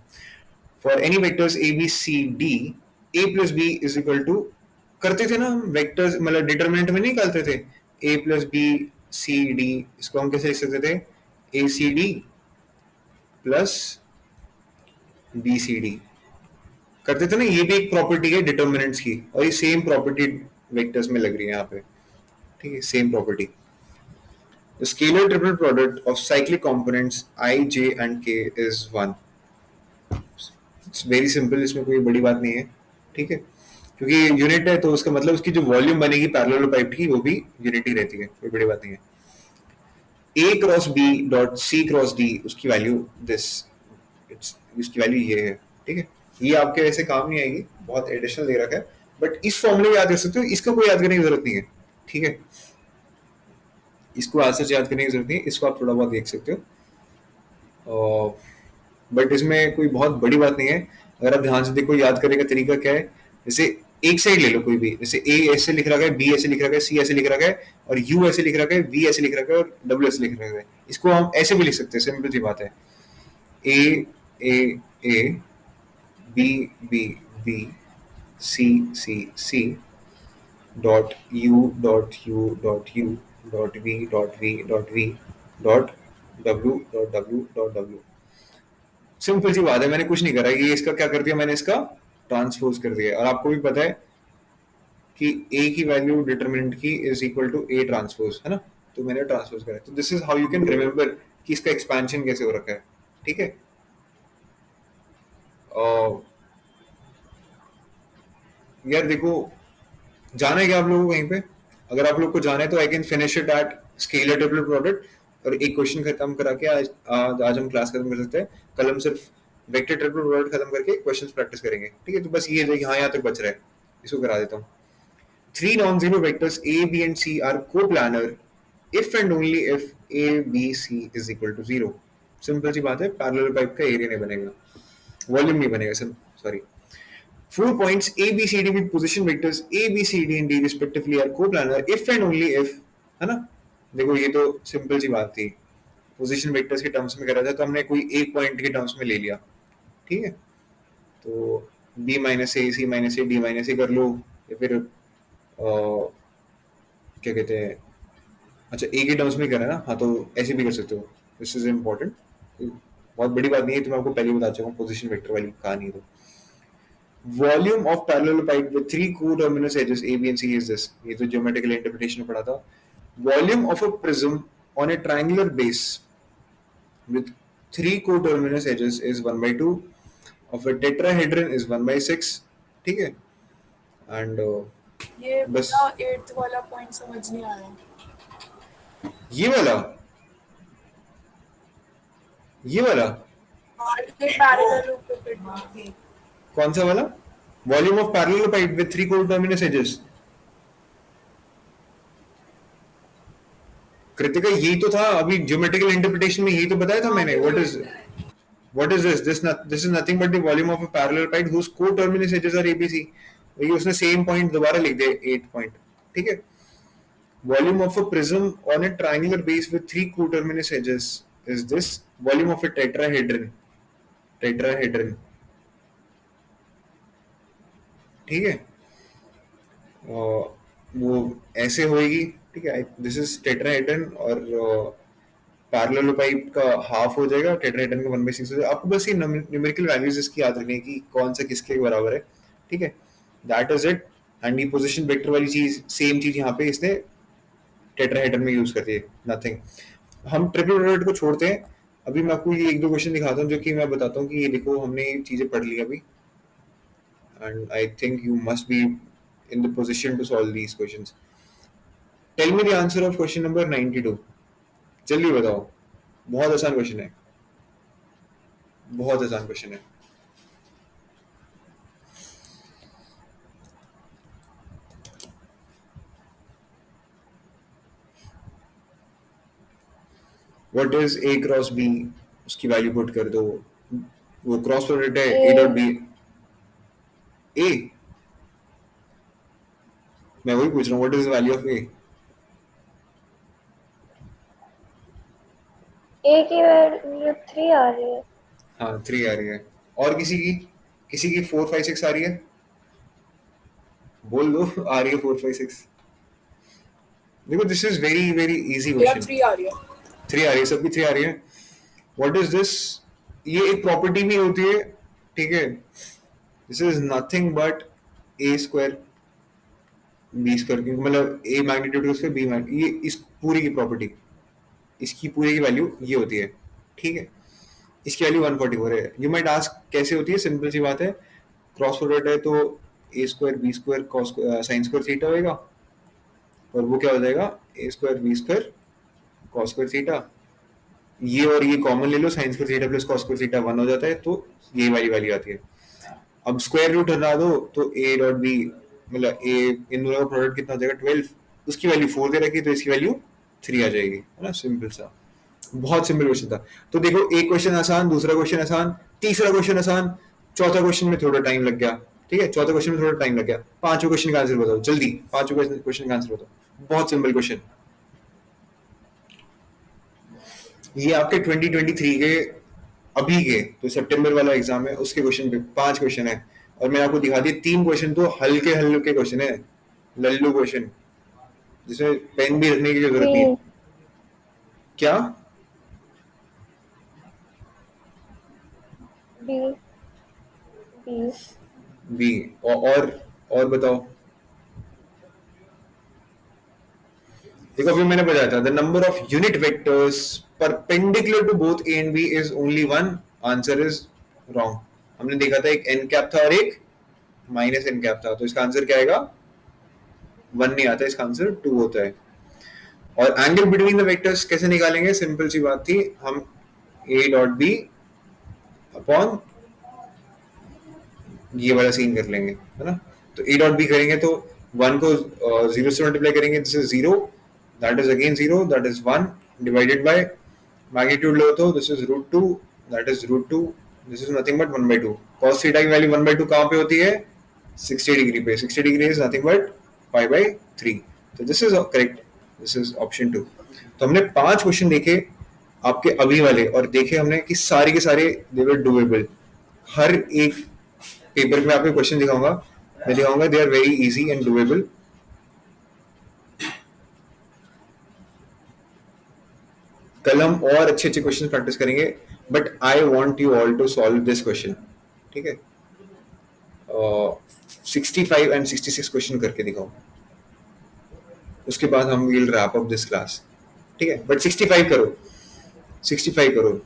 For any vectors A B C D, A plus B is equal to, करते थे ना हम वेक्टर्स, मतलब डिटरमिनेंट में नहीं निकालते थे, A plus B C D, इसको हम कैसे लिख सकते थे, A C D plus B C D, करते थे ना। ये भी एक प्रॉपर्टी है डिटर्मिनेंट्स की, और ये सेम प्रॉपर्टी वेक्टर्स में लग रही है यहाँ पे, ठीक है, same property. The scalar triple product of cyclic components I, J and K is 1. It's very simple, इसमें कोई बड़ी बात नहीं है, ठीक है, क्योंकि यूनिट है तो उसका मतलब उसकी जो वॉल्यूम बनेगी पैरेलल पाइप की, वो भी यूनिट ही रहती है, कोई बड़ी बात नहीं है। A cross B dot C cross D, उसकी वैल्यू दिस, उसकी वैल्यू ये है, ठीक है। ये आपके वैसे काम नहीं आएगी, बहुत एडिशनल दे रखा है, बट इस फॉर्मूले याद कर सकते हो, इसका कोई याद करने की जरूरत नहीं है, ठीक है। इसको आज से याद करने की जरूरत नहीं है, इसको आप थोड़ा बहुत देख सकते हो, बट इसमें कोई बहुत बड़ी बात नहीं है। अगर आप ध्यान से देखो, याद करने का तरीका क्या है, जैसे एक साइड ले लो कोई भी, जैसे ए ऐसे लिख रखा है, बी ऐसे लिख रखा है, सी ऐसे लिख रखा है, और यू ऐसे लिख रखा है, वी ऐसे लिख रखा है, और डब्ल्यू ऐसे लिख रखा है। इसको हम ऐसे भी लिख सकते हैं, सिंपल सी बात है, A A A, B B B, C C C, dot U dot U dot U, dot V dot V dot V, dot W dot W dot W. Simple सी बात है, मैंने कुछ नहीं करा, ये इसका क्या कर दिया, मैंने इसका ट्रांसपोज कर दिया। और आपको भी पता है कि ए की वैल्यू डिटरमिनेंट की is equal to A transpose, है ना, तो मैंने ट्रांसपोज करा। तो this is how you can remember कि इसका एक्सपेंशन कैसे हो रखा है, ठीक है। यार देखो, जाना है क्या आप लोगों को कहीं पे, अगर आप लोग को जाना है तो I can finish it at scalar triple product, और एक क्वेश्चन खत्म करा के आज हम क्लास खत्म कर सकते हैं। कल हम सिर्फ वेक्टर ट्रिपल प्रोडक्ट खत्म करके क्वेश्चंस प्रैक्टिस करेंगे, ठीक है। तो बस ये है कि हाँ यहाँ तक बच रहा है, इसको करा देता हूँ। 3 non-zero vectors A, B and C are coplanar if and only if A, B, C is equal to 0. Simple सी बात है, पैरेलल पाइप का एरिया नहीं बनेगा, वॉल्यूम नहीं बनेगा, sorry. 4 points A, B, C, D with position vectors A, B, C, D and D respectively are coplanar if and only if, है ना। देखो ये तो सिंपल सी बात थी, पोजीशन वेक्टर्स के टर्म्स में करा था, तो हमने कोई एक पॉइंट के टर्म्स में ले लिया, ठीक है। तो B माइनस ए, C माइनस ए, D माइनस ए कर लो, या फिर क्या कहते हैं, अच्छा ए के टर्म्स में करा ना, हाँ तो ऐसे भी कर सकते हो। दिस इज इम्पोर्टेंट, बहुत बड़ी बात नहीं है, तो मैं आपको पहले बता चुका हूँ पोजीशन वेक्टर वाली कहानी। तो volume of parallel pipe with 3 co-terminus edges A, B and C is this, ये तो geometrical interpretation में पढ़ा था। Volume of a prism on a triangular base with 3 co-terminus edges is 1/2, of a tetrahedron is 1/6, ठीक है। and ये बस पूरा 8th वाला पॉइंट समझ नहीं आया। ये वाला ये पैरेलल रूप पे फिट कौन सा वाला, volume of parallel pipe with 3 co-terminus edges, Kritika यही तो था अभी ज्योमेट्रिकल इंटरप्रिटेशन में, यही तो बताया था मैंने। What is this this is nothing but the volume of a parallel pipe whose co-terminus edges are ABC। वही उसने सेम पॉइंट दोबारा लिख दिया, 8 पॉइंट, ठीक है। Volume of a prism on a triangular base with 3 co-terminus edges is this, volume of a tetrahedron, ठीक है। वो ऐसे होएगी, ठीक है, दिस इज टेट्राहेड्रन, और पैरेललोपाइड का हाफ हो जाएगा, टेट्राहेड्रन का 1/6 हो जाएगा। आपको बस ये न्यूमेरिकल वैल्यूज इसकी याद रखनी है कि कौन सा किसके बराबर है, ठीक है, दैट इज इट। एंड ये पोजीशन वेक्टर वाली चीज, सेम चीज यहाँ पे इसने टेट्राहेड्रन में यूज कर दी है, नथिंग। हम ट्रिपल प्रोडक्ट को छोड़ते हैं। अभी मैं आपको ये एक दो क्वेश्चन दिखाता हूँ जो कि मैं बताता हूँ कि ये देखो हमने ये चीजें पढ़ ली अभी, and I think you must be in the position to solve these questions. Tell me the answer of question number 92, जल्दी बताओ। बहुत आसान क्वेश्चन है, बहुत आसान क्वेश्चन है। What is A cross B, उसकी वैल्यू पुट कर दो। वो क्रॉस प्रोडक्ट है ए डॉट बी। ए, मैं वही पूछ रहा हूँ, what is the value of A? A की वैल्यू 3 आ रही है। हाँ 3 आ रही है। और किसी की 4 5 6 आ रही है, बोल दो आ रही है 4 5 6। देखो this is very very easy मेरा क्वेश्चन। 3 आ रही है। 3 आ रही है, सबकी 3 आ रही है। What is this? ये एक प्रॉपर्टी भी होती है, ठीक है। This is nothing but A square B square, मतलब ए मैग्नीट्यूड उसके बी मैग्नीट्यूड, ये इस पूरी की प्रॉपर्टी, इसकी पूरी की वैल्यू ये होती है, ठीक है। इसकी वैल्यू 144 है। यू माइट आस्क कैसे होती है, सिंपल सी बात है, क्रॉस प्रोडक्ट है तो A square B square cos sine square theta होएगा, और वो क्या हो जाएगा A square B square cos square theta. ये और ये कॉमन ले लो, sine square theta plus cos square theta 1 हो जाता है, तो ये वाली वैल्यू आती है। अब स्क्वायर रूट हटा दो तो ए डॉट बी, मतलब ए, इन दोनों का प्रोडक्ट कितना हो जाएगा 12, उसकी वैल्यू 4 दे रखी तो इसकी वैल्यू 3 आ जाएगी, है ना। सिंपल सा, बहुत सिंपल क्वेश्चन था। तो देखो एक क्वेश्चन आसान, दूसरा क्वेश्चन आसान, तीसरा क्वेश्चन आसान, चौथा क्वेश्चन में थोड़ा टाइम लग गया, ठीक है, चौथा क्वेश्चन में थोड़ा टाइम लग गया। पांचवें क्वेश्चन का आंसर बताओ जल्दी, पांचवें क्वेश्चन का आंसर बताओ, बहुत सिंपल क्वेश्चन। ये आपके 2023 के अभी के तो सितंबर वाला एग्जाम है, उसके क्वेश्चन पे 5 क्वेश्चन है, और मैंने आपको दिखा दिए 3 क्वेश्चन तो हल्के हल्के क्वेश्चन है, लल्लू क्वेश्चन, जिसमें पेन भी रखने की जरूरत नहीं है। क्या बी बी बी? और बताओ। देखो अभी मैंने बताया था, the number of unit vectors perpendicular to both A and B is only one, answer is wrong. हमने देखा था एक एन कैप था और एक माइनस एन कैप था, तो इसका आंसर क्या आएगा? 1 नहीं आता, इसका आंसर 2 होता है। और एंगल बिटवीन द वेक्टर्स कैसे निकालेंगे? सिंपल सी बात थी, हम ए डॉट बी अपॉन ये वाला सीन कर लेंगे, है ना। तो ए डॉट बी करेंगे तो 1 को 0 से मल्टीप्लाई करेंगे, this is 0, that is again 0, that is 1 divided by magnitude लो तो this is √2, that is √2, this is nothing but 1/2। cos theta की वैल्यू 1/2 कहाँ पे होती है? 60 डिग्री पे। 60 डिग्री इज नथिंग बट π/3, तो this is correct, this is option 2। तो हमने 5 क्वेश्चन देखे आपके अभी वाले, और देखे हमने कि सारे के सारे दे वर डूएबल। हर एक पेपर में आपको क्वेश्चन दिखाऊंगा, मैं दिखाऊंगा they are very easy and doable. कल हम और अच्छे अच्छे क्वेश्चन प्रैक्टिस करेंगे, but I want you all to solve this question, ठीक है। 65 एंड 66 क्वेश्चन करके दिखाओ, उसके बाद हम will wrap up this class, ठीक है। बट 65 करो, 65 करो।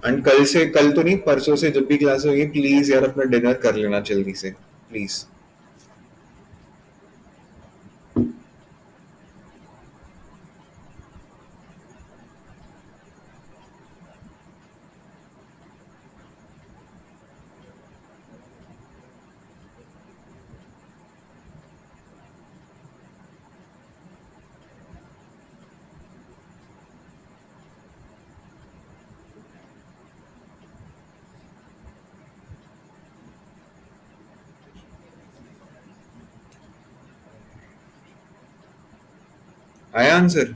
एंड कल तो नहीं, परसों से जब भी क्लास होगी प्लीज यार अपना डिनर कर लेना जल्दी से, प्लीज। आया आंसर?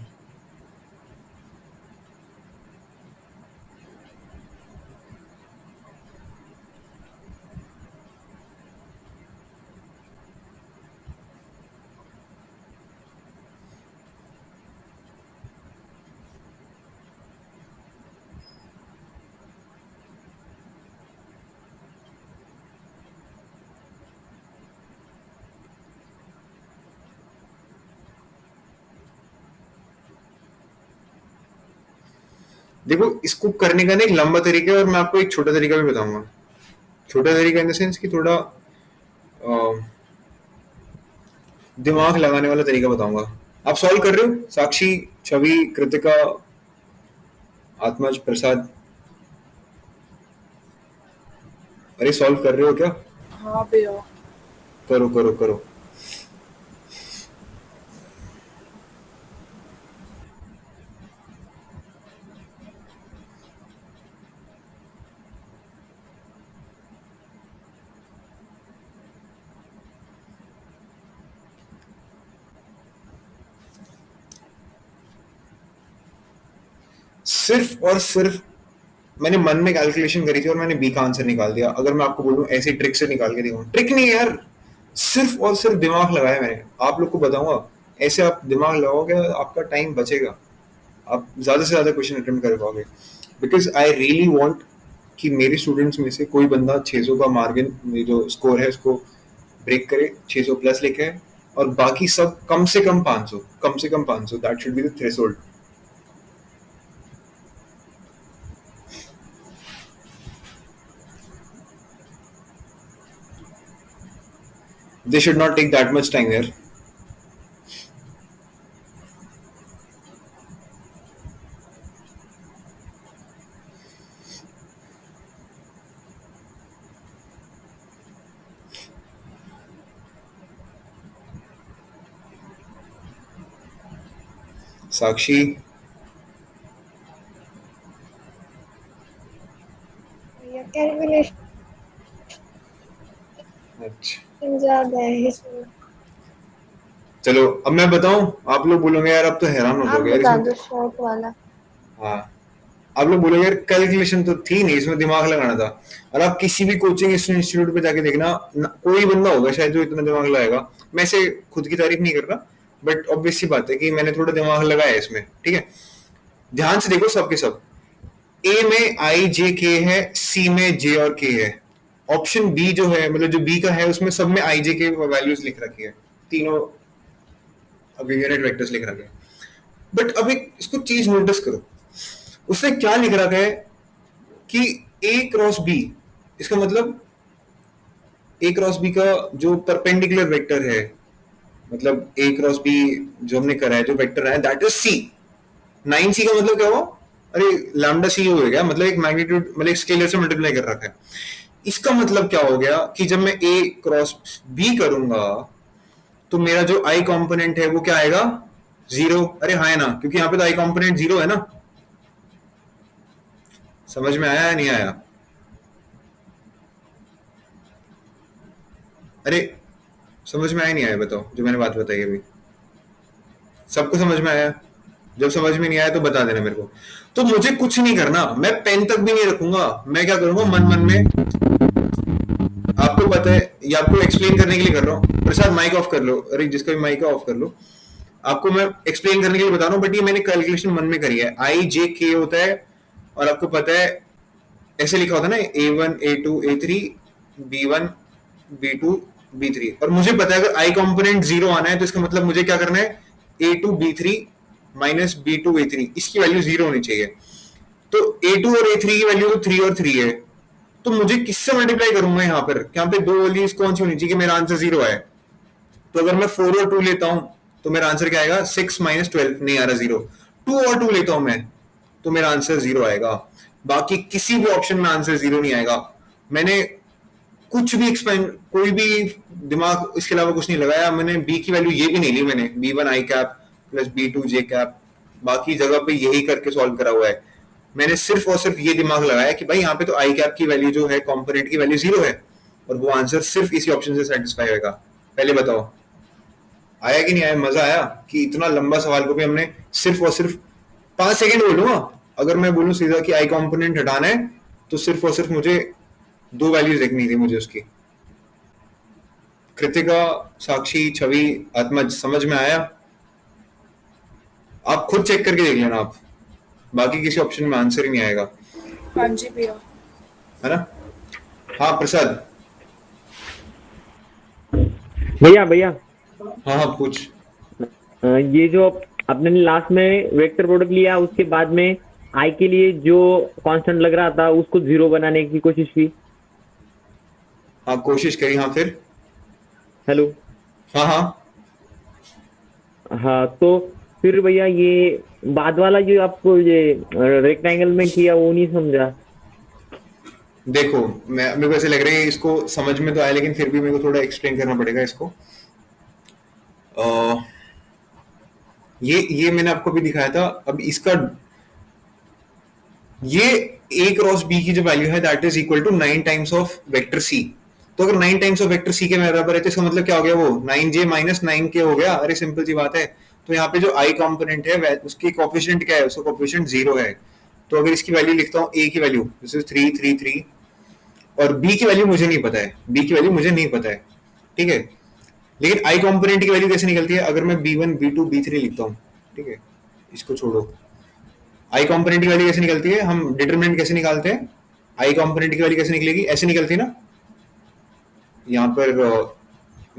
देखो इसको करने का ना एक लंबा तरीका है और मैं आपको एक छोटा तरीका भी बताऊंगा। छोटा तरीका इन द सेंस कि थोड़ा दिमाग लगाने वाला तरीका बताऊंगा। आप सॉल्व कर रहे हो? साक्षी, छवि, कृतिका, आत्मज, प्रसाद, अरे सॉल्व कर रहे हो क्या? हाँ भैया। करो करो करो। सिर्फ और सिर्फ मैंने मन में कैलकुलेशन करी थी और मैंने बी का आंसर निकाल दिया। अगर मैं आपको बोलूं ऐसी ट्रिक से निकाल के दिखाऊं, ट्रिक नहीं है यार, सिर्फ और सिर्फ दिमाग लगाया मैंने। आप लोग को बताऊंगा, ऐसे आप दिमाग लगाओगे आपका टाइम बचेगा, आप ज्यादा से ज्यादा क्वेश्चन अटेम्प्ट कर पाओगे। बिकॉज आई रियली वांट कि मेरे स्टूडेंट्स में से कोई बंदा 600 का मार्जिन जो स्कोर है उसको ब्रेक करे, 600 प्लस लेके आए, और बाकी सब कम से कम 500, कम से कम 500, that should be the threshold. They should not take that much time here. साक्षी, भैया कैलकुलेशन अच्छा ज्यादा है इसमें। चलो अब मैं बताऊं, आप लोग बोलोगे यार अब तो हैरान हो आप जाओगे यार बता इसमें। दो शॉर्ट वाला। हाँ, आप लोग बोलोगे यार कैलकुलेशन तो थी नहीं, इसमें दिमाग लगाना था। और आप किसी भी कोचिंग इंस्टीट्यूट पे जाके देखना, कोई बंदा होगा शायद जो इतना दिमाग लगाएगा। मैं से खुद की तारीफ नहीं कर रहा, बट ऑब्वियस सी बात है कि मैंने थोड़ा दिमाग लगाया इसमें, ठीक है। ध्यान से देखो सबके सब, ए में आई जे के है, सी में जे और के है। ऑप्शन बी जो है, मतलब जो बी का है, उसमें सब में आई जे के वैल्यूज लिख रखी है, तीनों अब यूनिट वेक्टर्स लिख रखे हैं। बट अब एक इसको चीज नोटिस करो, उसने क्या लिख रखा है कि ए क्रॉस बी, इसका मतलब ए क्रॉस बी का जो परपेंडिकुलर वेक्टर है, मतलब ए क्रॉस बी जो हमने करा है, जो वेक्टर है, दैट इज सी। 9c का मतलब क्या हुआ? अरे लैम्डा सी हो गया, मतलब एक मैग्नीट्यूड, मतलब एक स्केलर से मल्टीप्लाई कर रखा है। इसका मतलब क्या हो गया कि जब मैं ए क्रॉस बी करूंगा तो मेरा जो आई कंपोनेंट है वो क्या आएगा? 0। अरे हाँ है ना, क्योंकि यहाँ पे तो आई कंपोनेंट 0 है ना। समझ में आया या नहीं आया? अरे समझ में आया नहीं आया बताओ, जो मैंने बात बताई अभी सबको समझ में आया? जब समझ में नहीं आया तो बता देना मेरे को। तो मुझे कुछ नहीं करना, मैं पेन तक भी नहीं रखूंगा। मैं क्या करूंगा, मन मन में, आपको पता है, ये आपको एक्सप्लेन करने के लिए कर रहा हूँ। प्रसाद माइक ऑफ कर लो, अरे जिसका भी माइक ऑफ कर लो। आपको मैं एक्सप्लेन करने के लिए बता रहा हूँ, बट ये मैंने कैलकुलेशन मन में करी है। आई जे के होता है, और आपको पता है ऐसे लिखा होता है ना, A1 A2 A3 B1 B2 B3। और मुझे पता है अगर आई कंपोनेंट 0 आना है तो इसका मतलब मुझे क्या करना है, A2 B3 minus B2 A3, इसकी वैल्यू 0 होनी चाहिए। तो A2 और A3 की वैल्यू तो 3 और 3 है, तो मुझे किससे मल्टीप्लाई करूंगा? यहाँ पे दो वैल्यूज कौन सी होनी चाहिए कि मेरा आंसर 0 आए? तो अगर मैं 4 और 2 लेता हूं तो मेरा आंसर क्या आएगा? 6 माइनस 12, नहीं आ रहा 0। 2 और 2 लेता हूं मैं तो मेरा आंसर 0 आएगा। बाकी किसी भी ऑप्शन में आंसर 0 नहीं आएगा। मैंने कुछ भी एक्सपेंड, कोई भी दिमाग इसके अलावा कुछ नहीं लगाया। मैंने बी की वैल्यू ये भी नहीं ली, मैंने B1 आई कैप प्लस B2 जे कैप, बाकी जगह पे यही करके सॉल्व करा हुआ है। मैंने सिर्फ और सिर्फ ये दिमाग लगाया कि भाई यहाँ पे तो आई कैप की वैल्यू जो है, कॉम्पोनेंट की वैल्यू 0 है, और वो आंसर सिर्फ इसी ऑप्शन से सेटिस्फाई होगा। पहले बताओ आया कि नहीं आया? मजा आया कि इतना लंबा सवाल को भी हमने सिर्फ और सिर्फ 5 सेकंड बोलूंगा। अगर मैं बोलूं सीधा कि आई कंपोनेंट हटाना है तो सिर्फ और सिर्फ मुझे 2 वैल्यूज देखनी थी मुझे उसकी। कृतिका, साक्षी, छवि, आत्मज, समझ में आया? आप खुद चेक करके देख लेना आप, बाकी किसी ऑप्शन में आंसर ही नहीं आएगा। हाँ जी भैया। है ना? हाँ प्रसाद। भैया भैया हाँ हाँ पूछ। ये जो आपने लास्ट में वेक्टर प्रोडक्ट लिया उसके बाद में आई के लिए जो कांस्टेंट लग रहा था उसको 0 बनाने की कोशिश की। हाँ कोशिश करी, हाँ फिर? हेलो। हाँ हाँ हाँ तो फिर भैया ये बाद वाला जो आपको ये रेक्टेंगल में किया वो नहीं समझा। देखो, मेरे को ऐसे लग रहा है इसको समझ में तो आया, लेकिन फिर भी मेरे को थोड़ा एक्सप्लेन करना पड़ेगा इसको। अ, ये मैंने आपको भी दिखाया था। अब इसका ये a क्रॉस b की जो वैल्यू है that is equal to 9 times of vector c। तो अगर 9 टाइम्स ऑफ वेक्टर c के बराबर है तो इसका मतलब क्या हो गया, वो 9j माइनस 9k हो गया। अरे सिंपल सी बात है। तो यहाँ पे जो i कंपोनेंट है उसकी कोफिशिएंट क्या है, उसका कोफिशिएंट 0 है। तो अगर इसकी वैल्यू लिखता हूँ, a की वैल्यू दिस इज 3 3 3, और b की वैल्यू मुझे नहीं पता है, b की वैल्यू मुझे नहीं पता है, ठीक है। लेकिन i कंपोनेंट की वैल्यू कैसे निकलती है, अगर मैं b1 b2 b3 लिखता हूँ, ठीक है, इसको छोड़ो। आई कॉम्पोनेंट की वैल्यू कैसे निकलती है, हम डिटरमिनेंट कैसे निकालते हैं, आई कॉम्पोनेंट की वैल्यू कैसे निकलेगी, ऐसे निकलती है ना। यहाँ पर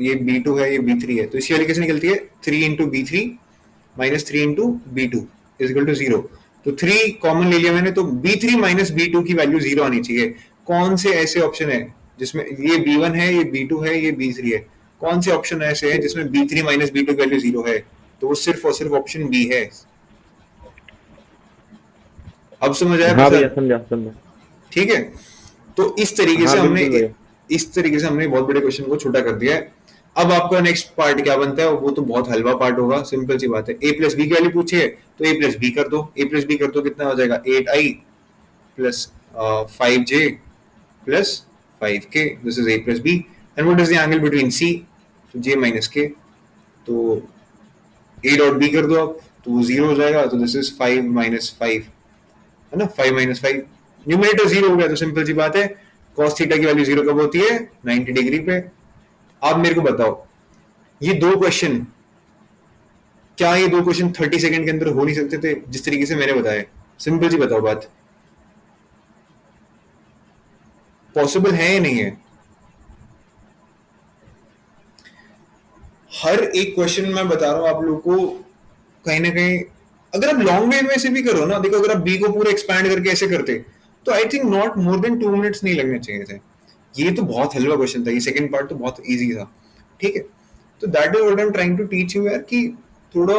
ये B2 है, ये B3 है, तो इसकी वैल्यू कैसे निकलती है, 3 into B3 minus 3 into B2 is equal to 0। तो 3 कॉमन ले लिया मैंने, तो B3 माइनस B2 की वैल्यू 0 आनी चाहिए। कौन से ऐसे ऑप्शन है जिसमें ये B1 है, ये B2 है, ये B3 है, कौन से ऑप्शन ऐसे हैं जिसमें B3 माइनस B2 की वैल्यू 0 है? तो वो सिर्फ और सिर्फ ऑप्शन बी है। अब समझ आया हाँ भैया प्रसाद? समझा समझा। ठीक है। तो इस तरीके हाँ से हमने बिल्कुल भैया। बहुत बड़े क्वेश्चन को छोटा कर दिया है। अब आपका नेक्स्ट पार्ट क्या बनता है, वो तो बहुत हलवा पार्ट होगा। सिंपल सी बात है, a प्लस बी की वैल्यू पूछी है तो a प्लस बी कर दो। a प्लस बी कर दो कितना हो जाएगा, 8i plus 5j plus 5k, this is a plus B. And what is the angle between c, तो j माइनस k। तो a डॉट b कर दो आप, तो वो 0 हो जाएगा। तो दिस इज 5 माइनस 5, है ना, 5 माइनस 5, न्यूमरेटर 0 हो गया। तो सिंपल सी बात है, cos थीटा की वैल्यू 0 कब होती है, 90 डिग्री पे। आप मेरे को बताओ, ये दो क्वेश्चन, क्या ये दो क्वेश्चन 30 सेकंड के अंदर हो नहीं सकते थे जिस तरीके से मैंने बताया? सिंपल सी बताओ बात, पॉसिबल है या नहीं है? हर एक क्वेश्चन मैं बता रहा हूं आप लोगों को, कहीं ना कहीं अगर आप लॉन्ग वे में से भी करो ना, देखो अगर आप बी को पूरे एक्सपैंड करके ऐसे करते तो I think not more than 2 minutes नहीं लगने चाहिए थे। ये तो बहुत हलवा क्वेश्चन था, ये सेकंड पार्ट तो बहुत इजी था, ठीक है। तो that is what I am trying to teach you यार, कि थोड़ा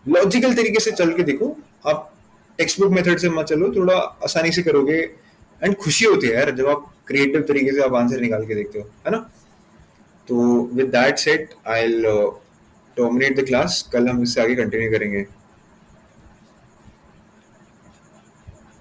लॉजिकल तरीके से चल के देखो। आप टेक्स्ट बुक मेथड से मत चलो, थोड़ा आसानी से करोगे। एंड खुशी होती है यार जब आप क्रिएटिव तरीके से आप आंसर निकाल के देखते हो, है ना। तो with that set I will terminate the class. कल हम इससे आगे कंटिन्यू करेंगे।